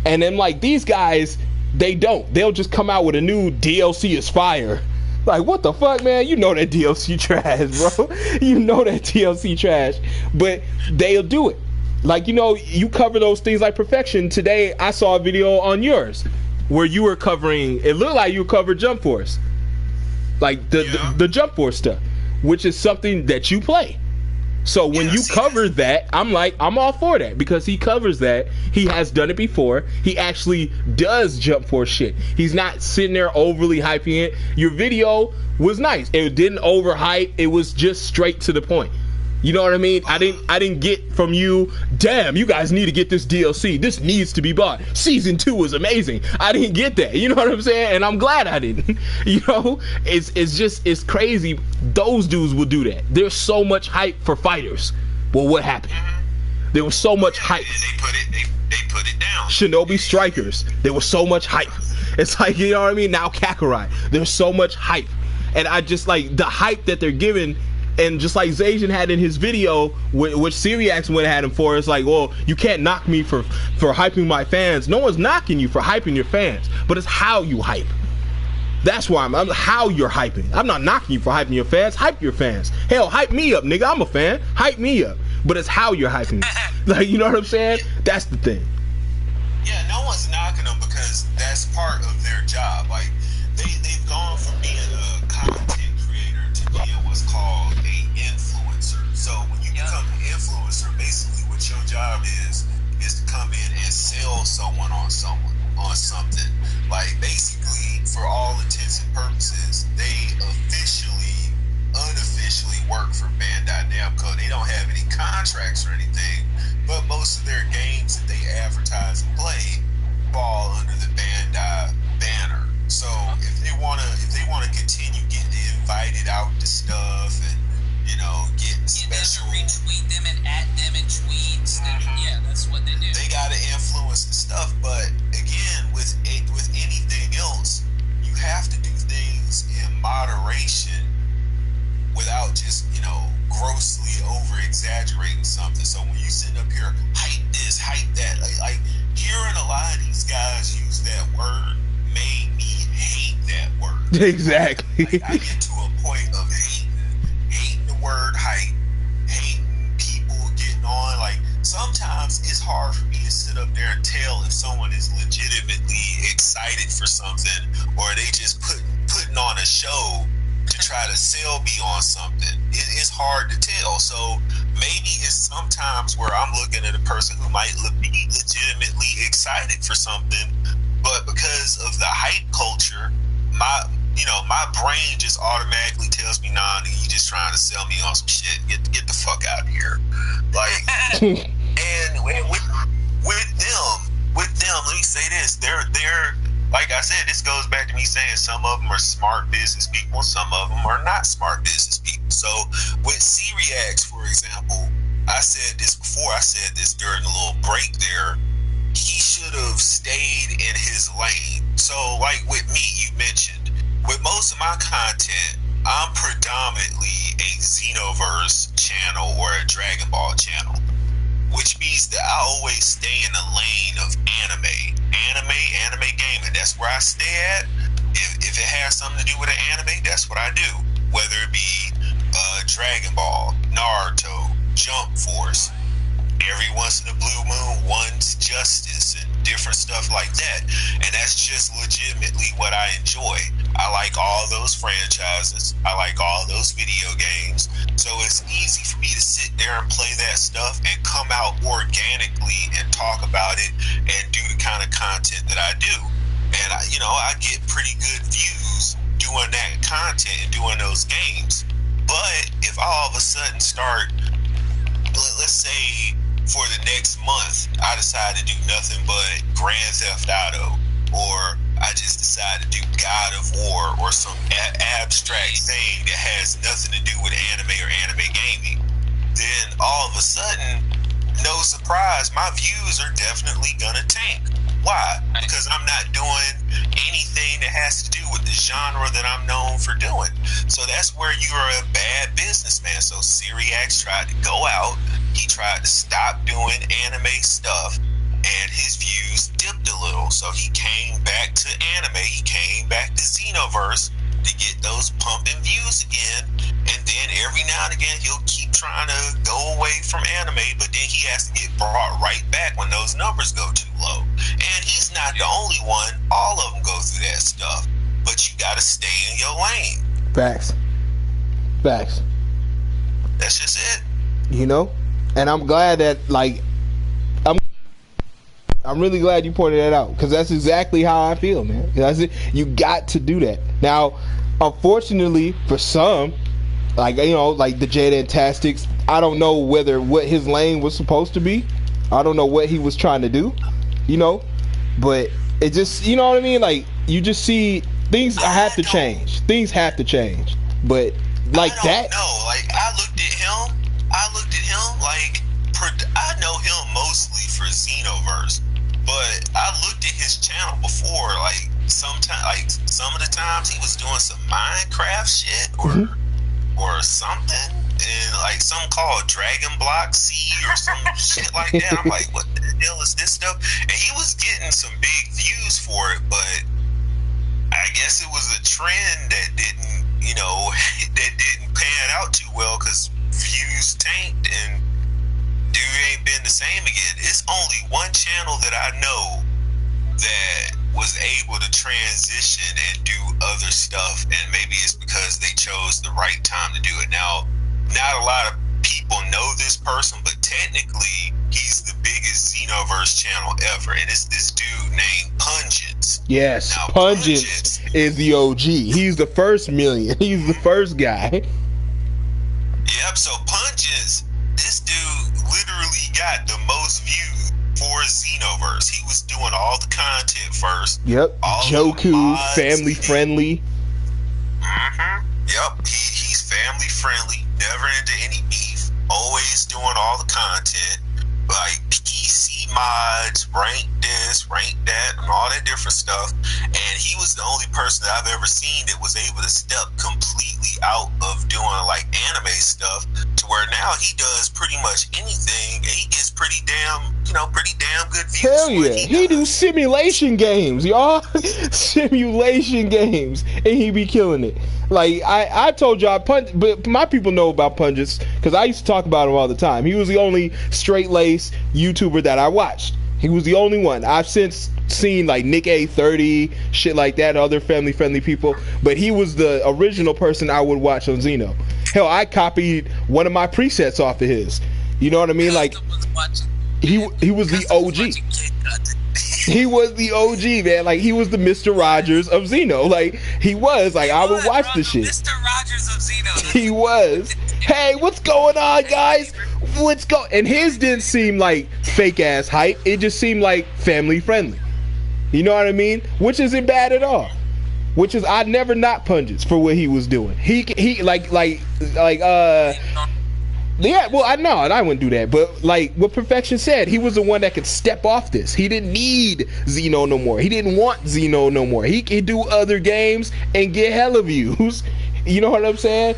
And then, like, these guys, they don't. They'll just come out with a new DLC is fire. Like, what the fuck, man? You know that DLC trash, bro. You know that DLC trash. But they'll do it. Like, you know, you cover those things like perfection. Today, I saw a video on yours where you were covering, it looked like you covered Jump Force. Like, the Jump Force stuff, which is something that you play. So when you cover that, I'm like, I'm all for that because he covers that. He has done it before. He actually does Jump Force shit. He's not sitting there overly hyping it. Your video was nice. It didn't overhype. It was just straight to the point. You know what I mean? I didn't get from you, damn, you guys need to get this DLC. This needs to be bought. Season 2 is amazing. I didn't get that. You know what I'm saying? And I'm glad I didn't. You know, it's crazy. Those dudes will do that. There's so much hype for fighters. Well, what happened? There was so much hype. They put it down. Shinobi Strikers. There was so much hype. It's like, you know what I mean? Now Kakarot. There's so much hype. And I just like the hype that they're giving. And just like Zajan had in his video, which Syriax went at him for, it's like, well, you can't knock me for hyping my fans. No one's knocking you for hyping your fans, but it's how you hype. That's why I'm how you're hyping. I'm not knocking you for hyping your fans. Hype your fans. Hell, hype me up, nigga. I'm a fan. Hype me up. But it's how you're hyping me. Like, you know what I'm saying? That's the thing. Yeah, no one's knocking them because that's part of their job. Like, they've gone from being a content creator to being what's called a influencer. So when you become an influencer, basically what your job is to come in and sell someone on something. Like, basically, for all intents and purposes, they unofficially work for Bandai Namco. They don't have any contracts or anything, but most of their games that they advertise and play fall under the Bandai banner. So if they wanna continue getting invited out to stuff and, you know, getting special, retweet them and at them in tweets. Yeah, that's what they do. They gotta influence the stuff, but again, with anything else, you have to do things in moderation without just, you know, grossly over exaggerating something. So when you sit up here, hype this, hype that, like hearing a lot of these guys use that word made me hate that word. Exactly. Like, I get to a point of hating the word hype, hating people getting on. Like, sometimes it's hard for me to sit up there and tell when someone is legitimately excited for something, or they just putting on a show to try to sell me on something. It's hard to tell. So maybe it's sometimes where I'm looking at a person who might be legitimately excited for something, but because of the hype culture, my brain just automatically tells me, nah, you just trying to sell me on some shit. Get the fuck out of here. Like, and with them, let me say this: they're like I said, this goes back to me saying some of them are smart business people, some of them are not smart business people. So with C-Reacts, for example, I said this before. I said this during the little break there. He should have stayed in his lane. So, like with me, you mentioned, with most of my content, I'm predominantly a Xenoverse channel or a Dragon Ball channel, which means that I always stay in the lane of anime gaming. That's where I stay at. If it has something to do with an anime, that's what I do. Whether it be Dragon Ball, Naruto, Jump Force, every once in a blue moon, One's Justice, and different stuff like that. And that's just legitimately what I enjoy. I like all those franchises. I like all those video games. So it's easy for me to sit there and play that stuff and come out organically and talk about it and do the kind of content that I do. And I get pretty good views doing that content and doing those games. But if I all of a sudden start, let's say for the next month, I decide to do nothing but Grand Theft Auto, or I just decide to do God of War or some abstract thing that has nothing to do with anime or anime gaming, then all of a sudden, no surprise, my views are definitely gonna tank. Why? Because I'm not doing anything that has to do with the genre that I'm known for doing. So that's where you're a bad businessman. So C-Reacts tried to go out. He tried to stop doing anime stuff, and his views dipped a little. So he came back to anime. He came back to Xenoverse to get those pumping views again. And then every now and again, he'll keep trying to go away from anime, but then he has to get brought right back when those numbers go too low. And he's not the only one. All of them go through that stuff. But you got to stay in your lane. Facts. That's just it. And I'm glad that, I'm really glad you pointed that out, because that's exactly how I feel, man. That's it. You got to do that. Now, unfortunately, for some, like the Jadentastic, I don't know what his lane was supposed to be. I don't know what he was trying to do, but it just, you know what I mean? Like, you just see things have to change. Things have to change. But like that. No, like I looked at him like, I know him mostly for Xenoverse, but I looked at his channel before, like some of the times he was doing some Minecraft shit or something, and like something called Dragon Block C or some shit like that. I'm like, what the hell is this stuff? And he was getting some big views for it, but I guess it was a trend that didn't pan out too well, because views tanked and dude ain't been the same again. It's only one channel that I know that was able to transition and do other stuff, and maybe it's because they chose the right time to do it. Now, not a lot of people know this person, but technically he's the biggest Xenoverse channel ever, and it's this dude named Pungence. Yes, now, Pungence is the OG. He's the first million. He's the first guy. Yep, so Pungence, this dude literally got the most views for Xenoverse. He was doing all the content first. Yep, Joku, family friendly. Yep, he's family friendly, never into any beef, always doing all the content, like PC mods, rank this, rank that, and all that different stuff. And he was the only person that I've ever seen that was able to step completely out of doing like anime stuff to where now he does pretty much anything, and he gets pretty damn good views. Hell yeah, he do simulation games, y'all. Simulation games, and he be killing it. Like I told y'all, but my people know about Pungence because I used to talk about him all the time. He was the only straight-laced YouTuber that I watched. He was the only one. I've since seen like Nick A30, shit like that, other family friendly people, but he was the original person I would watch on Xeno. Hell, I copied one of my presets off of his. You know what I mean? Like he was the OG. He was the OG, man. Like he was the Mr. Rogers of Xeno. Like he was. Like I would watch the shit. Mr. Rogers of Xeno. He was. Hey, what's going on, guys? Let's go. And his didn't seem like fake ass hype. It just seemed like family friendly. You know what I mean? Which isn't bad at all. Which is, I never knocked Punches for what he was doing. He yeah, well, I know, and I wouldn't do that. But like what Perfection said, he was the one that could step off this. He didn't need Xeno no more. He didn't want Xeno no more. He could do other games and get hella views. You know what I'm saying?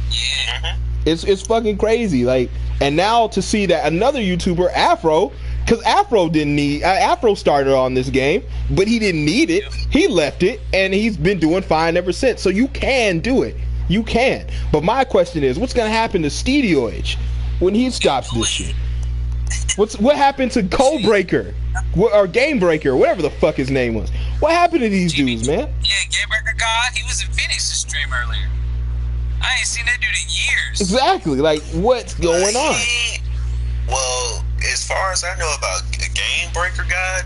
Yeah. It's fucking crazy. Like, and now to see that another YouTuber, Afro, because Afro started on this game, but he didn't need it. He left it, and he's been doing fine ever since. So you can do it. You can. But my question is, what's gonna happen to Steedioage when he stops this shit? What happened to Codebreaker or Gamebreaker, whatever the fuck his name was? What happened to these dudes, man? Yeah, Gamebreaker God, he was in Phoenix to stream earlier. I ain't seen that dude in years. Exactly. Like, what's going on? Well, as far as I know about Gamebreaker God,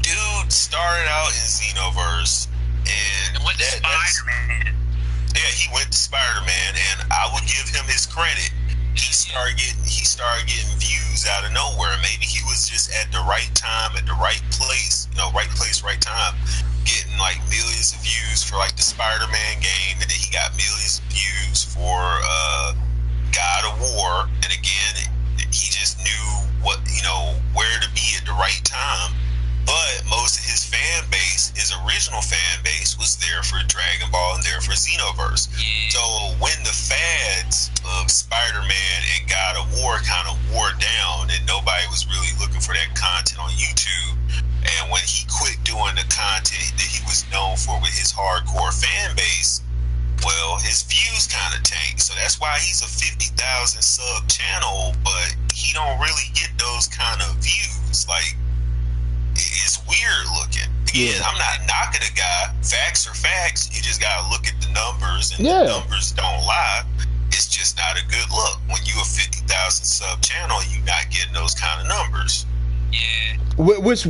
dude started out in Xenoverse and went to Spider-Man. Yeah, he went to Spider-Man, and I would give him his credit. He started getting views out of nowhere. Maybe he was just at the right time, at the right place, right place, right time, getting like millions of views for like the Spider-Man game, and then he got millions of views for God of War, and again, he just knew where to be at the right time. But most of his fan base, his original fan base, was there for Dragon Ball and there for Xenoverse. Yeah. So when the fads of Spider-Man and God of War kind of wore down and nobody was really looking for that content on YouTube, and when he quit doing the content that he was known for with his hardcore fan base, well, his views kind of tanked. So that's why he's a 50,000 sub channel, but he don't really get those kind of views. Like, it's weird looking. Again, I'm not knocking a guy. Facts are facts. You just gotta look at the numbers, and the numbers don't lie. It's just not a good look. When you a 50,000 sub channel, you not getting those kind of numbers. Yeah. Which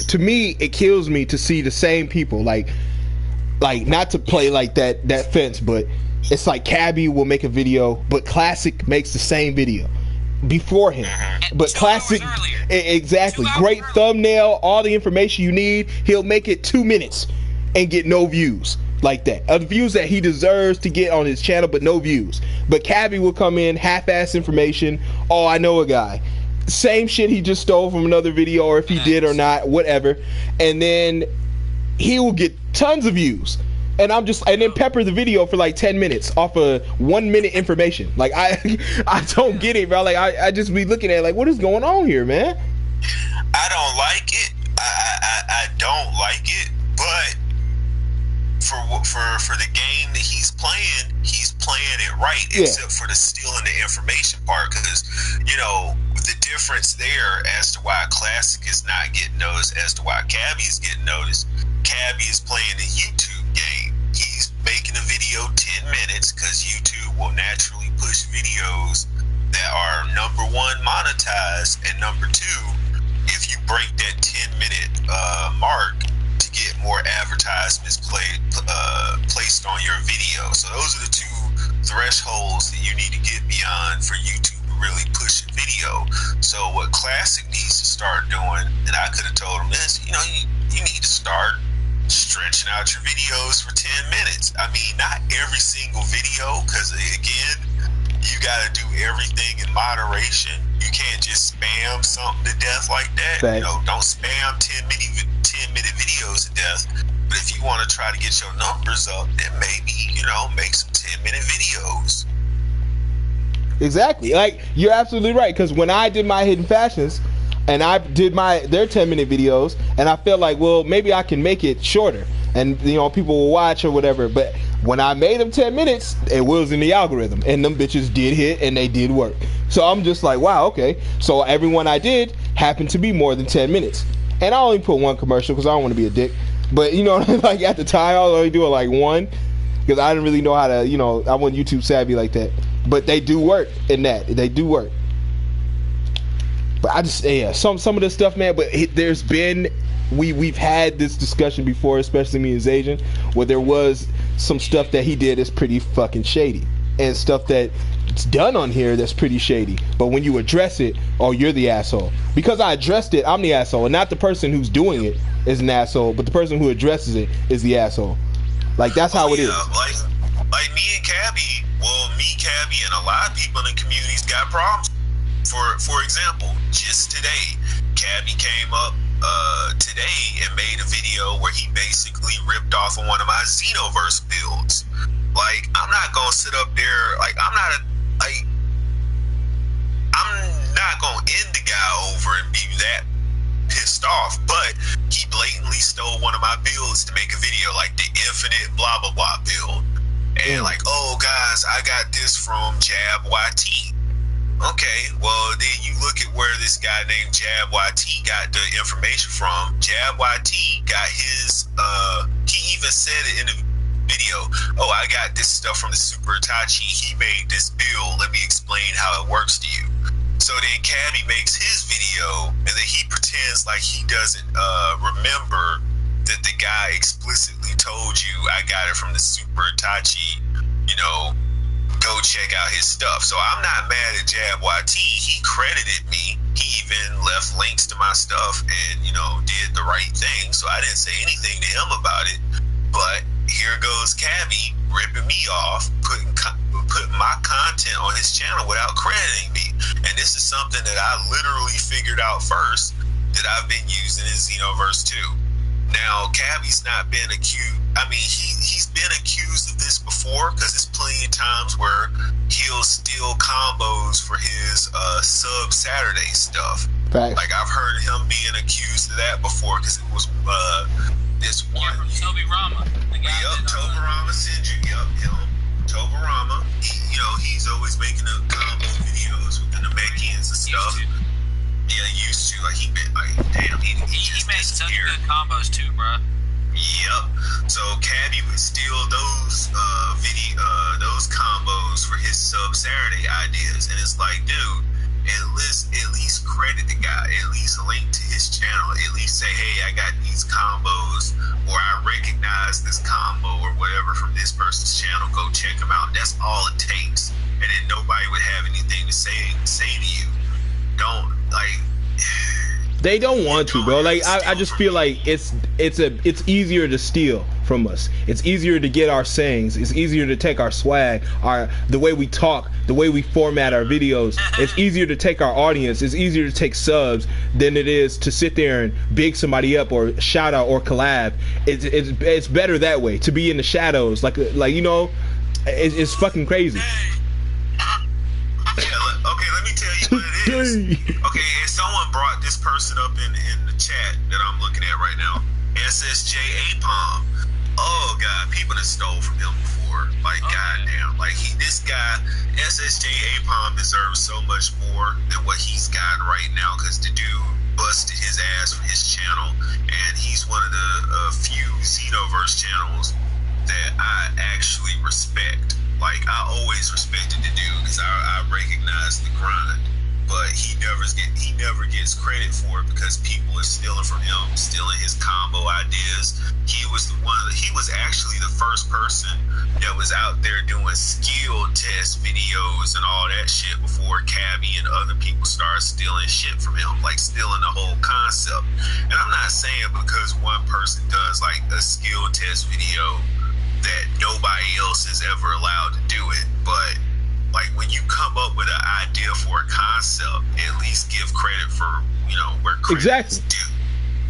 to me, it kills me to see the same people like not to play like that fence, but it's like Cabby will make a video, but Classic makes the same video before him. But Classic, exactly, great thumbnail, all the information you need. He'll make it 2 minutes and get no views like that. The views that he deserves to get on his channel, but no views. But Cabby will come in, half-ass information. Oh, I know a guy. Same shit he just stole from another video, or if he did or not, whatever. And then he will get tons of views. And then pepper the video for like 10 minutes off of 1 minute information. Like I don't get it, bro. Like I just be looking at it like, what is going on here, man? I don't like it. I don't like it. But for the game that he's playing it right, except for the stealing the information part. Because the difference there as to why Classic is not getting noticed, as to why Cabby is getting noticed. Cabby is playing a YouTube game. He's making a video 10 minutes because YouTube will naturally push videos that are number one, monetized, and number two, if you break that 10-minute mark, to get more advertisements placed on your video. So those are the two thresholds that you need to get beyond for YouTube to really push a video. So what Classic needs to start doing, and I could have told him this, you need to start stretching out your videos for 10 minutes. I mean, not every single video, because again, you got to do everything in moderation. You can't just spam something to death like that. Thanks. Don't spam 10-minute videos to death. But if you want to try to get your numbers up, then maybe, make some 10-minute videos. Exactly. Like, you're absolutely right. Because when I did my Hidden Fashions, and I did their 10-minute videos, and I felt like, well, maybe I can make it shorter, and people will watch or whatever. But when I made them 10 minutes, it was in the algorithm, and them bitches did hit, and they did work. So I'm just like, wow, okay. So everyone I did happened to be more than 10 minutes. And I only put one commercial because I don't want to be a dick. But, you know, like at the time, I was only doing like one because I didn't really know how to, you know, I wasn't YouTube savvy like that. But they do work in that. They do work. But I just, yeah, some of this stuff, man, but there's been, we've had this discussion before, especially me and Zajan, where there was some stuff that he did that's pretty fucking shady. And stuff that's done on here that's pretty shady. But when you address it, oh, you're the asshole. Because I addressed it, I'm the asshole. And not the person who's doing it is an asshole, but the person who addresses it is the asshole. Like, that's how it is. Like me and Cabby, well, me, Cabby, and a lot of people in the communities got problems. For example, just today, Cabby came up today and made a video where he basically ripped off on one of my Xenoverse builds. Like, I'm not gonna sit up there, like, I'm not gonna end the guy over and be that pissed off, but he blatantly stole one of my builds to make a video, like the infinite blah blah blah build. And like, oh guys, I got this from Jab YT. Okay, well then you look at where this guy named Jab YT got the information from. Jab YT got his he even said it in the video, oh, I got this stuff from the Super Itachi, he made this build, let me explain how it works to you. So then Cabby makes his video and then he pretends like he doesn't remember that the guy explicitly told you, I got it from the Super Itachi, you know, go check out his stuff. So I'm not mad at Jab YT. He credited me. He even left links to my stuff and, you know, did the right thing. So I didn't say anything to him about it. But here goes Cabby ripping me off, putting my content on his channel without crediting me. And this is something that I literally figured out first that I've been using in Xenoverse 2. Now, Cabby's not been accused. I mean, he's been accused of this before because there's plenty of times where he'll steal combos for his sub Saturday stuff. Facts. Like, I've heard him being accused of that before because it was this one. Yeah, from Toby Rama. The guy Yep, Tobarama Sinju. Yep, him. Tobarama. You know, he's always making the combo videos with the Namekians and stuff. Yeah, used to. Like, he been like, damn, he made such good combos too, bro. Yep. So Cabby would steal those those combos for his sub Saturday ideas, and it's like, dude, at least credit the guy, at least link to his channel, at least say, hey, I got these combos, or I recognize this combo or whatever from this person's channel. Go check them out. That's all it takes, and then nobody would have anything to say to you. Don't like. They don't want to, bro. Like, I just feel like it's easier to steal from us. It's easier to get our sayings. It's easier to take our swag, the way we talk, the way we format our videos. It's easier to take our audience. It's easier to take subs than it is to sit there and big somebody up or shout out or collab. It's better that way, to be in the shadows. Like you know, it's fucking crazy. Okay, let me tell you what it is. Okay, and someone brought this person up in the chat that I'm looking at right now. SSJ Apom. Oh god, people that stole from him before. Like, goddamn. Like, this guy, SSJ Apom, deserves so much more than what he's got right now, because the dude busted his ass for his channel, and he's one of the few Xenoverse channels that I actually respect. Like, I always respected the dude because I recognize the grind, but he never gets credit for it because people are stealing from him, stealing his combo ideas. He was actually the first person that was out there doing skill test videos and all that shit before Cabby and other people started stealing shit from him, like stealing the whole concept. And I'm not saying because one person does like a skill test video that nobody else is ever allowed to do it, but like, when you come up with an idea for a concept, at least give credit for, you know, where credit is due.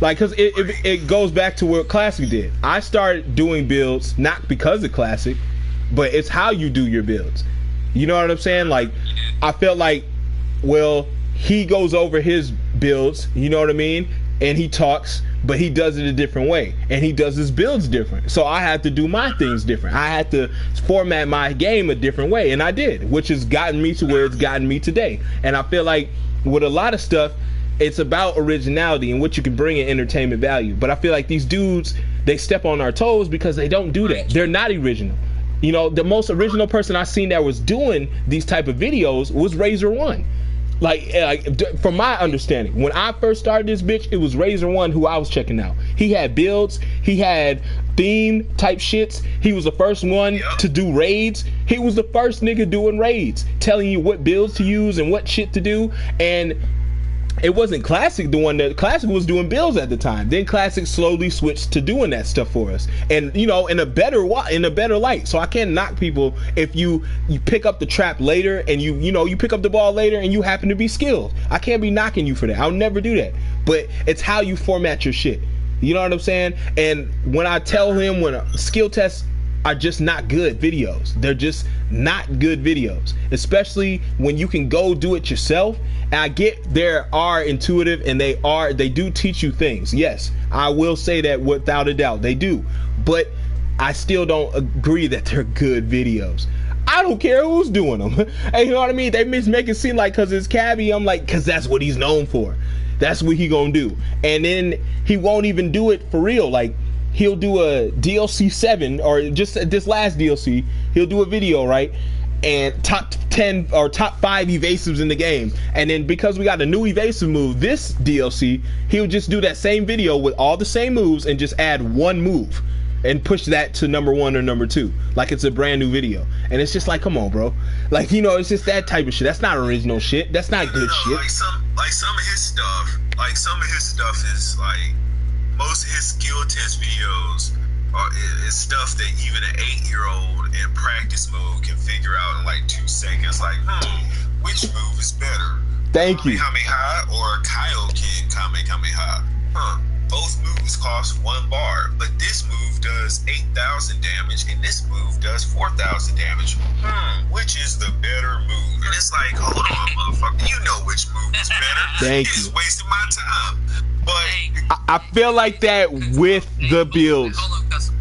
Like, because it goes back to what Classic did. I started doing builds not because of Classic, but it's how you do your builds. You know what I'm saying? Like, I felt like, well, he goes over his builds, you know what I mean? And he talks, but he does it a different way, and he does his builds different. So I had to do my things different. I had to format my game a different way, and I did, which has gotten me to where it's gotten me today. And I feel like with a lot of stuff, it's about originality and what you can bring in entertainment value. But I feel like these dudes, they step on our toes because they don't do that. They're not original. You know, the most original person I seen that was doing these type of videos was Razor One. Like from my understanding, when I first started this bitch, it was Razor One who I was checking out. He had builds, he had theme type shits. He was the first one to do raids. He was the first nigga doing raids, telling you what builds to use and what shit to do. And it wasn't Classic the one that Classic was doing builds at the time. Then Classic slowly switched to doing that stuff for us, and you know, in a better light. So I can't knock people if you pick up the trap later and you pick up the ball later and you happen to be skilled. I can't be knocking you for that. I'll never do that. But it's how you format your shit. You know what I'm saying? And when I tell him when skill tests are just not good videos, they're just not good videos, especially when you can go do it yourself. And I get there are intuitive and they do teach you things. Yes, I will say that without a doubt, they do. But I still don't agree that they're good videos. I don't care who's doing them. Hey, you know what I mean? They make it seem like because it's Cabby, I'm like, because that's what he's known for. That's what he gonna do. And then he won't even do it for real. Like, he'll do a DLC 7 or just this last DLC, he'll do a video, right? And top 10 or top 5 evasives in the game. And then because we got a new evasive move this DLC, he'll just do that same video with all the same moves and just add one move and push that to number 1 or number 2 like it's a brand new video. And it's just like, come on, bro. Like, you know, it's just that type of shit. That's not original shit. That's not good shit. Like some of his stuff is like, most of his skill test videos is stuff that even an 8-year-old in practice mode can figure out in like 2 seconds. Like, which move is better? Thank you. Kamehameha or Kaioken Kamehameha? Both moves cost 1 bar, but this move does 8,000 damage and this move does 4,000 damage. Which is the better move? And it's like, hold on, motherfucker. You know which move is better. Thank you. It's wasting my time. But I feel like that with the builds. Hold up, Custom.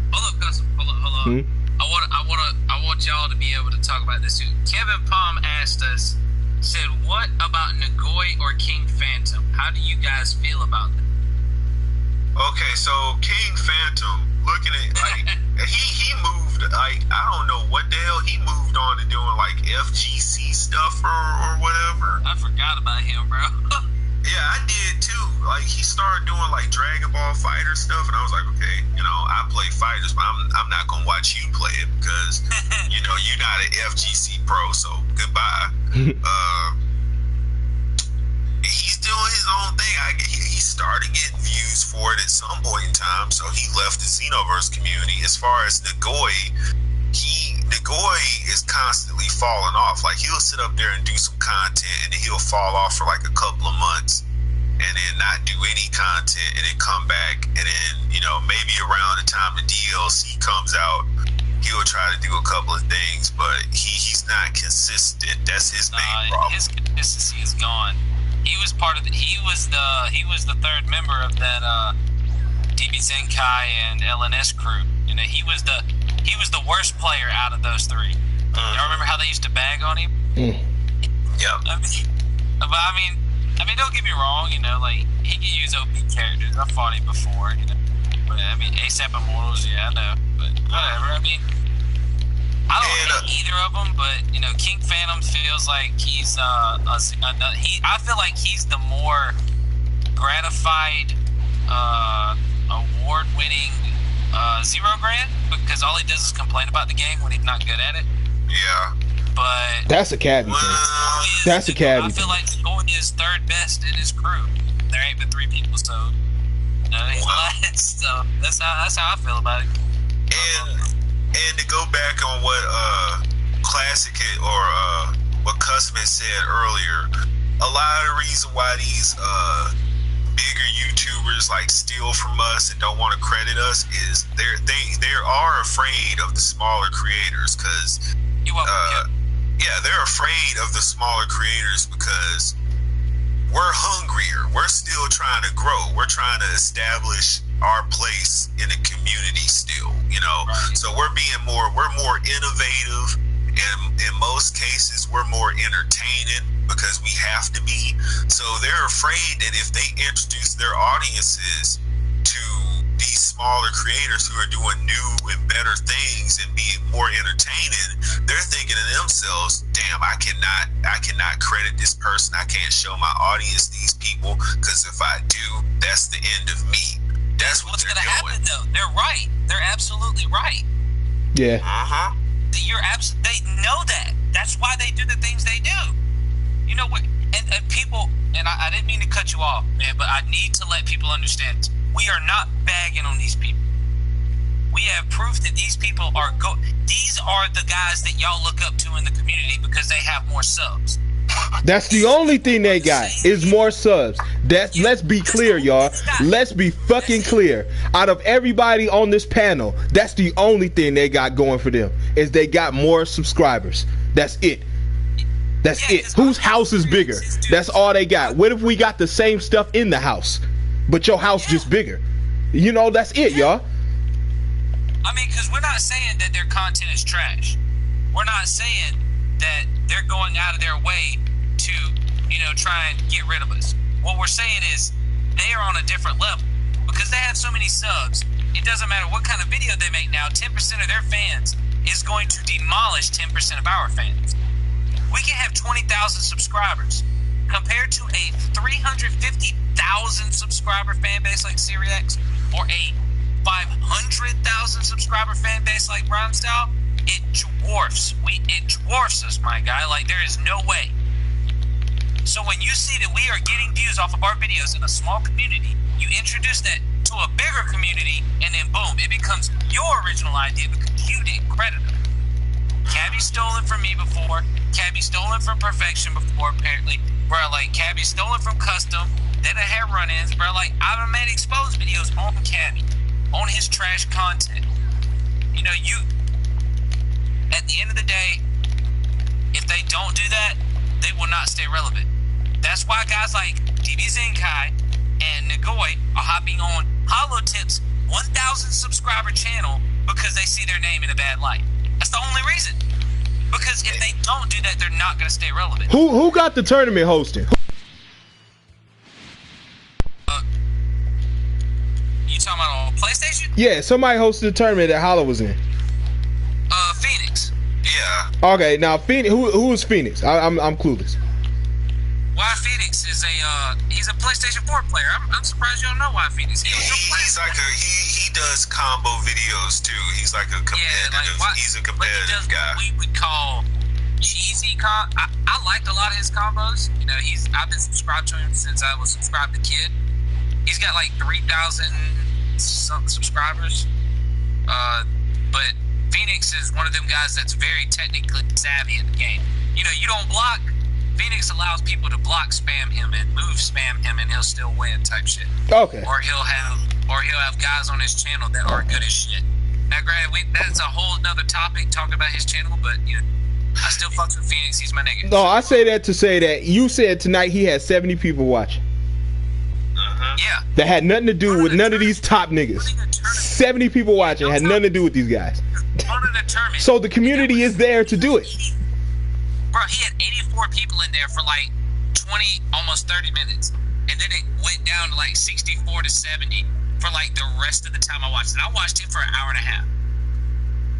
I want y'all to be able to talk about this too. Kevin Palm asked us, said, what about Nagoi or King Phantom? How do you guys feel about that? okay, so King Phantom, looking at like he moved like I don't know what the hell he moved on to doing like FGC stuff or whatever. I forgot about him, bro. Yeah, I did too. Like he started doing like Dragon Ball Fighter stuff, and I was like, okay, you know, I play fighters, but I'm not gonna watch you play it because you know you're not an FGC pro, so goodbye. He's doing his own thing. He started getting views for it at some point in time, so he left the Xenoverse community. As far as Nagoi, Nagoi is constantly falling off. Like he'll sit up there and do some content, and then he'll fall off for like a couple of months, and then not do any content, and then come back, and then you know maybe around the time the DLC comes out, he'll try to do a couple of things, but he's not consistent. That's his main problem. His consistency is gone. He was part of he was the third member of that DBzenkai and LNS crew. You know, he was the worst player out of those three. Y'all remember how they used to bag on him? Yeah. I mean, don't get me wrong. You know, like he could use OP characters. I fought him before. You know, but I mean, ASAP Immortals. Yeah, I know. But whatever. I mean, I don't hate either of them, but you know, King Phantom feels like he's I feel like he's the more gratified, award-winning Zero Grand, because all he does is complain about the game when he's not good at it. Yeah. But that's a cabbie thing. That's a cabbie. I feel like Nagoi is third best in his crew. There ain't but 3 people, so you know, he's last. So that's how I feel about it. And to go back on what Classic or what Custom said earlier, a lot of the reason why these bigger YouTubers like steal from us and don't want to credit us is they are afraid of the smaller creators because they're afraid of the smaller creators because we're hungrier. We're still trying to grow. We're trying to establish our place in the community still, you know. Right. So we're more innovative, and in most cases we're more entertaining. because we have to be. So they're afraid that if they introduce their audiences to these smaller creators who are doing new and better things and being more entertaining, they're thinking to themselves, damn, I cannot credit this person. I can't show my audience these people, because if I do, that's the end of me. That's what's going to happen, though. They're right. They're absolutely right. Yeah. They know that. That's why they do the things they do. You know what? And people, and I didn't mean to cut you off, man, but I need to let people understand. We are not bagging on these people. We have proof that these people are these are the guys that y'all look up to in the community because they have more subs. That's the only thing they got is more subs. Let's be clear, y'all. Let's be fucking clear. Out of everybody on this panel, that's the only thing they got going for them is they got more subscribers. That's it. That's it. Whose house is bigger? That's all they got. What if we got the same stuff in the house, but your house just bigger? You know, that's it, y'all. I mean, because we're not saying that their content is trash. We're not saying that they're going out of their way to, try and get rid of us. What we're saying is they are on a different level. Because they have so many subs, it doesn't matter what kind of video they make now, 10% of their fans is going to demolish 10% of our fans. We can have 20,000 subscribers compared to a 350,000 subscriber fan base like SiriX or a 500,000 subscriber fan base like Brown Style. It dwarfs us, my guy. Like, there is no way. So when you see that we are getting views off of our videos in a small community, you introduce that to a bigger community, and then boom, it becomes your original idea because you didn't credit them. Cabby stolen from me before. Cabby stolen from Perfection before, apparently. Bro, like, Cabby stolen from Custom. Then I had run-ins. Bro, like, I've made exposed videos on Cabby, on his trash content. At the end of the day, if they don't do that, they will not stay relevant. That's why guys like DBzenkai and Nagoi are hopping on Holotip's 1,000 subscriber channel because they see their name in a bad light. That's the only reason. Because if they don't do that, they're not going to stay relevant. Who got the tournament hosting? You talking about on PlayStation? Yeah, somebody hosted the tournament that Hollow was in. Phoenix. Yeah. Okay, now Phoenix. Who is Phoenix? I'm clueless. Why Phoenix is he's a PlayStation 4 player. I'm surprised you don't know why Phoenix. He's like he does combo videos too. He's like a competitive. He's a competitive guy. We would call cheesy I liked a lot of his combos. I've been subscribed to him since I was subscribed to Kid. He's got like 3,000 something subscribers. But Phoenix is one of them guys that's very technically savvy in the game. You don't block. Phoenix allows people to block spam him and move spam him, and he'll still win type shit. Okay. Or he'll have guys on his channel that are good as shit. Now, granted, that's a whole nother topic talking about his channel, but I still fucks with Phoenix. He's my nigga. No, I say that to say that you said tonight he had 70 people watching. Yeah. That had nothing to do with none of these top niggas. 70 people watching had nothing to do with these guys. So the community is there to do it. Bro, he had 84 people in there for like 20, almost 30 minutes. And then it went down to like 64 to 70 for like the rest of the time I watched it. I watched him for an hour and a half.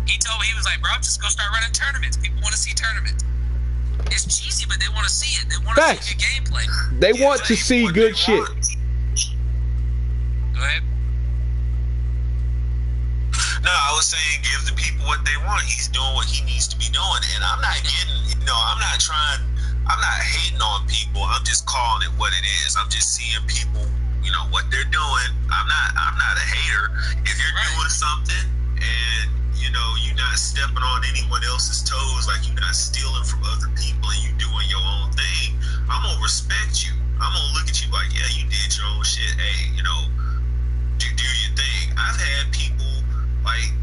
He told me, he was like, bro, I'm just going to start running tournaments. People want to see tournaments. It's cheesy, but they want to see it. They want to see good gameplay. They want to see good shit. Go ahead. No, I was saying give the people what they want. He's doing what he needs to be doing, and I'm not getting, I'm not hating on people. I'm just calling it what it is. I'm just seeing people, what they're doing. I'm not a hater. If you're doing something and you're not stepping on anyone else's toes, like you're not stealing from other people and you doing your own thing, I'm gonna respect you. I'm gonna look at you like, yeah, you did your own shit. Hey, do your thing. I've had people like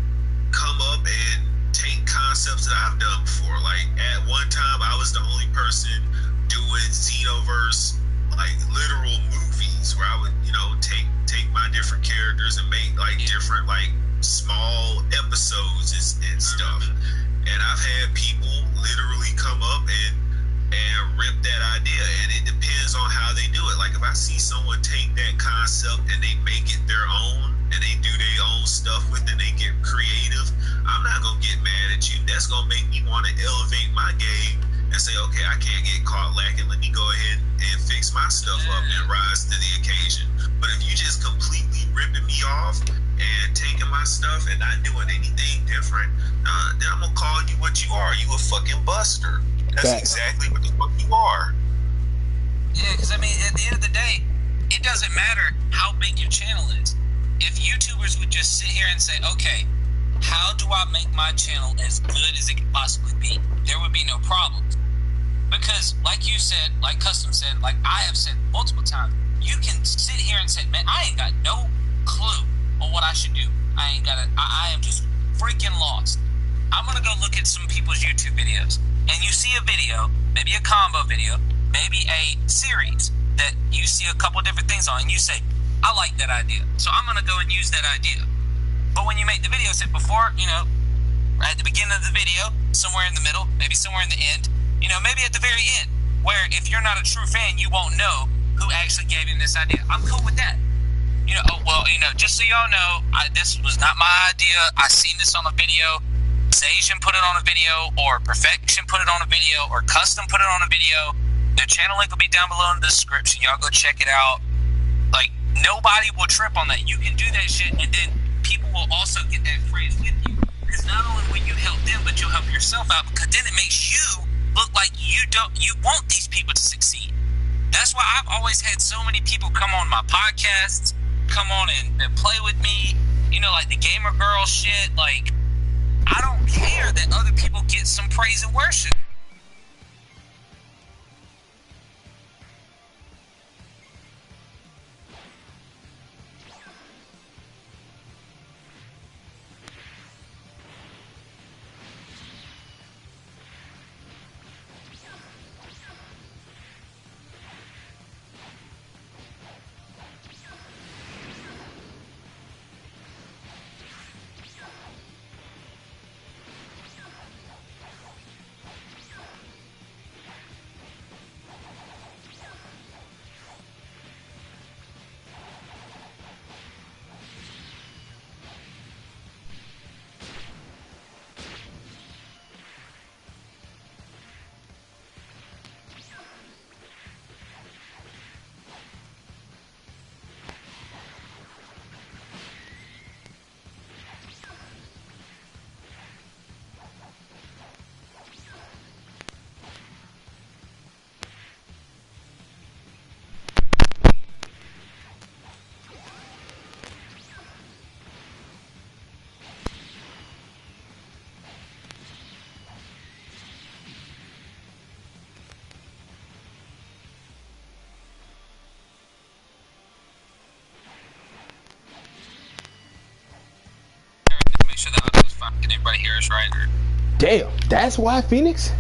come up and take concepts that I've done before. Like at one time I was the only person doing Xenoverse like literal movies where I would take my different characters and make like different like small episodes and stuff. And I've had people literally come up and and rip that idea. And it depends on how they do it. Like if I see someone take that concept and they make it their own and they do their own stuff with it, they get creative, I'm not gonna get mad at you. That's gonna make me want to elevate my game and say, okay, I can't get caught lacking. Let me go ahead and fix my stuff up and rise to the occasion. But if you just completely ripping me off and taking my stuff and not doing anything different, then I'm gonna call you what you are. You a fucking buster. That's exactly what the fuck you are. Yeah, because I mean, at the end of the day, it doesn't matter how big your channel is. If YouTubers would just sit here and say, okay, how do I make my channel as good as it could possibly be, there would be no problems. Because, like you said, like Custom said, like I have said multiple times, you can sit here and say, man, I ain't got no clue on what I should do. I am just freaking lost. I'm gonna go look at some people's YouTube videos, and you see a video, maybe a combo video, maybe a series that you see a couple different things on, and you say, I like that idea, so I'm gonna go and use that idea. But when you make the video, say before, you know, at the beginning of the video, somewhere in the middle, maybe somewhere in the end, you know, maybe at the very end, where if you're not a true fan, you won't know who actually gave him this idea. I'm cool with that. You know, oh, well, you know, just so y'all know, this was not my idea. I seen this on a video. Zajan put it on a video, or Perfection put it on a video, or Custom put it on a video. The channel link will be down below in the description. Y'all go check it out. Like, nobody will trip on that. You can do that shit, and then people will also get that phrase with you. Because not only will you help them, but you'll help yourself out, because then it makes you look like you want these people to succeed. That's why I've always had so many people come on my podcasts, come on and play with me, you know, like the gamer girl shit. Like, I don't care that other people get some praise and worship. Sure that I was fine. Can everybody hear us right? Damn, that's why Phoenix?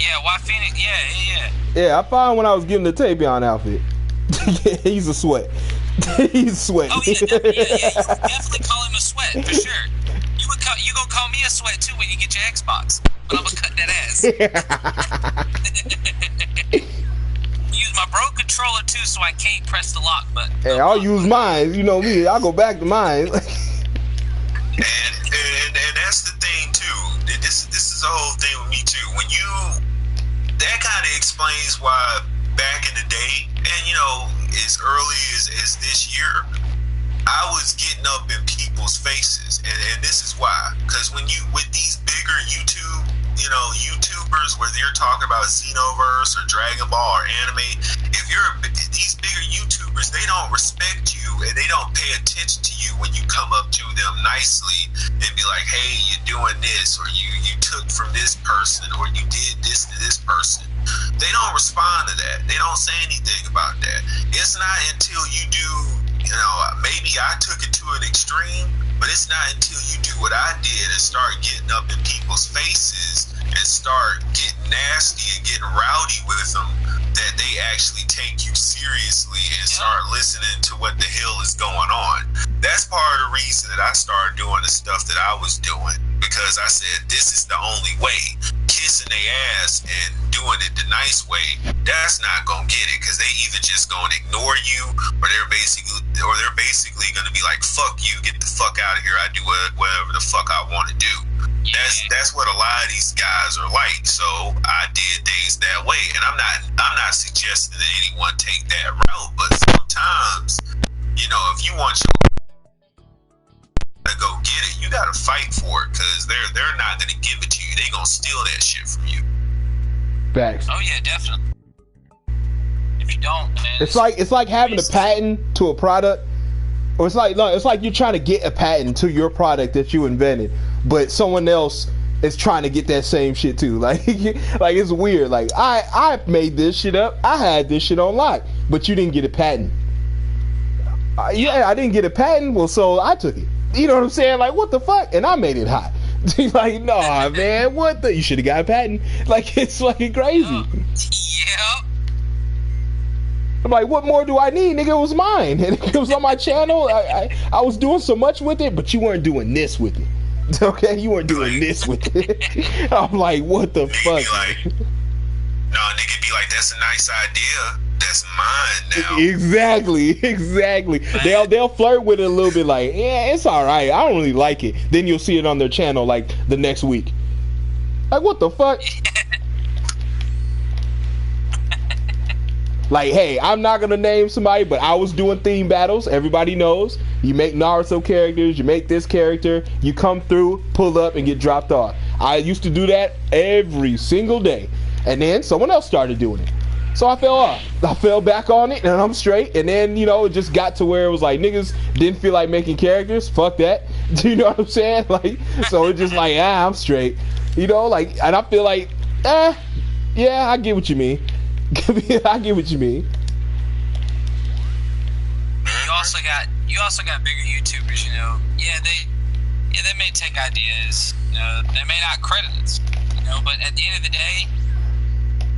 Yeah, why Phoenix? Yeah. Yeah, I found when I was getting the Tapion outfit. He's a sweat. He's sweating. Oh, yeah. You definitely call him a sweat, for sure. You gonna call me a sweat, too, when you get your Xbox. But I'm gonna cut that ass. Use my Pro controller, too, so I can't press the lock button. Hey, I'll use mine. You know me. I'll go back to mine. And that's the thing too. This is the whole thing with me too. That kind of explains why back in the day, and you know, as early as this year, I was getting up in people's faces, and this is why. Because with these bigger YouTubers, where they're talking about Xenoverse or Dragon Ball or anime, these bigger YouTubers, they don't respect you and they don't pay attention to you when you come up to them nicely and be like, hey, you're doing this, or you took from this person, or you did this to this person. They don't respond to that. They don't say anything about that. It's not until you do, you know, maybe I took it to an extreme, but it's not until you do what I did and start getting up in people's faces and start getting nasty and getting rowdy with them that they actually take you seriously and start listening to what the hell is going on. That's part of the reason that I started doing the stuff that I was doing. because I said this is the only way. Kissing their ass and doing it the nice way, that's not gonna get it, because they either just gonna ignore you, or they're basically gonna be like, fuck you, get the fuck out of here, I do whatever the fuck I want to do. That's what a lot of these guys are like. So I did things that way, and I'm not suggesting that anyone take that route, but sometimes, you know, if you want your to go get it, you gotta fight for it, because they're not gonna give it to you. They gonna steal that shit from you. Facts. Oh yeah, definitely. If you don't, man, It's like having a patent to a product, or it's like you're trying to get a patent to your product that you invented, but someone else is trying to get that same shit too. Like it's weird. Like I made this shit up. I had this shit on lock, but you didn't get a patent. Yeah, I didn't get a patent. Well, so I took it. You know what I'm saying? Like, what the fuck? And I made it hot. Like, nah, man, what the? You should have got a patent. Like, it's fucking crazy. Yeah. I'm like, what more do I need? Nigga, it was mine. And it was on my channel. I was doing so much with it, but you weren't doing this with it. Okay? You weren't doing this with it. I'm like, what the fuck? No, nigga be like, that's a nice idea. That's mine now. Exactly. They'll flirt with it a little bit, like, yeah, it's all right. I don't really like it. Then you'll see it on their channel like the next week. Like, what the fuck? Like, hey, I'm not gonna name somebody, but I was doing theme battles. Everybody knows. You make Naruto characters, you make this character, you come through, pull up, and get dropped off. I used to do that every single day, and then someone else started doing it. So I fell off. I fell back on it, and I'm straight. And then, you know, it just got to where it was like, niggas didn't feel like making characters. Fuck that. Do you know what I'm saying? Like, so it's just like, I'm straight. You know, like, and I feel like, yeah, I get what you mean. I get what you mean. You also got bigger YouTubers, you know. Yeah, they may take ideas, you know, they may not credit us, you know, but at the end of the day,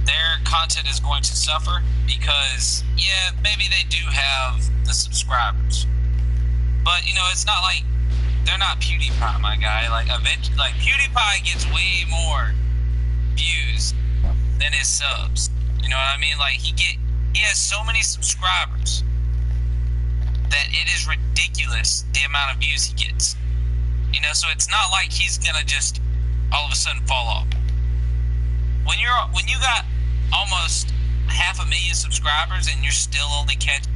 their content is going to suffer because, yeah, maybe they do have the subscribers, but you know, it's not like they're not PewDiePie, my guy. Like, eventually, like, PewDiePie gets way more views than his subs. You know what I mean? Like, he has so many subscribers that it is ridiculous the amount of views he gets. You know, so it's not like he's gonna just all of a sudden fall off. When you got almost 500,000 subscribers and you're still only catching.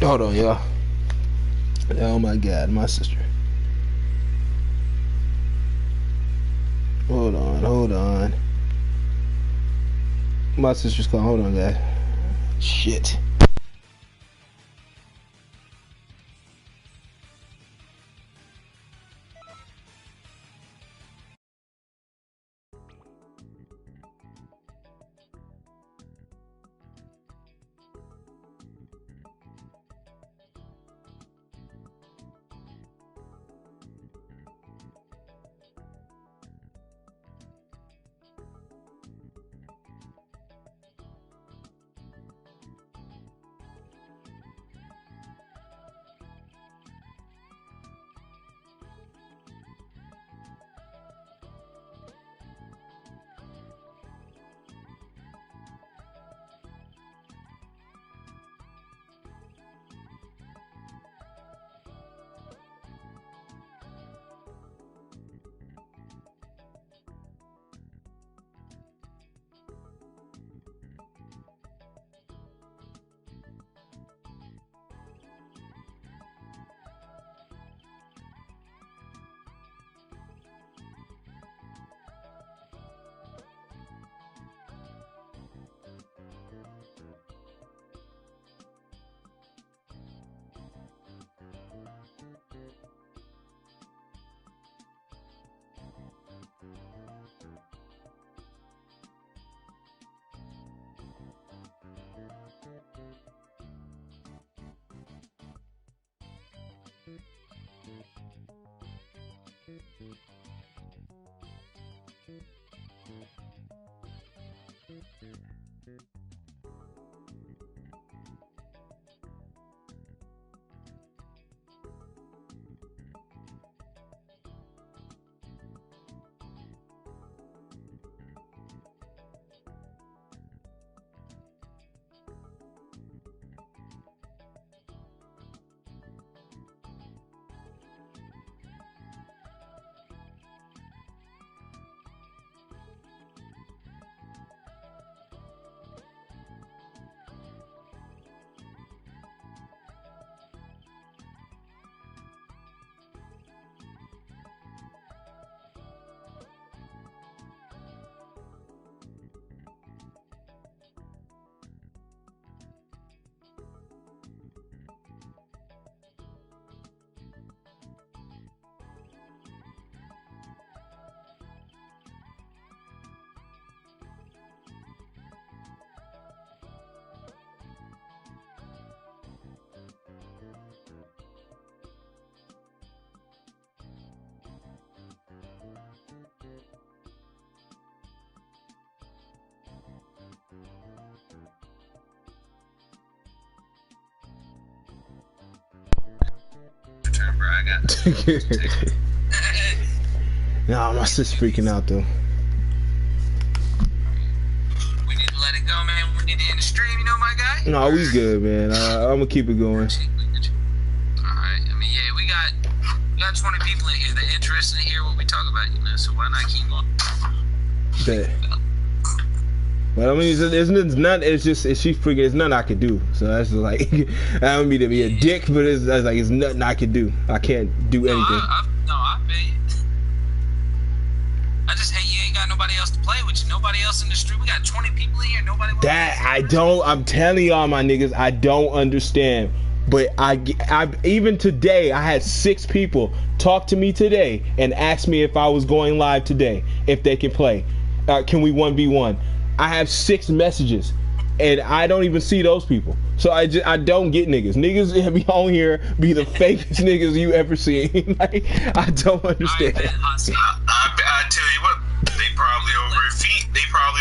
Hold on, y'all. Oh my God, my sister. Hold on. My sister's calling. Hold on, guys. Shit. got. Nah, my sis freaking out though. We need to let it go, man. We need to end the stream, you know, my guy. No, we good, man. I'm gonna keep it going. Alright, I mean, yeah, we got 20 people in here that are interested to hear what we talk about, you know, so why not keep on? Bet. But I mean, it's not. It's just she's freaking. It's nothing I could do. So that's just like I don't mean to be a dick, but it's like it's nothing I could do. I can't do anything. I feel you. I just hate you ain't got nobody else to play with you. Nobody else in the street. We got 20 people in here. Nobody. That I don't. I'm telling y'all, my niggas, I don't understand. But I even today, I had 6 people talk to me today and ask me if I was going live today, if they can play. Can we 1v1? I have 6 messages, and I don't even see those people. So I don't get niggas. Niggas be on here be the fakest niggas you ever seen. Like, I don't understand. I tell you what, they probably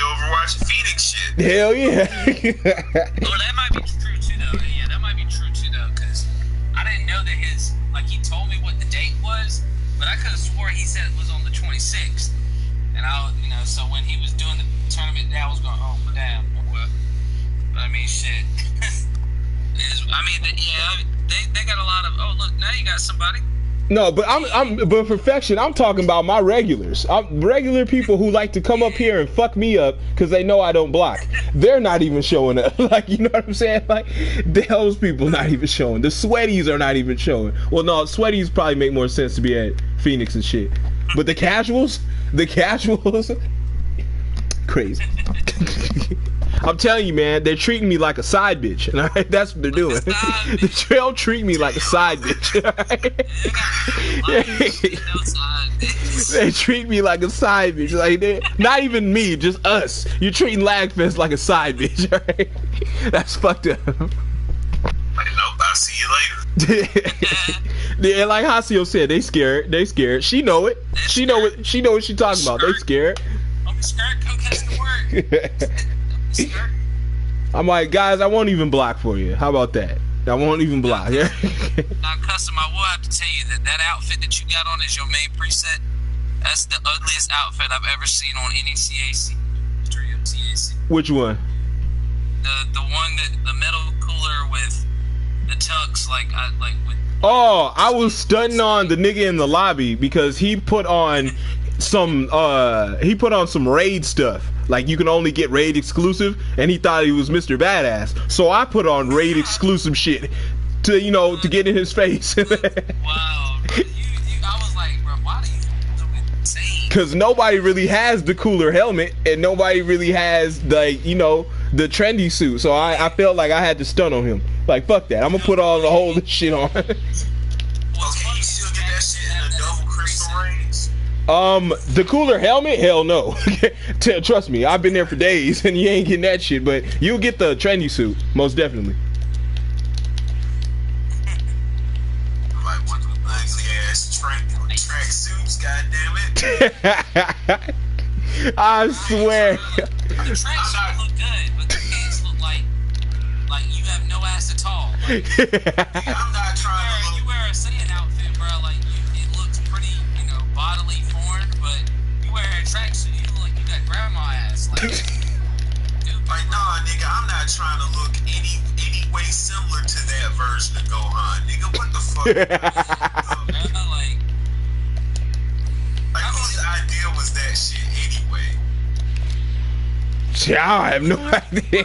overwatching Phoenix shit. Hell yeah. Well, that might be true too, though. Yeah, that might be true too, though, because I didn't know that he told me what the date was, but I could have swore he said it was on the 26th. And so when he was doing the tournament, I was going, oh, damn, well, but I mean, shit. They got a lot of, oh, look, now you got somebody. No, but but perfection. I'm talking about my regulars. Regular people who like to come up here and fuck me up because they know I don't block. They're not even showing up. Like, you know what I'm saying? Like, those people not even showing. The sweaties are not even showing. Well, no, sweaties probably make more sense to be at Phoenix and shit. But the casuals, crazy. I'm telling you, man, they're treating me like a side bitch. All right? That's what they're doing. The trail treat me like a side bitch. Right? They treat me like a side bitch. Like, not even me, just us. You're treating Lagfest like a side bitch. Right? That's fucked up. Like, nope, I'll see you later. Yeah, like Hasio said, they scared. She know it. She know what she talking about. They scared. I'm scared. Come catch the word. I'm like, guys, I won't even block for you. How about that? I won't even block. Yeah. Now, Custom, I will have to tell you that outfit that you got on is your main preset. That's the ugliest outfit I've ever seen on any CAC. Which one? The one that the metal cooler with the tux, with. Oh, I was stunting on the nigga in the lobby because he put on some raid stuff. Like, you can only get raid exclusive, and he thought he was Mr. Badass. So I put on raid exclusive shit to get in his face. Wow, bro. I was like, bro, why do you so insane? Because nobody really has the cooler helmet, and nobody really has the trendy suit. So I felt like I had to stun on him. Like, fuck that. I'm gonna put all the whole shit on. Okay, you still get that shit in the double crystal rings? The cooler helmet? Hell no. Trust me, I've been there for days and you ain't getting that shit, but you'll get the trendy suit, most definitely. Like, what the ugly ass track suits, goddammit. I swear. The track suit look good, but the pants look like you have no ass at all. Like, I'm not trying to look. You wear a Saiyan outfit, bro, like it looks pretty, bodily formed, but you wear a tracksuit, you look like you got grandma ass. Like, dude, Like, nah, nigga, I'm not trying to look any way similar to that version of Gohan, nigga. What the fuck? Like, whose idea was that shit anyway? I have no idea.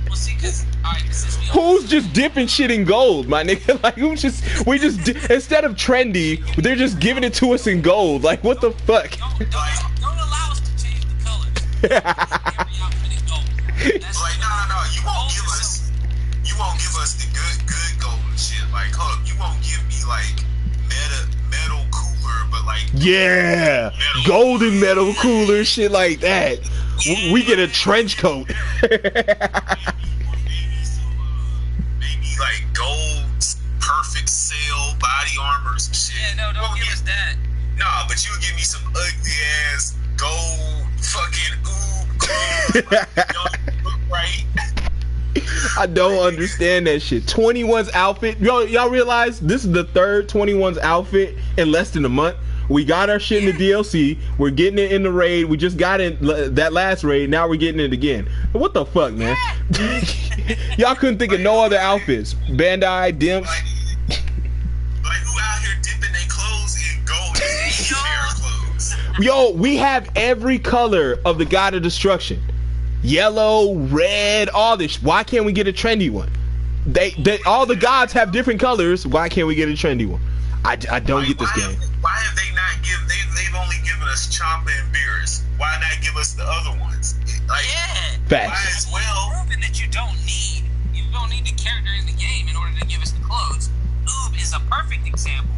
Well, see, Who's just dipping shit in gold, my nigga? Like, instead of trendy, they're just giving it to us in gold. Like, what the fuck? Don't allow us to change the colors. Every outfit in gold. Like, no, you won't give us the good gold and shit. Like, hold up, you won't give me like metal cooler, but like yeah, golden metal cooler, shit like that. We get a trench coat. Maybe like gold perfect sail body armor, some shit. Yeah, no, don't give us that. Nah, but you'll give me some ugly ass gold fucking oob clothes. Like, don't look right. I don't understand that shit. 21's outfit. Y'all realize this is the third 21's outfit in less than a month? We got our shit in the DLC. We're getting it in the raid. We just got it that last raid. Now we're getting it again. What the fuck, man? Y'all couldn't think of no other outfits. Bandai, Dimps. Like who out here dipping their clothes in gold and fair clothes? Yo, we have every color of the God of Destruction. Yellow, red, all this. Why can't we get a trendy one? They all the gods have different colors. Why can't we get a trendy one? I don't get this game. Why have they not given? They've only given us Champa and Beerus. Why not give us the other ones? Like, facts. Might as well. Proven that you don't need the character in the game in order to give us the clothes. Oob is a perfect example.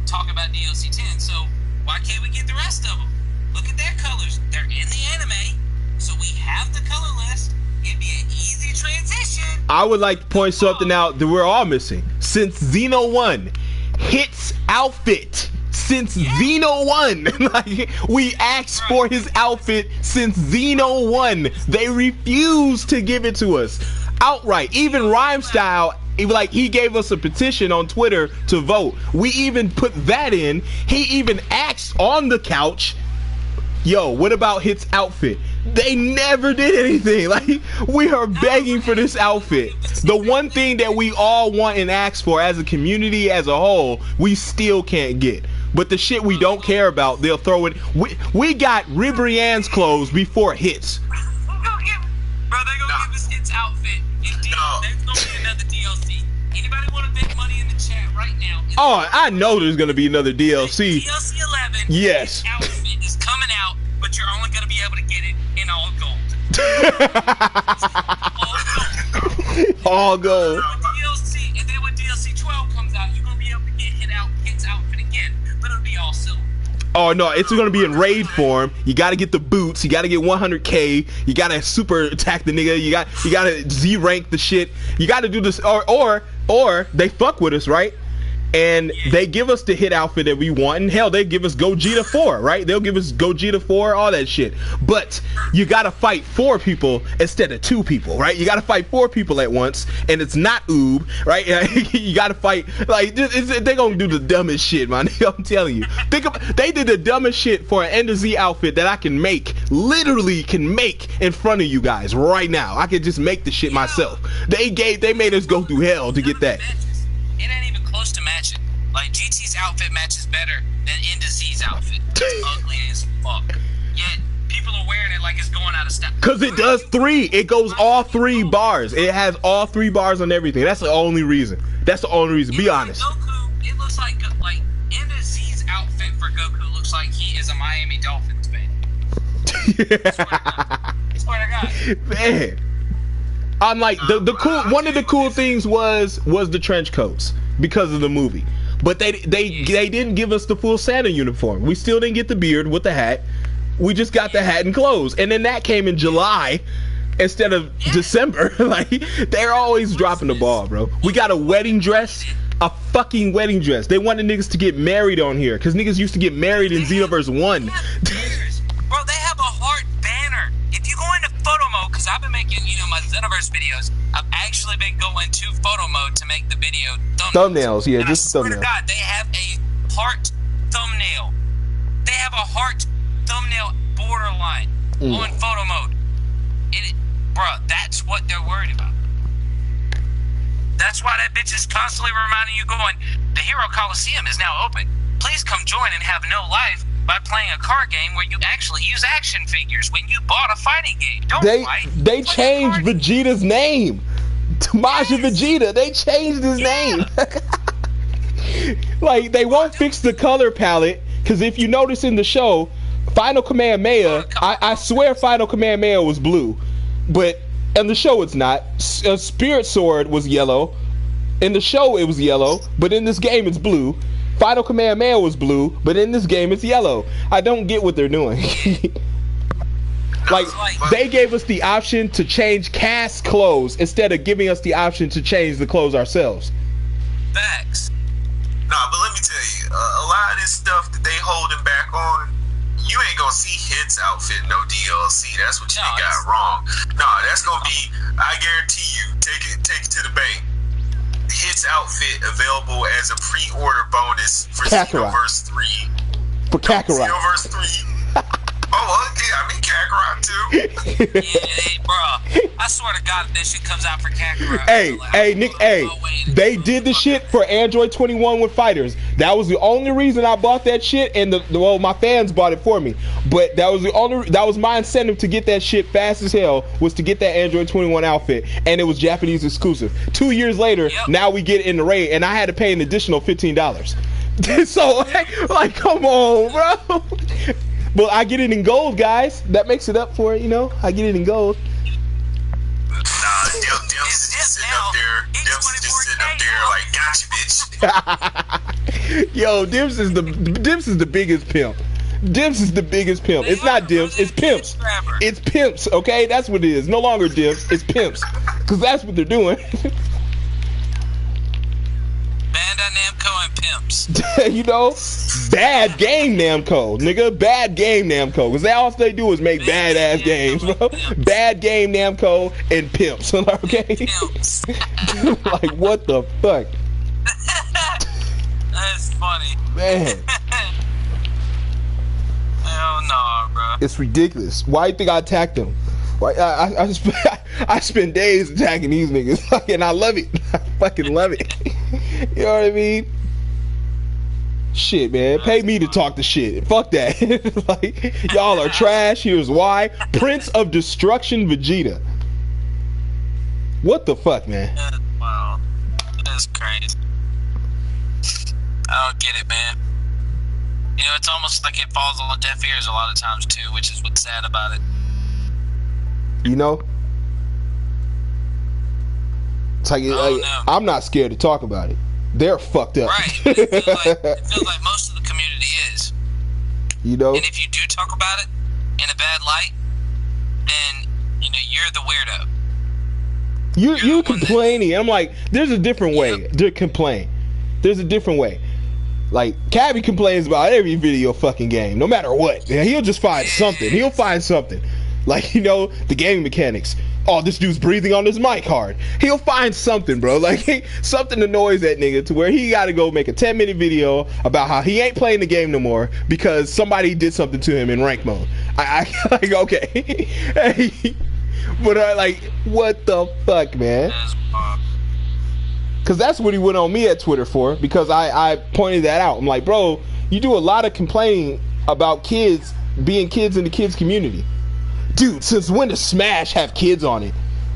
Talk about DLC 10. So why can't we get the rest of them? Look at their colors. They're in the anime, so we have the color list. It'd be an easy transition. I would like to point something out that we're all missing. Since Xeno 1, Hit's outfit. Since Xeno 1, like we asked for his outfit since Xeno 1. They refused to give it to us outright. Even Rhyme Style, like he gave us a petition on Twitter to vote. We even put that in. He even asked on the couch, yo, what about Hit's outfit? They never did anything. Like, we are begging for this outfit. The one thing that we all want and ask for as a community as a whole, we still can't get. But the shit we don't care about, they'll throw it. We got Ribrianne's clothes before Hits. Bro, they gonna give us Hit's outfit. There's gonna be another DLC. Anybody want to bet money in the chat right now? Oh, I know there's gonna be another DLC. DLC 11. Yes. Hit's outfit is coming out, but you're only gonna be able to get it in all gold. All gold. DLC, and then when DLC 12 comes out, you're gonna be able to get Hit's outfit again, but it'll be all silver. Oh no, it's gonna be in raid form. You gotta get the boots. You gotta get 100k. You gotta super attack the nigga. You gotta Z rank the shit. You gotta do this, or they fuck with us, right? And they give us the Hit outfit that we want. And hell, they give us Gogeta 4, right? They'll give us Gogeta 4, all that shit. But you gotta fight 4 people instead of 2 people, right? You gotta fight 4 people at once, and it's not Oob, right? You gotta fight, like, they gonna do the dumbest shit, man. I'm telling you. They did the dumbest shit for an End of Z outfit that I can make, literally can make in front of you guys right now. I can just make the shit myself. They made us go through hell to get that. It ain't even close to matching. Like, GT's outfit matches better than End of Z's outfit. It's ugly as fuck. Yet people are wearing it like it's going out of style. Cause it does 3. It goes all 3 bars. It has all 3 bars on everything. That's the only reason. That's the only reason. Be honest. Goku, it looks like End of Z's outfit for Goku looks like he is a Miami Dolphins fan. I swear to God. Man. I'm like the cool. One of the cool things was the trench coats because of the movie, but they didn't give us the full Santa uniform. We still didn't get the beard with the hat. We just got the hat and clothes, and then that came in July instead of December. Like, they're always dropping the ball, bro. We got a wedding dress, a fucking wedding dress. They wanted niggas to get married on here because niggas used to get married in Xenoverse 1. Bro, they have a heart banner. If you go into photo mode, because I've been making, my Xenoverse videos, I've actually been going to photo mode to make the video thumbnails. Yeah, and just I swear thumbnails. to God, they have a heart thumbnail. They have a heart thumbnail borderline on photo mode. Bro, that's what they're worried about. That's why that bitch is constantly reminding you, going, the Hero Coliseum is now open. Please come join and have no life by playing a card game where you actually use action figures when you bought a fighting game. They changed Vegeta's name. Tamaja Vegeta. They changed his name. Like, they won't fix the color palette, because if you notice in the show, Final Kamehameha, I swear Final Kamehameha was blue, but in the show it's not. Spirit Sword was yellow. In the show it was yellow, but in this game it's blue. Final Kamehameha was blue, but in this game it's yellow. I don't get what they're doing. Like, they gave us the option to change cast clothes instead of giving us the option to change the clothes ourselves. Facts. Nah, but let me tell you, a lot of this stuff that they holding back on, you ain't gonna see Hit's outfit in no DLC. That's what you got wrong. Nah, that's gonna be, I guarantee you, take it outfit available as a pre-order bonus for Kakarot. Xenoverse 3. For Kakarot. Xenoverse 3. Oh, okay, I mean Kakarot too. Yeah, hey, bro. I swear to God, if this shit comes out for Kakarot. Hey, Nick, they did the shit for Android 21 with fighters. That was the only reason I bought that shit, and well, my fans bought it for me. But that was my incentive to get that shit fast as hell, was to get that Android 21 outfit, and it was Japanese exclusive. 2 years later, now we get it in the raid, and I had to pay an additional $15. So, like, come on, bro. But I get it in gold, guys. That makes it up for it, you know. I get it in gold. Nah, Dimps is just sitting up there. Dimps is just sitting up there like, gotcha, bitch. Yo, Dimps is the biggest pimp. Dimps is the biggest pimp. It's not Dimps, it's pimps. It's pimps, okay? That's what it is. No longer Dimps, it's pimps. Because that's what they're doing. Bandai Namco and pimps. You know, bad game Namco, nigga. Bad game Namco. Because all they do is make badass games, bro. Bad game Namco and pimps, okay? Pimps. Like, what the fuck? That's funny. Man. Hell no, bro. It's ridiculous. Why do you think I attacked them? Why I spend days attacking these niggas, and I love it. I fucking love it. You know what I mean? Shit, man. Pay me to talk the shit. Fuck that. Like, y'all are trash. Here's why. Prince of Destruction Vegeta. What the fuck, man? Wow. That's crazy. I don't get it, man. You know, it's almost like it falls on deaf ears a lot of times, too, which is what's sad about it. You know? It's like, I'm not scared to talk about it. They're fucked up. Right. It feels like most of the community is. You know? And if you do talk about it in a bad light, then, you know, you're the weirdo. You complaining. I'm like, there's a different way to complain. There's a different way. Like, Cabby complains about every video fucking game, no matter what. Yeah, he'll just find something. He'll find something. Like, you know, the gaming mechanics. Oh, this dude's breathing on his mic hard. He'll find something, bro. Like, something annoys that nigga to where he got to go make a 10-minute video about how he ain't playing the game no more because somebody did something to him in rank mode. I like, okay. But like, what the fuck, man? Because that's what he went on me at Twitter for, because I pointed that out. I'm like, bro, you do a lot of complaining about kids being kids in the kids community. Dude, since when does Smash have kids on it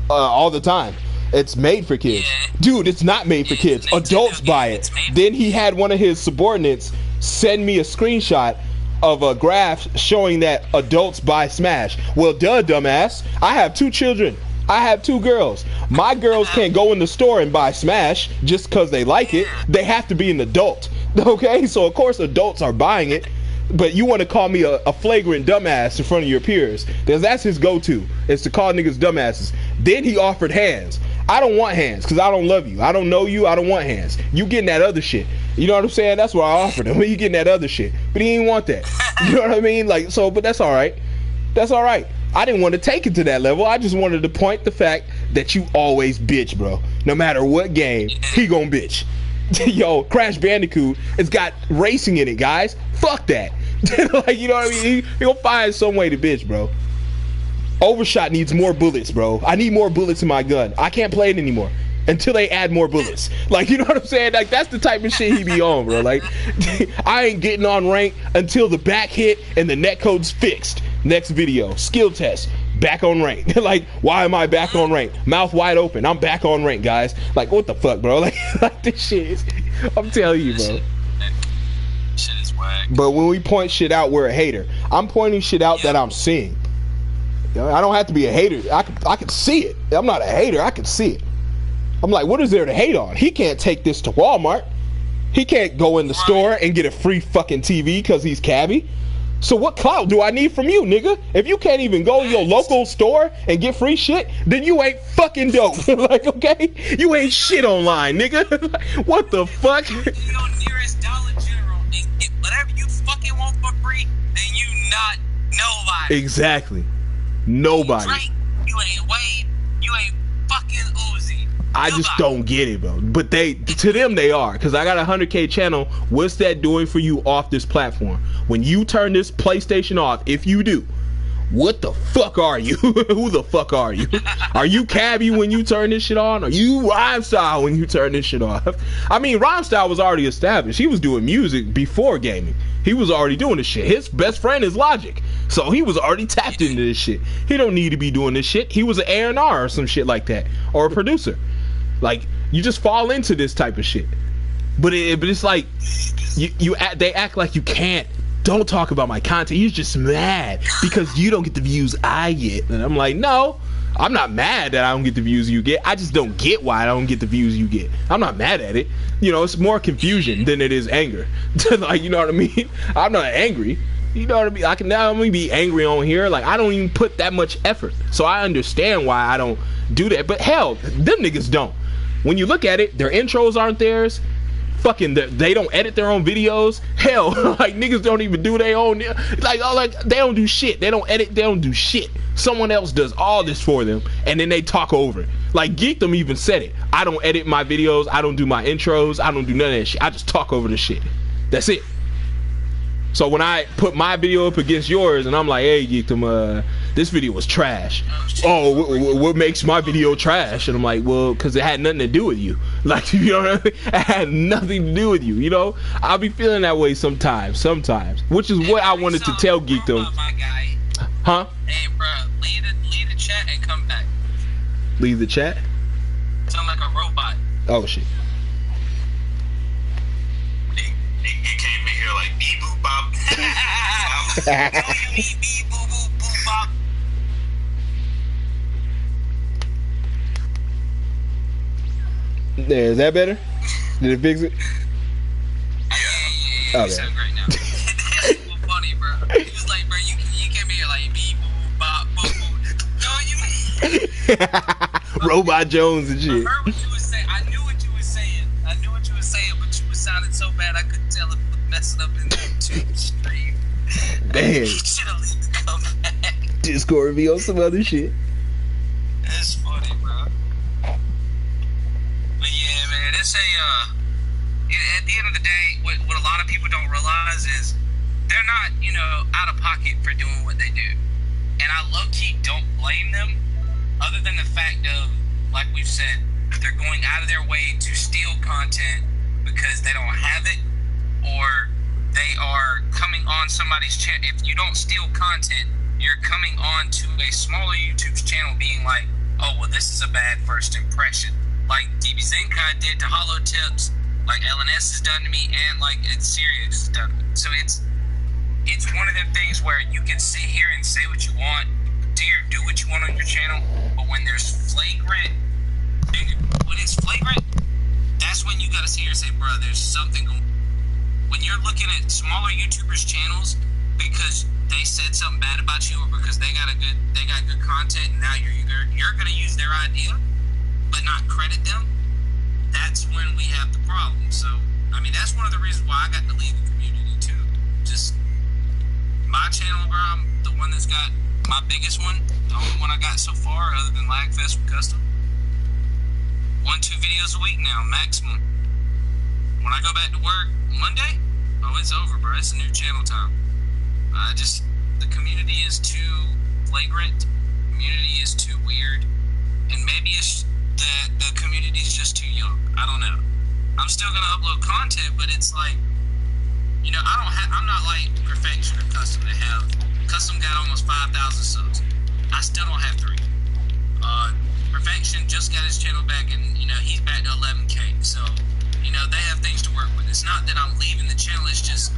all the time? It's made for kids. Yeah. Dude, it's not made for kids. Adults buy it. Then he had one of his subordinates send me a screenshot of a graph showing that adults buy Smash. Well, duh, dumbass. I have 2 children. I have 2 girls. My girls can't go in the store and buy Smash just because they like it. They have to be an adult. Okay? So, of course, adults are buying it. But you want to call me a flagrant dumbass in front of your peers. Because that's his go-to, is to call niggas dumbasses. Then he offered hands. I don't want hands because I don't love you. I don't know you. I don't want hands. You getting that other shit. You know what I'm saying? That's what I offered him. You getting that other shit. But he didn't want that. You know what I mean? Like, so, but that's all right. That's all right. I didn't want to take it to that level. I just wanted to point the fact that you always bitch, bro. No matter what game, he gonna bitch. Yo, Crash Bandicoot, it's got racing in it, guys. Fuck that. Like, you know what I mean? He'll find some way to bitch, bro. Overshot needs more bullets, bro. I need more bullets in my gun. I can't play it anymore until they add more bullets. Like, you know what I'm saying? Like, that's the type of shit he be on, bro. Like, I ain't getting on rank until the back hit and the netcode's fixed. Next video, skill test. Back on rank. Like, why am I back on rank? Mouth wide open. I'm back on rank, guys. Like, what the fuck, bro? Like this shit is, I'm telling you, bro. Shit is whack. But when we point shit out, we're a hater. I'm pointing shit out that I'm seeing. You know, I don't have to be a hater. I can see it. I'm not a hater. I can see it. I'm like, what is there to hate on? He can't take this to Walmart. He can't go in the store and get a free fucking TV because he's Cabby. So what clout do I need from you, nigga? If you can't even go to your local store and get free shit, then you ain't fucking dope. Like, okay? You ain't shit online, nigga. What the fuck? You go nearest Dollar General and get whatever you fucking want for free, then you not nobody. Exactly. Nobody. You ain't Drake, you ain't Wade, you ain't fucking Uzi. I just don't get it, bro. But to them, they are. Because I got a 100K channel. What's that doing for you off this platform? When you turn this PlayStation off, if you do, what the fuck are you? Who the fuck are you? Are you Cabby when you turn this shit on? Are you Rhyme Style when you turn this shit off? I mean, Rhyme Style was already established. He was doing music before gaming. He was already doing this shit. His best friend is Logic. So he was already tapped into this shit. He don't need to be doing this shit. He was an A&R or some shit like that. Or a producer. Like, you just fall into this type of shit. But it's like, they act like you can't. Don't talk about my content. You're just mad because you don't get the views I get. And I'm like, no, I'm not mad that I don't get the views you get. I just don't get why I don't get the views you get. I'm not mad at it. You know, it's more confusion than it is anger. Like, you know what I mean? I'm not angry. You know what I mean? I can now only be angry on here. Like, I don't even put that much effort. So I understand why I don't do that. But hell, them niggas don't. When you look at it, their intros aren't theirs. Fucking, they don't edit their own videos. Hell, like, niggas don't even do their own, like they don't do shit. They don't edit, they don't do shit. Someone else does all this for them, and then they talk over it. Like, Geekdom even said it. I don't edit my videos, I don't do my intros, I don't do none of that shit. I just talk over the shit. That's it. So when I put my video up against yours, and I'm like, hey, Geekdom, this video was trash. Oh, what makes my video trash? And I'm like, well, because it had nothing to do with you. Like, you know what I mean? It had nothing to do with you, you know? I'll be feeling that way sometimes, which is what I wanted to tell Geekdom. Huh? Hey, bro, leave the chat and come back. Leave the chat? Sound like a robot. Oh, shit. He came in here like beep boop bop. Beep beep boo boo boo bop. There, is that better? Did it fix it? Yeah, you sound great now. That's so funny, bro. He was like, bro, you came in here like beep boo boo bop boo boo. You know what you mean? Robot Jones and shit. I heard what you was saying. I knew what you was saying, but you was sounding so bad I couldn't tell it was messing up in the stream. Damn. You should have left to come back. Discord be on some other shit. That's funny, bro. But yeah, man, it's at the end of the day, what a lot of people don't realize is they're not, out of pocket for doing what they do. And I low-key don't blame them, other than the fact of, like we've said, they're going out of their way to steal content because they don't have it, or they are coming on somebody's channel. If you don't steal content, you're coming on to a smaller YouTube's channel being like, oh, well, this is a bad first impression. Like DBzenkai did to Hollow Tips, like LNS has done to me, and like Xero has done to me. So it's one of them things where you can sit here and say what you want, do what you want on your channel, but when there's when it's flagrant, that's when you gotta sit here and say, bro, there's something going. When you're looking at smaller YouTubers' channels because they said something bad about you, or because they got good content, and now you're gonna use their idea, but not credit them, that's when we have the problem. So, I mean, that's one of the reasons why I got to leave the community too. Just my channel, bro, I'm the one that's got my biggest one, the only one I got so far, other than Lagfest with Custom. 1-2 videos a week now, maximum. When I go back to work Monday, oh, it's over, bro. It's a new channel time. The community is too flagrant. Community is too weird. And maybe it's that the community is just too young. I don't know. I'm still gonna upload content, but it's like, I'm not like Perfection or Custom that have. Custom got almost 5,000 subs. I still don't have 3. Perfection just got his channel back, and he's back to 11K. So they have things to work with. It's not that I'm leaving the channel. It's just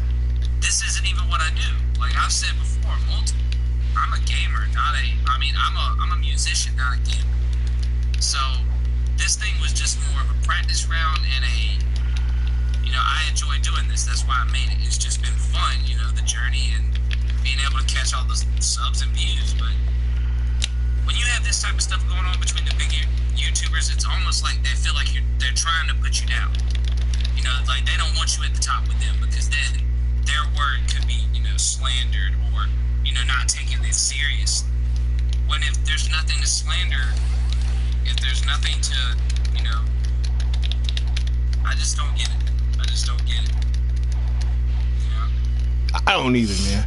this isn't even what I do. Like I've said before, I'm a gamer, I'm a musician, not a gamer. So this thing was just more of a practice round and I enjoy doing this. That's why I made it. It's just been fun, the journey and being able to catch all those subs and views. But when you have this type of stuff going on between the big YouTubers, it's almost like they feel like they're trying to put you down. Like they don't want you at the top with them, because then their word could be, slandered, or, not taken this serious. When if there's nothing to slander, if there's nothing to, don't either, man.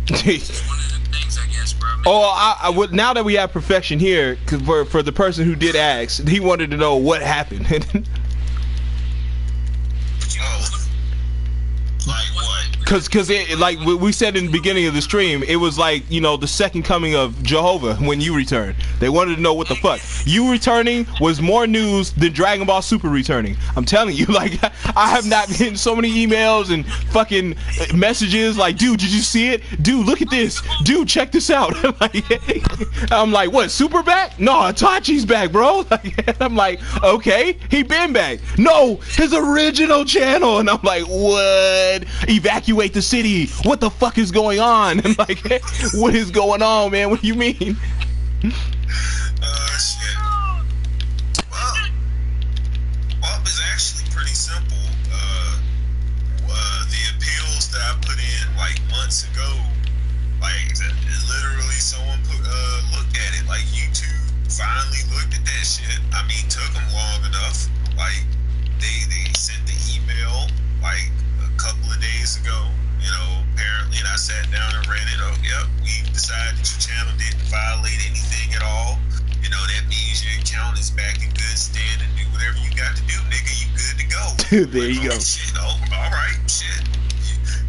It's one of the things, I guess, bro. Oh, I would, now that we have perfection here, 'cause for the person who did ask, he wanted to know what happened. Like what? Cause it, like we said in the beginning of the stream, it was like, you know, the second coming of Jehovah when you returned. They wanted to know what the fuck. You returning was more news than Dragon Ball Super returning. I'm telling you, like, I have not getting so many emails and fucking messages like, dude, did you see it? Dude, look at this. Dude, check this out. I'm like, what, Super back? No, Itachi's back, bro. I'm like, okay, he been back. No, his original channel. And I'm like, what? Evacuate the city. What the fuck is going on? And like, what is going on, man? What do you mean? Shit. Well, it's actually pretty simple. The appeals that I put in like months ago, like literally someone looked at it. Like YouTube finally looked at that shit. I mean, took them long enough. Like they sent the email like a couple of days ago, you know, apparently, and I sat down and read it. Oh, yep, we decided that your channel didn't violate anything at all. You know, that means your account is back in good standing. Do whatever you got to do, nigga. You good to go. There you go. Shit, oh, all right, shit.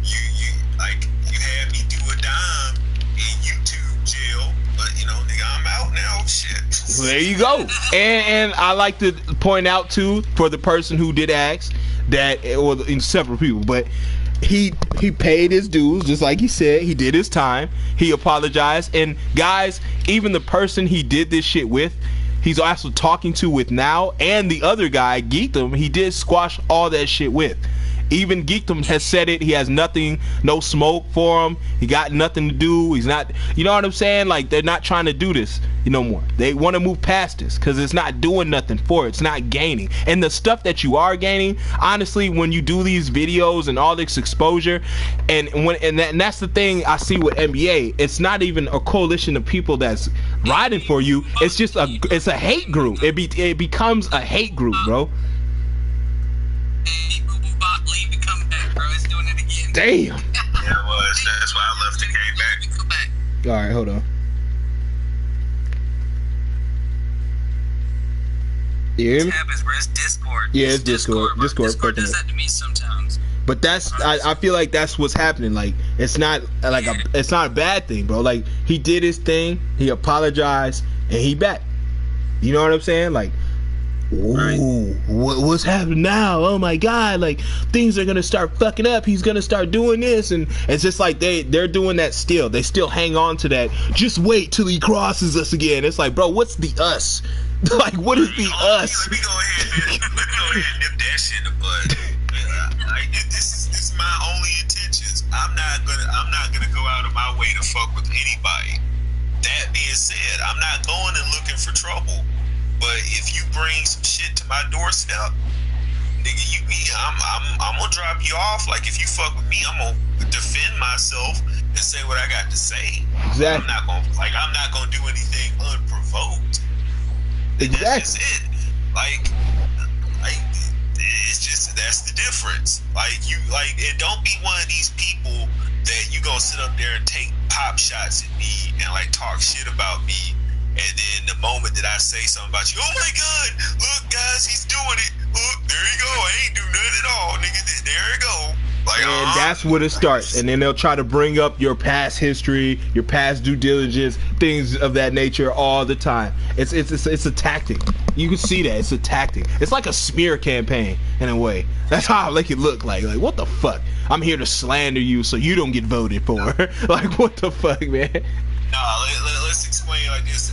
You like, you had me do a dime in YouTube jail, but you know, nigga, I'm out now. Shit. There you go. And I like to point out too, for the person who did ask, that, or in several people, but he paid his dues, just like he said. He did his time. He apologized. And guys, even the person he did this shit with, he's also talking to with now, and the other guy, Geekdom, he did squash all that shit with. Even Geekdom has said it. He has nothing, no smoke for him. He got nothing to do. He's not, you know what I'm saying? Like, they're not trying to do this, you know, more. They want to move past this because it's not doing nothing for it. It's not gaining. And the stuff that you are gaining, honestly, when you do these videos and all this exposure, and that's the thing I see with NBA. It's not even a coalition of people that's riding for you. It's just it's a hate group. It becomes a hate group, bro. Leave and come back, bro. It's doing it again. Damn. Yeah, it was. That's why I left and came back. Come back. All right, hold on. You hear me? It happens, bro. It's Discord. Yeah, it's Discord. Bro. Discord does that to me sometimes. But that's, I feel like that's what's happening. Like, it's not like it's not a bad thing, bro. Like, he did his thing, he apologized, and he back. You know what I'm saying? Like, ooh, right. What's happening now? Oh my god, like, things are gonna start fucking up. He's gonna start doing this, and it's just like they're doing that still. They still hang on to that. Just wait till he crosses us again. It's like, bro, what's the us? Like, what is the us? Let me go ahead and nip that shit in the bud. Like, this is my only intentions. I'm not gonna go out of my way to fuck with anybody. That being said, I'm not going and looking for trouble. But if you bring some shit to my doorstep, nigga, I'm gonna drop you off. Like, if you fuck with me, I'm gonna defend myself and say what I got to say. Exactly. I'm not gonna do anything unprovoked. Exactly. That's just it. Like, it's just, that's the difference. And don't be one of these people that you gonna sit up there and take pop shots at me and like talk shit about me. And then the moment that I say something about you, oh my god, look guys, he's doing it. Look, there you go. I ain't do nothing at all, nigga. There you go. Like, and that's what it starts. And then they'll try to bring up your past history, your past due diligence, things of that nature all the time. It's a tactic. You can see that. It's a tactic. It's like a smear campaign in a way. That's how I make it look like. Like, what the fuck? I'm here to slander you so you don't get voted for. Like, what the fuck, man? Let's explain like this.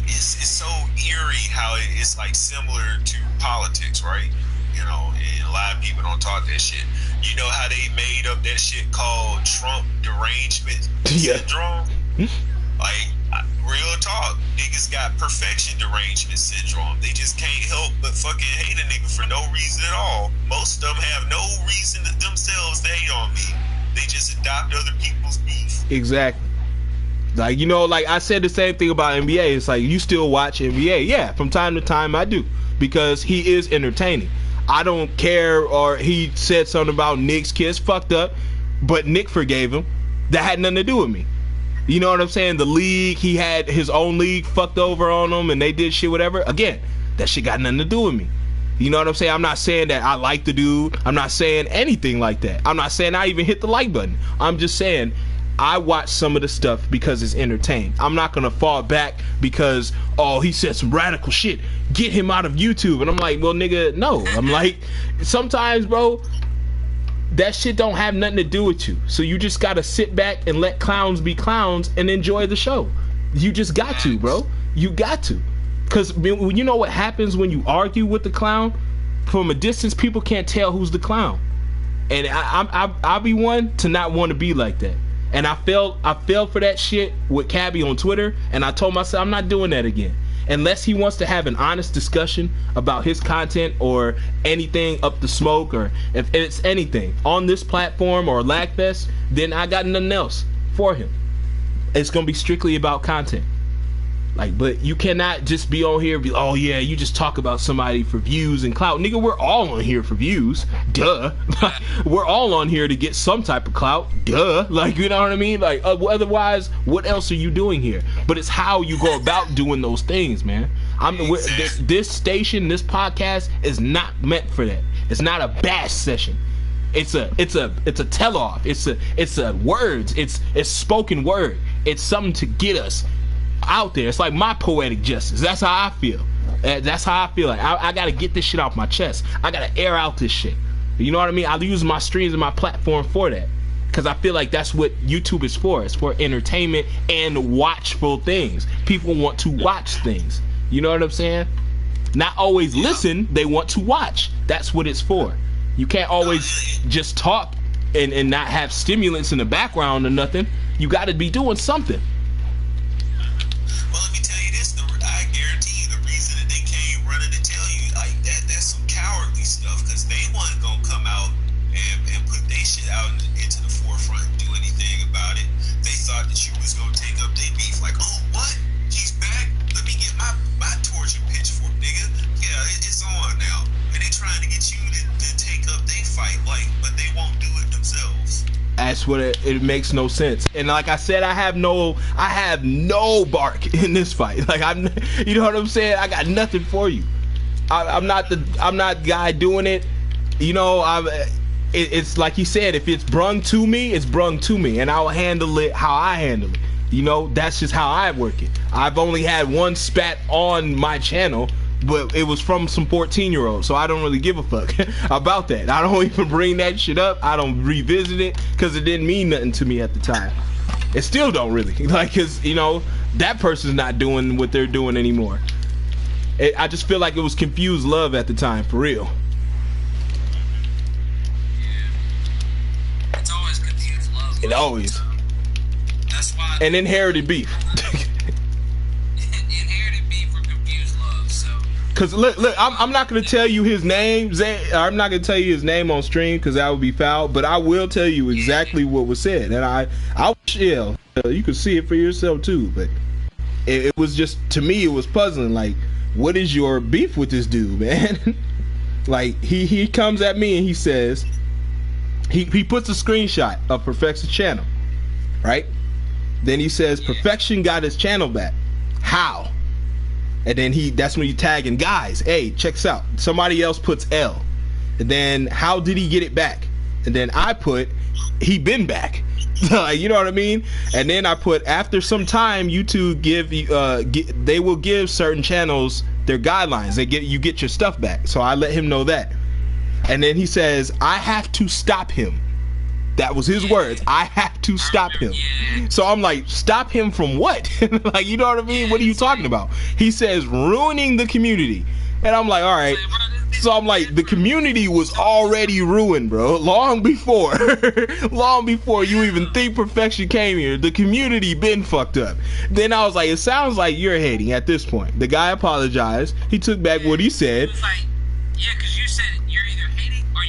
It's so eerie how it's like similar to politics, right? You know, and a lot of people don't talk that shit. You know how they made up that shit called Trump derangement syndrome? Like, real talk, niggas got perfection derangement syndrome. They just can't help but fucking hate a nigga for no reason at all. Most of them have no reason to themselves to hate on me. They just adopt other people's beef. Exactly. Like, you know, like I said the same thing about NBA. It's like, you still watch NBA. Yeah, from time to time I do, because he is entertaining. I don't care, or he said something about Nick's kiss, fucked up, but Nick forgave him. That had nothing to do with me. You know what I'm saying? The league, he had his own league fucked over on him, and they did shit, whatever. Again, that shit got nothing to do with me. You know what I'm saying? I'm not saying that I like the dude. I'm not saying anything like that. I'm not saying I even hit the like button. I'm just saying I watch some of the stuff because it's entertained. I'm not gonna fall back because, oh, he said some radical shit, get him out of YouTube. And I'm like, well, nigga, no. I'm like, sometimes, bro, that shit don't have nothing to do with you. So you just gotta sit back and let clowns be clowns and enjoy the show. You just got to, bro. You got to. Because you know what happens when you argue with the clown? From a distance, people can't tell who's the clown. And I'll be one to not want to be like that. And I fell for that shit with Cabby on Twitter, and I told myself I'm not doing that again. Unless he wants to have an honest discussion about his content or anything up the smoke, or if it's anything on this platform or Lagfest, then I got nothing else for him. It's gonna be strictly about content. Like, but you cannot just be on here and be, oh yeah, you just talk about somebody for views and clout. Nigga, we're all on here for views. Duh. We're all on here to get some type of clout. Duh. Like, you know what I mean? Like, otherwise, what else are you doing here? But it's how you go about doing those things, man. This station, this podcast is not meant for that. It's not a bash session. It's a tell off. It's a words. It's spoken word. It's something to get us out there. It's like my poetic justice. That's how I feel. That's how I feel. Like I gotta get this shit off my chest. I gotta air out this shit. You know what I mean? I use my streams and my platform for that, because I feel like that's what YouTube is for. It's for entertainment and watchful things. People want to watch things. You know what I'm saying? Not always listen. They want to watch. That's what it's for. You can't always just talk and not have stimulants in the background or nothing. You got to be doing something. Well, let me tell you this, I guarantee you the reason that they came running to tell you like that's some cowardly stuff, because they wasn't gonna come out and put their shit out into the forefront and do anything about it. They thought that you was gonna take up their beef, like, oh, what? He's back? Let me get my torch and pitchfork, nigga. Yeah, it's on now. And they trying to get you to take up their fight, like, but they won't do it themselves. That's what it makes no sense. And like I said, I have no bark in this fight. Like, you know what I'm saying? I got nothing for you. I'm not the guy doing it. You know, it's like he said, if it's brung to me, it's brung to me, and I'll handle it how I handle it. You know, that's just how I work it. I've only had one spat on my channel, but it was from some 14-year-olds, so I don't really give a fuck about that. I don't even bring that shit up. I don't revisit it, because it didn't mean nothing to me at the time. It still don't really. Like, because, you know, that person's not doing what they're doing anymore. I just feel like it was confused love at the time, for real. Yeah. It's always confused love. It always. That's why. And inherited beef. Cause look, I'm not gonna tell you his name, I'm not gonna tell you his name on stream, because that would be foul. But I will tell you exactly what was said, and I'll chill. You can see it for yourself too. But it was just, to me, it was puzzling. Like, what is your beef with this dude, man? Like, he comes at me and he says, he puts a screenshot of Perfection's channel, right? Then he says Perfection got his channel back. How? And then that's when you tagging guys. Hey, check this out. Somebody else puts L. And then how did he get it back? And then I put, he been back. You know what I mean? And then I put, after some time, YouTube they will give certain channels their guidelines. You get your stuff back. So I let him know that. And then he says, I have to stop him. That was his words. I have to stop him. So I'm like, stop him from what? Like, you know what I mean? What are you talking about? He says, ruining the community. And I'm like, all right. So I'm like, the community was already ruined, bro. Long before you even think Perfection came here, the community been fucked up. Then I was like, it sounds like you're hating at this point. The guy apologized. He took back what he said. It was like, yeah, because you said you're either hating or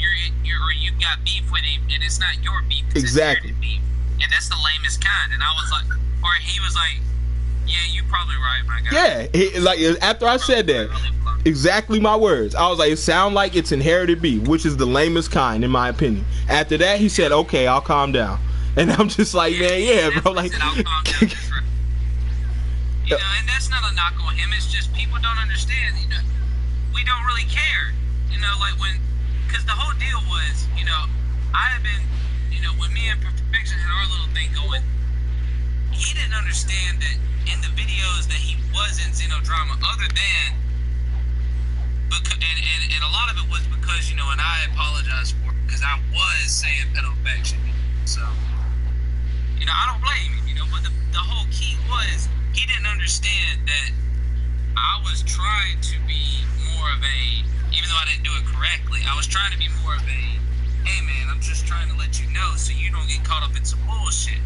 you got beef with him, and it's not your beef. Exactly. Beef, and that's the lamest kind. And I was like, or he was like, yeah, you probably right, my guy. Yeah, like after I said that, exactly my words. I was like, it sounds like it's inherited beef, which is the lamest kind, in my opinion. After that, he said, okay, I'll calm down. And I'm just like, man, yeah, bro, like. I'll calm down. You know, and that's not a knock on him. It's just people don't understand. You know, we don't really care. You know, like because the whole deal was, you know, I had been, you know, when me and Perfection had our little thing going, he didn't understand that in the videos that he was in Xenodrama, other than, and a lot of it was because, you know, and I apologize for it, because I was saying pedophile. So, you know, I don't blame him, you know, but the whole key was, he didn't understand that I was trying to be more of a, even though I didn't do it correctly, I was trying to be more of a, hey man, I'm just trying to let you know so you don't get caught up in some bullshit.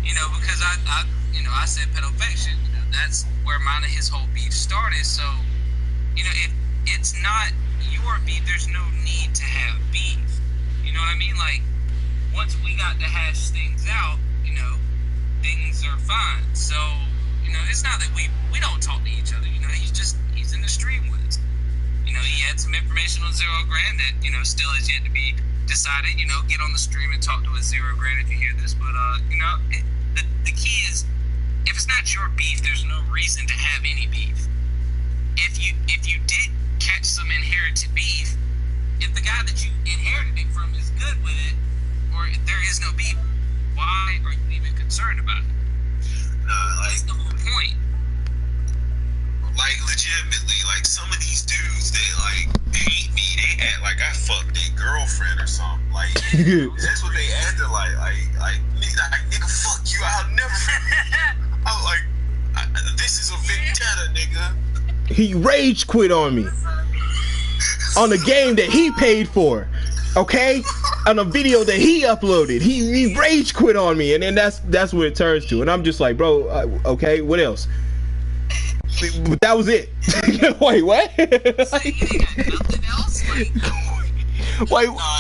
You know, because I said pedophile. You know, that's where mine and his whole beef started. So, you know, it's not your beef, there's no need to have beef. You know what I mean? Like, once we got to hash things out, you know, things are fine. So, you know, it's not that we don't talk to each other. You know, he's in the stream with us. You know, he had some information on Zero Grand that, you know, still is yet to be decided. You know, get on the stream and talk to us, Zero Grand, if you hear this. But, you know, the key is, if it's not your beef, there's no reason to have any beef. If you did catch some inherited beef, if the guy that you inherited it from is good with it, or if there is no beef, why are you even concerned about it? That's the whole point. Like, legitimately, like, some of these dudes that, like, hate me, they act like I fucked their girlfriend or something. Like, that's what they acted like. Like, nigga, fuck you, I'll never. I'm like, this is a vendetta, nigga. He rage quit on me. On a game that he paid for. Okay? On a video that he uploaded. He rage quit on me. And then that's what it turns to. And I'm just like, bro, okay, what else? But that was it. Wait, what? So you ain't got nothing else? Like, wait. Nah,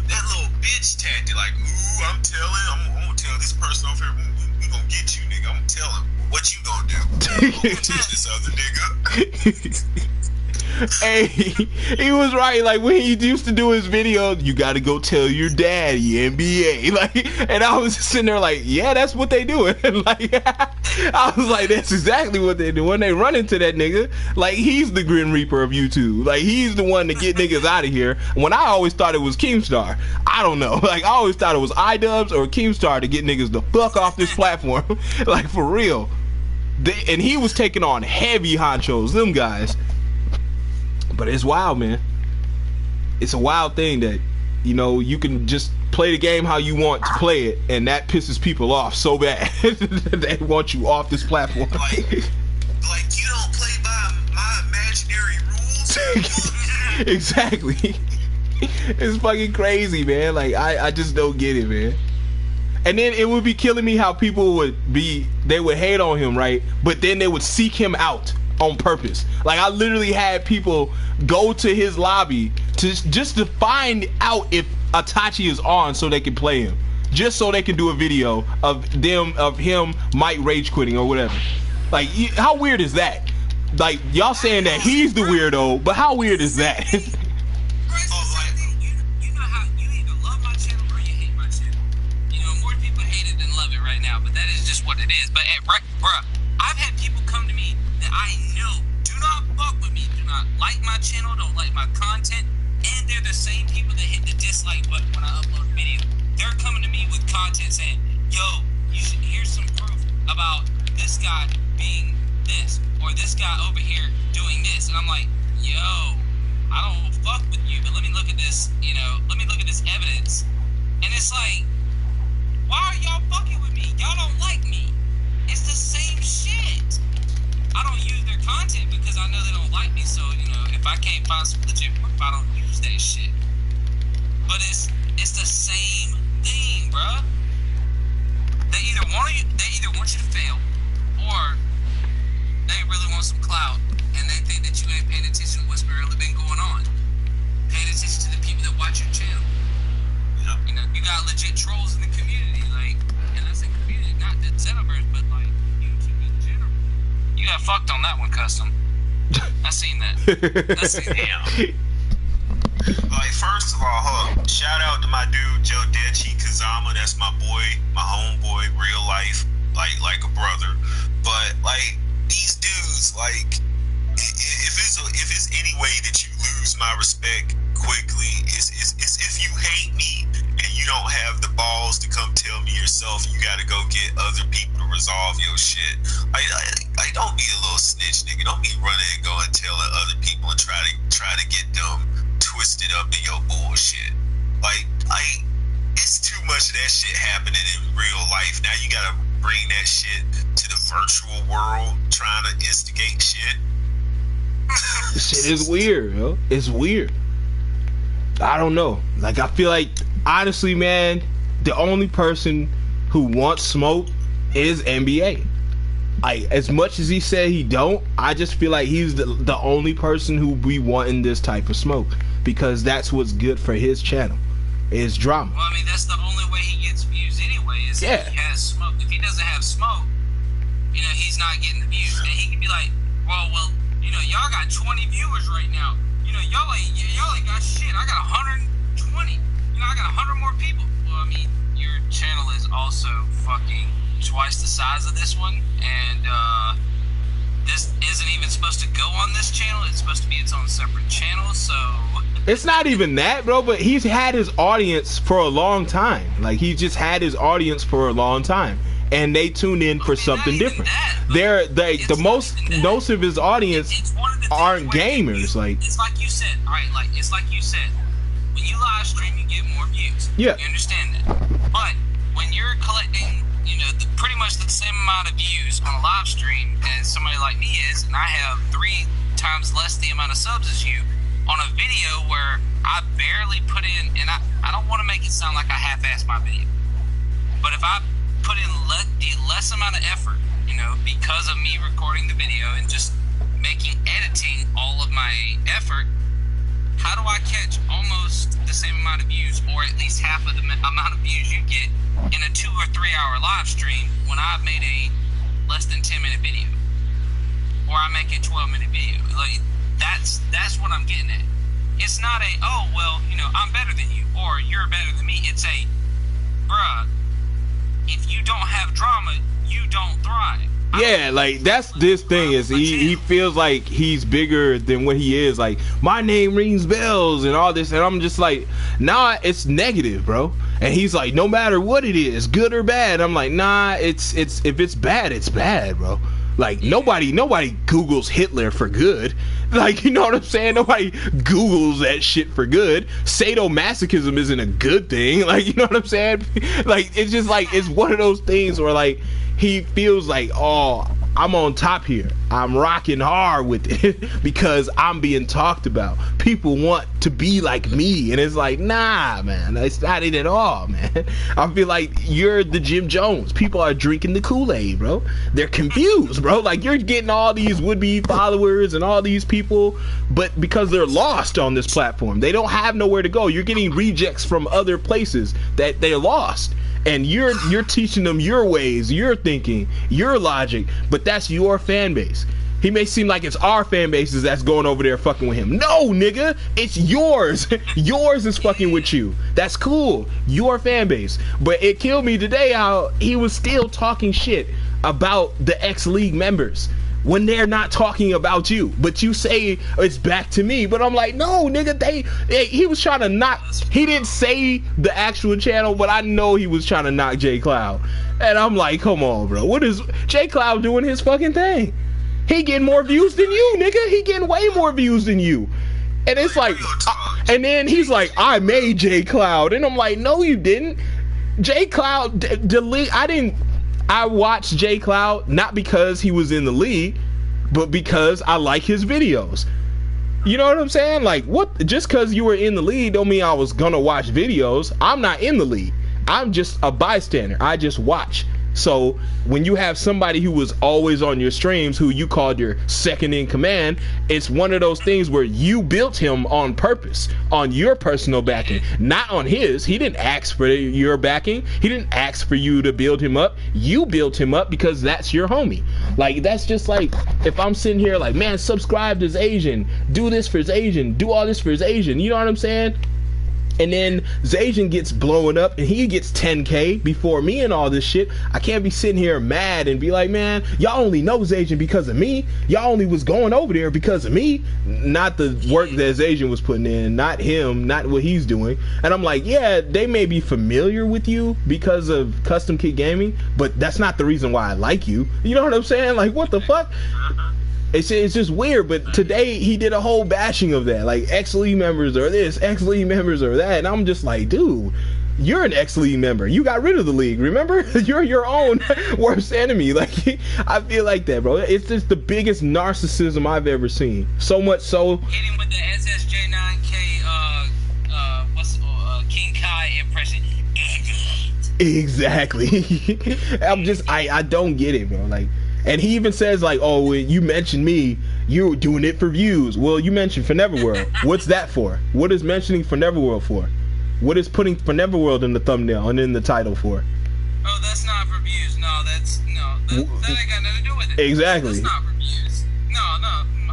that little bitch tactic, like, ooh, I'm gonna tell this person over here, we gonna get you, nigga. I'm gonna tell him what you gonna do. I'm gonna teach this other nigga. Hey, he was right. Like, when he used to do his video, you gotta go tell your daddy, NBA. Like, and I was just sitting there like, yeah, that's what they do. Like, I was like, that's exactly what they do. When they run into that nigga, like, he's the Grim Reaper of YouTube. Like, he's the one to get niggas out of here. When I always thought it was Keemstar. I don't know. Like, I always thought it was iDubbbz or Keemstar to get niggas the fuck off this platform. Like, for real. And he was taking on heavy honchos, them guys. But it's wild, man. It's a wild thing that, you know, you can just play the game how you want to play it, and that pisses people off so bad. They want you off this platform. Like you don't play by my imaginary rules. Exactly. It's fucking crazy, man. Like, I just don't get it, man. And then it would be killing me how people they would hate on him, right? But then they would seek him out on purpose. Like, I literally had people go to his lobby just to find out if Itachi is on so they can play him, just so they can do a video of him might rage quitting or whatever. Like, how weird is that? Like, y'all saying that he's the weirdo, but how weird is that? You know how you either love my channel or you hate my channel. You know, more people hate it than love it right now, but that is just what it is. But bruh, I've had people come to me that I know do not fuck with me, do not like my channel, don't like my content, and they're the same people that hit the dislike button when I upload a video. They're coming to me with content saying, yo, you should hear some proof about this guy being this, or this guy over here doing this. And I'm like, yo, I don't fuck with you, but let me look at this, you know, let me look at this evidence. And it's like, why are y'all fucking with me? Y'all don't like me. It's the same shit. I don't use their content because I know they don't like me, so, you know, if I can't find some legit proof, I don't use that shit. But it's the same thing, bruh. They either want you to fail, or they really want some clout, and they think that you ain't paying attention to what's really been going on. Paying attention to the people that watch your channel. You know, you got legit trolls in the community, like, and I say community, not the Xenoverse, but like YouTube in general. You got fucked on that one, Custom. I seen that. I seen Damn. Like, Like, first of all, shout out to my dude Joe Dechi Kazama. That's my boy, my homeboy, real life, like a brother. But like these dudes, like if it's any way that you lose my respect quickly, it's if you hate me and you don't have the balls to come tell me yourself, you got to go get other people to resolve your shit. Like don't be a little snitch, nigga. Don't be running and going and telling other people and try to get them twisted up in your bullshit. Like it's too much of that shit happening in real life. Now you gotta bring that shit to the virtual world, trying to instigate shit. Shit is weird, yo. It's weird. I don't know. Like, I feel like, honestly, man, the only person who wants smoke is NBA. As much as he said he don't, I just feel like he's the only person who be wanting this type of smoke, because that's what's good for his channel, is drama. Well, I mean, that's the only way he gets views anyway, is if he has smoke. If he doesn't have smoke, you know, he's not getting the views. And he can be like, well, you know, y'all got 20 viewers right now. You know, y'all ain't got shit. I got 120. You know, I got 100 more people. Well, I mean, your channel is also fucking twice the size of this one, and this isn't even supposed to go on this channel. It's supposed to be its own separate channel, so it's not even that, bro. But he's had his audience for a long time. Like, he just had his audience for a long time, and they tune in for something different. Most of his audience aren't gamers. Like, it's like you said, all right. Like, it's like you said, when you live stream, you get more views. Yeah, you understand that. But when you're collecting, you know, pretty much the same amount of views on a live stream as somebody like me is, and I have 3 times less the amount of subs as you, on a video where I barely put in, and I don't want to make it sound like I half-assed my video, but if I put in the less amount of effort, you know, because of me recording the video and just editing all of my effort, how do I catch almost the same amount of views, or at least half of the amount of views you get in a 2 or 3 hour live stream when I've made a less than 10-minute video, or I make a 12-minute video? Like, that's what I'm getting at. It's not a, oh, well, you know, I'm better than you, or you're better than me. It's a, bruh, if you don't have drama, you don't thrive. yeah, like, that's this thing is he feels like he's bigger than what he is. Like, my name rings bells and all this, and I'm just like, nah, it's negative, bro. And he's like, no matter what it is, good or bad. I'm like, nah, it's if it's bad, it's bad, bro. Like, nobody Googles Hitler for good. Like, you know what I'm saying? Nobody Googles that shit for good. Sadomasochism isn't a good thing. Like, you know what I'm saying? Like, it's just like, it's one of those things where, like, he feels like, oh, I'm on top here. I'm rocking hard with it because I'm being talked about. People want to be like me, and it's like, nah, man, it's not it at all, man. I feel like you're the Jim Jones. People are drinking the Kool-Aid, bro. They're confused, bro. Like, you're getting all these would-be followers and all these people, but because they're lost on this platform, they don't have nowhere to go. You're getting rejects from other places that they're lost. And you're teaching them your ways, your thinking, your logic, but that's your fan base. He may seem like it's our fan bases that's going over there fucking with him. No, nigga, it's yours. Yours is fucking with you. That's cool. Your fan base. But it killed me today how he was still talking shit about the ex-league members when they're not talking about you, but you say it's back to me. But I'm like, no, nigga, he was trying to knock. He didn't say the actual channel, but I know he was trying to knock J Cloud. And I'm like, come on, bro, what is J Cloud doing his fucking thing? He getting more views than you, nigga. He getting way more views than you. And it's like, and then he's like, I made J Cloud, and I'm like, no, you didn't. J Cloud delete. I watched J Cloud not because he was in the league, but because I like his videos. You know what I'm saying? Like, what? Just because you were in the league don't mean I was gonna watch videos. I'm not in the league. I'm just a bystander. I just watch. So when you have somebody who was always on your streams, who you called your second in command, it's one of those things where you built him on purpose, on your personal backing, not on his. He didn't ask for your backing. He didn't ask for you to build him up. You built him up because that's your homie. Like, that's just like, if I'm sitting here like, man, subscribe to his Asian, do this for his Asian, do all this for his Asian. You know what I'm saying? and then Zajan gets blown up and he gets 10K before me and all this shit. I can't be sitting here mad and be like, man, y'all only know Zajan because of me. Y'all only was going over there because of me, not the work that Zajan was putting in, not him, not what he's doing. And I'm like, yeah, they may be familiar with you because of Custom Kit Gaming, but that's not the reason why I like you. You know what I'm saying? Like, what the fuck? It's just weird. But today he did a whole bashing of that, like X-League members or this, X-League members or that, and I'm just like, dude, you're an X-League member. You got rid of the league, remember? You're your own worst enemy. Like, I feel like that, bro. It's just the biggest narcissism I've ever seen. So much so. Hit him with the SSJ9K, King Kai impression. Exactly. I don't get it, bro. Like, and he even says, like, oh, when you mentioned me, you're doing it for views. Well, you mentioned For Neverworld. What's that for? What is mentioning For Neverworld for? What is putting For Neverworld in the thumbnail and in the title for? Oh, that's not for views. No, that ain't got nothing to do with it. Exactly. That's not for views. No.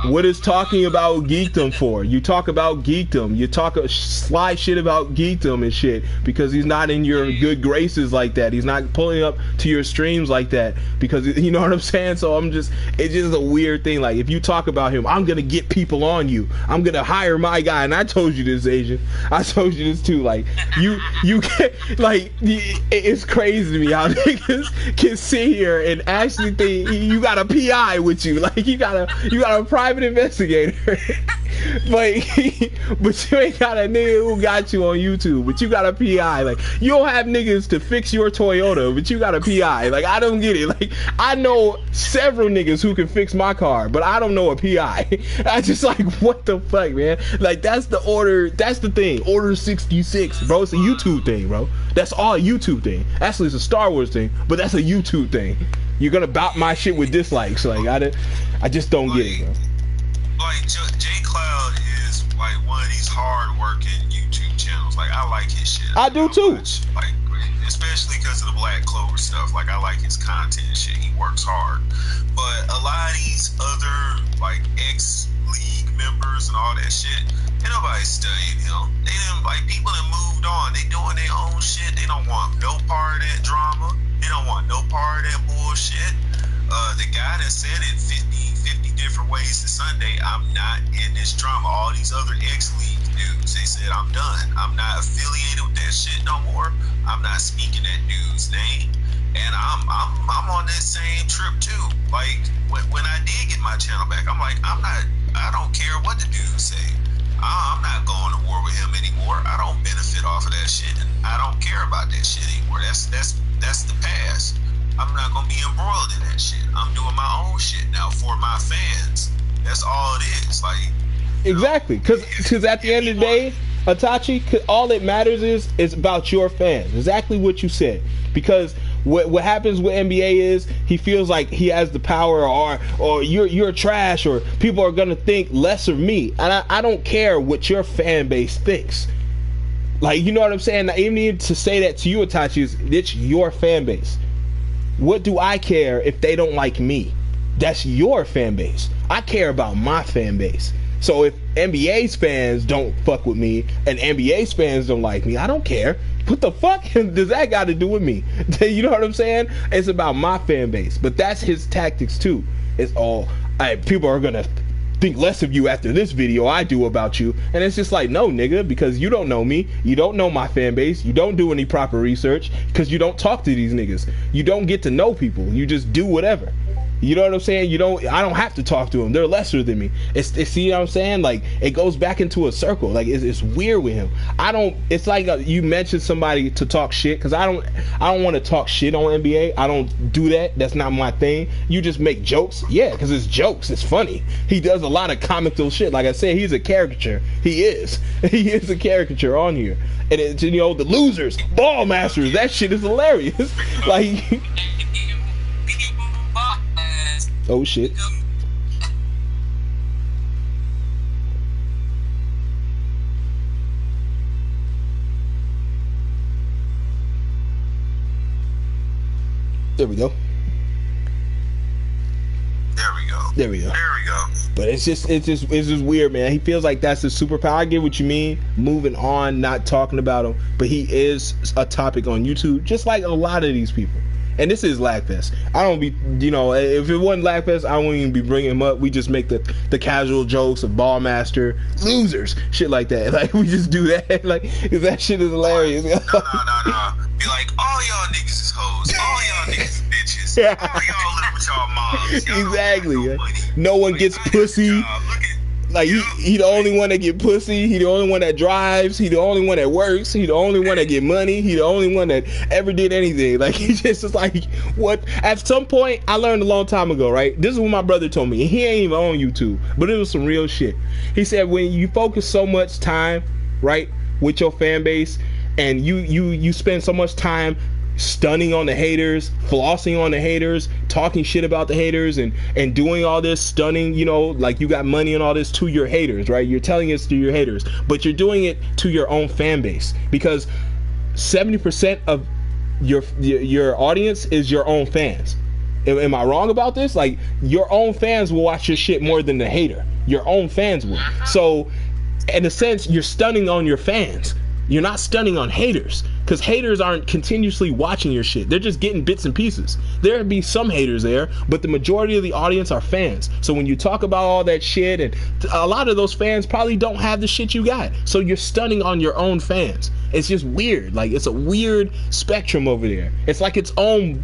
What is talking about geekdom for? You talk about geekdom. You talk slide shit about geekdom and shit because he's not in your good graces like that. He's not pulling up to your streams like that because, you know what I'm saying? So it's just a weird thing. Like, if you talk about him, I'm gonna get people on you. I'm gonna hire my guy. And I told you this, Asian. I told you this too. Like, you can't, like, it's crazy to me how niggas can sit here and actually think you got a PI with you. Like, you got a private investigator. but you ain't got a nigga who got you on YouTube, but you got a PI. Like, you don't have niggas to fix your Toyota, but you got a PI. Like, I don't get it. Like, I know several niggas who can fix my car, but I don't know a PI. I just like, what the fuck, man? Like, that's the order, that's the thing. Order 66, bro. It's a YouTube thing, bro. That's all a YouTube thing. Actually, it's a Star Wars thing, but that's a YouTube thing. You're gonna bout my shit with dislikes. Like, I just don't get it, bro. Like, J Cloud is like one of these hard-working YouTube channels. Like, I like his shit. I do too. Like, especially because of the Black Clover stuff. Like, I like his content and shit. He works hard. But a lot of these other, like, ex-league members and all that shit, ain't nobody studying him. They didn't, like, people that moved on. They doing their own shit. They don't want no part of that drama. They don't want no part of that bullshit. The guy that said it 50 different ways to Sunday, I'm not in this drama. All these other ex-league dudes, they said I'm done. I'm not affiliated with that shit no more. I'm not speaking that dude's name. And I'm on that same trip too. Like, when I did get my channel back, I'm like, I don't care what the dudes say. I'm not going to war with him anymore. I don't benefit off of that shit, and I don't care about that shit anymore. That's the past. I'm not gonna be embroiled in that shit. I'm doing my own shit now for my fans. That's all it is. Like, exactly, because at the end of the day, Itachi, all that matters is about your fans. Exactly what you said. Because what happens with NBA is he feels like he has the power, or you're trash, or people are gonna think less of me, and I don't care what your fan base thinks. Like, you know what I'm saying? Even to say that to you, Itachi, it's your fan base. What do I care if they don't like me? That's your fan base. I care about my fan base. So if NBA's fans don't fuck with me and NBA's fans don't like me, I don't care. What the fuck does that got to do with me? You know what I'm saying? It's about my fan base. But that's his tactics too. It's all, people are gonna think less of you after this video I do about you. And it's just like, no, nigga, because you don't know me, you don't know my fan base, you don't do any proper research, because you don't talk to these niggas, you don't get to know people, you just do whatever. You know what I'm saying? I don't have to talk to them. They're lesser than me. It's see what I'm saying? Like, it goes back into a circle. Like, it's weird with him. It's like you mentioned somebody to talk shit, because I don't want to talk shit on NBA. I don't do that. That's not my thing. You just make jokes. Yeah, because it's jokes. It's funny. He does a lot of comical shit. Like I said, he's a caricature. He is. He is a caricature on here. And it's, you know, the losers, ball masters. That shit is hilarious. Like, oh shit. There we go. There we go. There we go. There we go. But it's just weird, man. He feels like that's his superpower. I get what you mean, moving on, not talking about him, but he is a topic on YouTube, just like a lot of these people. And this is Lagfest. I don't be, you know, if it wasn't Lagfest, I wouldn't even be bringing him up. We just make the casual jokes of Ballmaster, losers, shit like that. Like, we just do that. Like, cause that shit is hilarious. No. Be like, all y'all niggas is hoes. All y'all niggas is bitches. All y'all live with y'all moms. Y'all Exactly. No, No one gets pussy. Like, he the only one that get pussy. He the only one that drives. He the only one that works. He the only one that get money. He the only one that ever did anything. Like, he just is like, what? At some point, I learned a long time ago, right? This is what my brother told me. He ain't even on YouTube, but it was some real shit. He said, when you focus so much time, right, with your fan base, and you spend so much time stunning on the haters, flossing on the haters, talking shit about the haters, and doing all this stunning, you know, like you got money and all this to your haters, right? You're telling it to your haters, but you're doing it to your own fan base, because 70% of your audience is your own fans. Am I wrong about this? Like, your own fans will watch your shit more than the hater. Your own fans will. So, in a sense, you're stunning on your fans. You're not stunning on haters, because haters aren't continuously watching your shit. They're just getting bits and pieces. There'll be some haters there, but the majority of the audience are fans. So when you talk about all that shit, and a lot of those fans probably don't have the shit you got, so you're stunning on your own fans. It's just weird. Like, it's a weird spectrum over there. It's like its own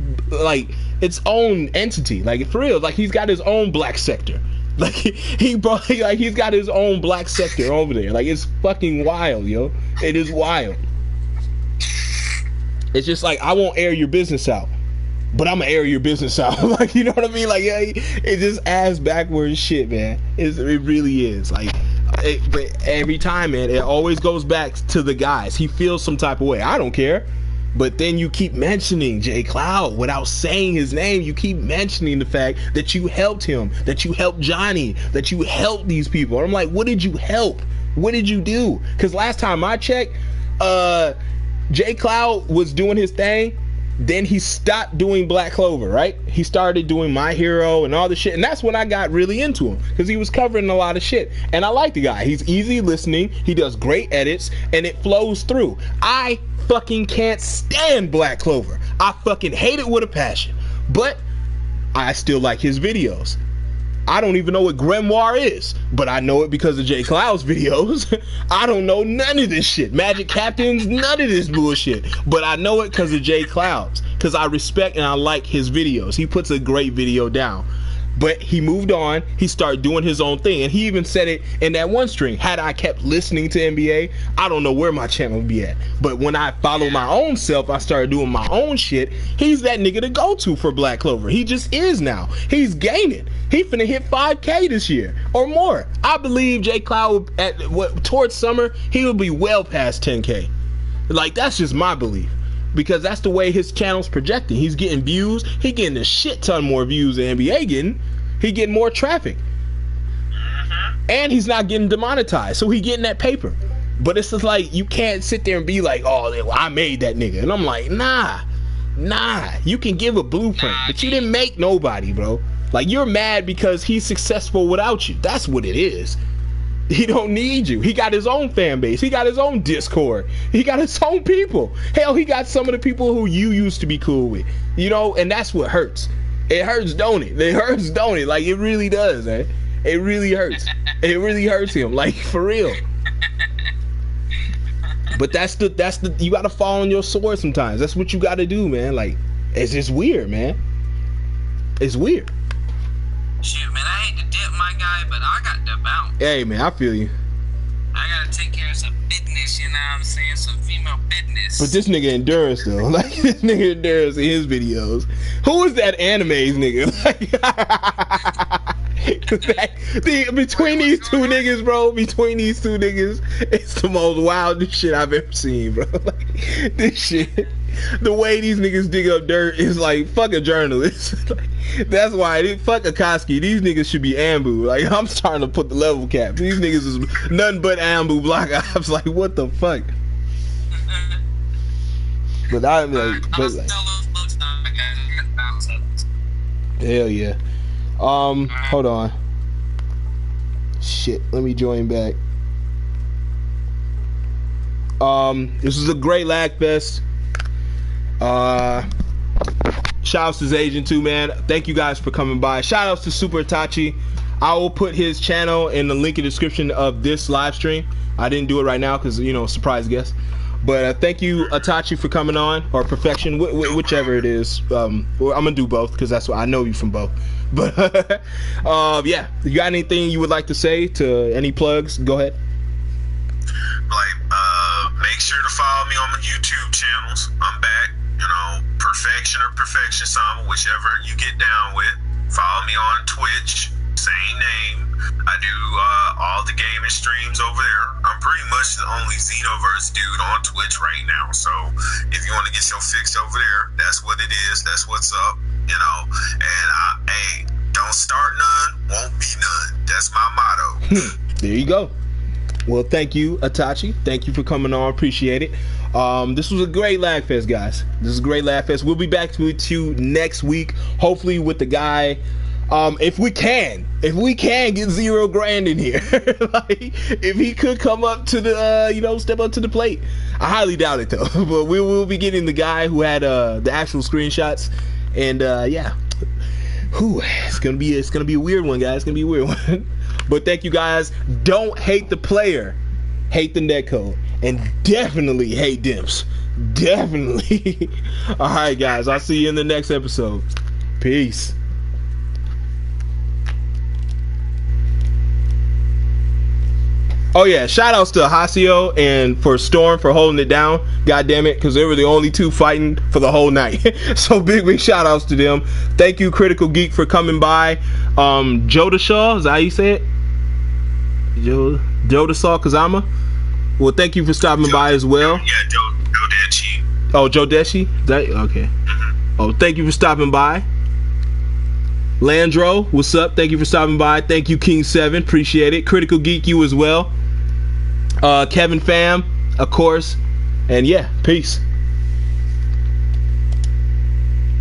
entity. Like, for real, like, he's got his own black sector. Like, he's got his own black sector over there. Like, it's fucking wild, yo. It is wild. It's just like, I won't air your business out, but I'm gonna air your business out. Like, you know what I mean? Like, yeah, it's just ass backwards shit, man. It really is. Like, but every time, man, it always goes back to the guys. He feels some type of way. I don't care. But then you keep mentioning Jay Cloud without saying his name. You keep mentioning the fact that you helped him, that you helped Johnny, that you helped these people. And I'm like, what did you help? What did you do? Because last time I checked, Jay Cloud was doing his thing. Then he stopped doing Black Clover, right? He started doing My Hero and all the shit. And that's when I got really into him, because he was covering a lot of shit. And I like the guy. He's easy listening. He does great edits, and it flows through. I fucking can't stand Black Clover. I fucking hate it with a passion. But I still like his videos. I don't even know what Grimoire is, but I know it because of Jay Cloud's videos. I don't know none of this shit. Magic Captains, none of this bullshit. But I know it because of Jay Cloud's, because I respect and I like his videos. He puts a great video down. But he moved on. He started doing his own thing. And he even said it in that one string. Had I kept listening to NBA, I don't know where my channel would be at. But when I follow my own self, I started doing my own shit. He's that nigga to go to for Black Clover. He just is now. He's gaining. He finna hit 5K this year or more. I believe Jay Cloud, towards summer, he will be well past 10K. Like, that's just my belief. Because that's the way his channel's projecting. He's getting views. He getting a shit ton more views than NBA getting. He getting more traffic. And he's not getting demonetized. So he getting that paper. But it's just like, you can't sit there and be like, oh, I made that nigga. And I'm like, nah. You can give a blueprint, but you didn't make nobody, bro. Like, you're mad because he's successful without you. That's what it is. He don't need you. He got his own fan base. He got his own Discord. He got his own people. Hell, he got some of the people who you used to be cool with. You know, and that's what hurts. It hurts, don't it? It hurts, don't it? Like, it really does, man. It really hurts. It really hurts him. Like, for real. But that's the you gotta fall on your sword sometimes. That's what you gotta do, man. Like, it's just weird, man. It's weird. Shoot, man, I hate to dip my guy, but I got to bounce. Hey, man, I feel you. I gotta take care of some business, you know what I'm saying? Some female business. But this nigga Endurance, though. Like, this nigga Endurance in his videos. Who is that animes nigga? Between these two niggas, bro, it's the most wildest shit I've ever seen, bro. Like, this shit. The way these niggas dig up dirt is like, fuck a journalist. Like, that's why, fuck Akatsuki. These niggas should be Ambu. Like, I'm starting to put the level cap. These niggas is nothing but Ambu Black Ops. Like, what the fuck? But I'm like, hell yeah. Hold on. Shit, let me join back. This was a great lag fest. Shout outs to his agent too, man. Thank you guys for coming by. Shout outs to Super Itachi. I will put his channel in the link in the description of this live stream. I didn't do it right now because, you know, surprise guest. But thank you, Itachi, for coming on, or Perfection, whichever it is. Well, I'm gonna do both because that's what I know you from both. But yeah, you got anything you would like to say? To any plugs? Go ahead. Make sure to follow me on my YouTube channels. I'm back. You know, Perfection or Perfection Sama, whichever you get down with. Follow me on Twitch, same name. I do all the gaming streams over there. I'm pretty much the only Xenoverse dude on Twitch right now. So if you want to get your fix over there, that's what it is. That's what's up. You know, and hey, don't start none, won't be none. That's my motto. There you go. Well, thank you, Itachi. Thank you for coming on. Appreciate it. This was a great lag fest, guys. This is a great lag fest. We'll be back with you next week, hopefully with the guy. If we can get 0 grand in here, like if he could come up to the, you know, step up to the plate. I highly doubt it though. But we will be getting the guy who had the actual screenshots, and yeah, it's gonna be a weird one, guys. It's gonna be a weird one. But thank you guys. Don't hate the player, hate the netcode, and definitely hate dimps. Definitely. All right, guys. I'll see you in the next episode. Peace. Oh yeah, shout outs to Hasio and for Storm for holding it down. God damn it, because they were the only two fighting for the whole night. So big shout outs to them. Thank you, Critical Geek, for coming by. Jodashaw, is that how you say it? Jodashaw Kazama. Well, thank you for stopping by as well. Yeah, Jodeshi. Oh, Jodeshi? That okay. Oh, thank you for stopping by. Landro, what's up? Thank you for stopping by. Thank you, King7. Appreciate it. Critical Geek, you as well. Kevin Pham, of course. And yeah, peace.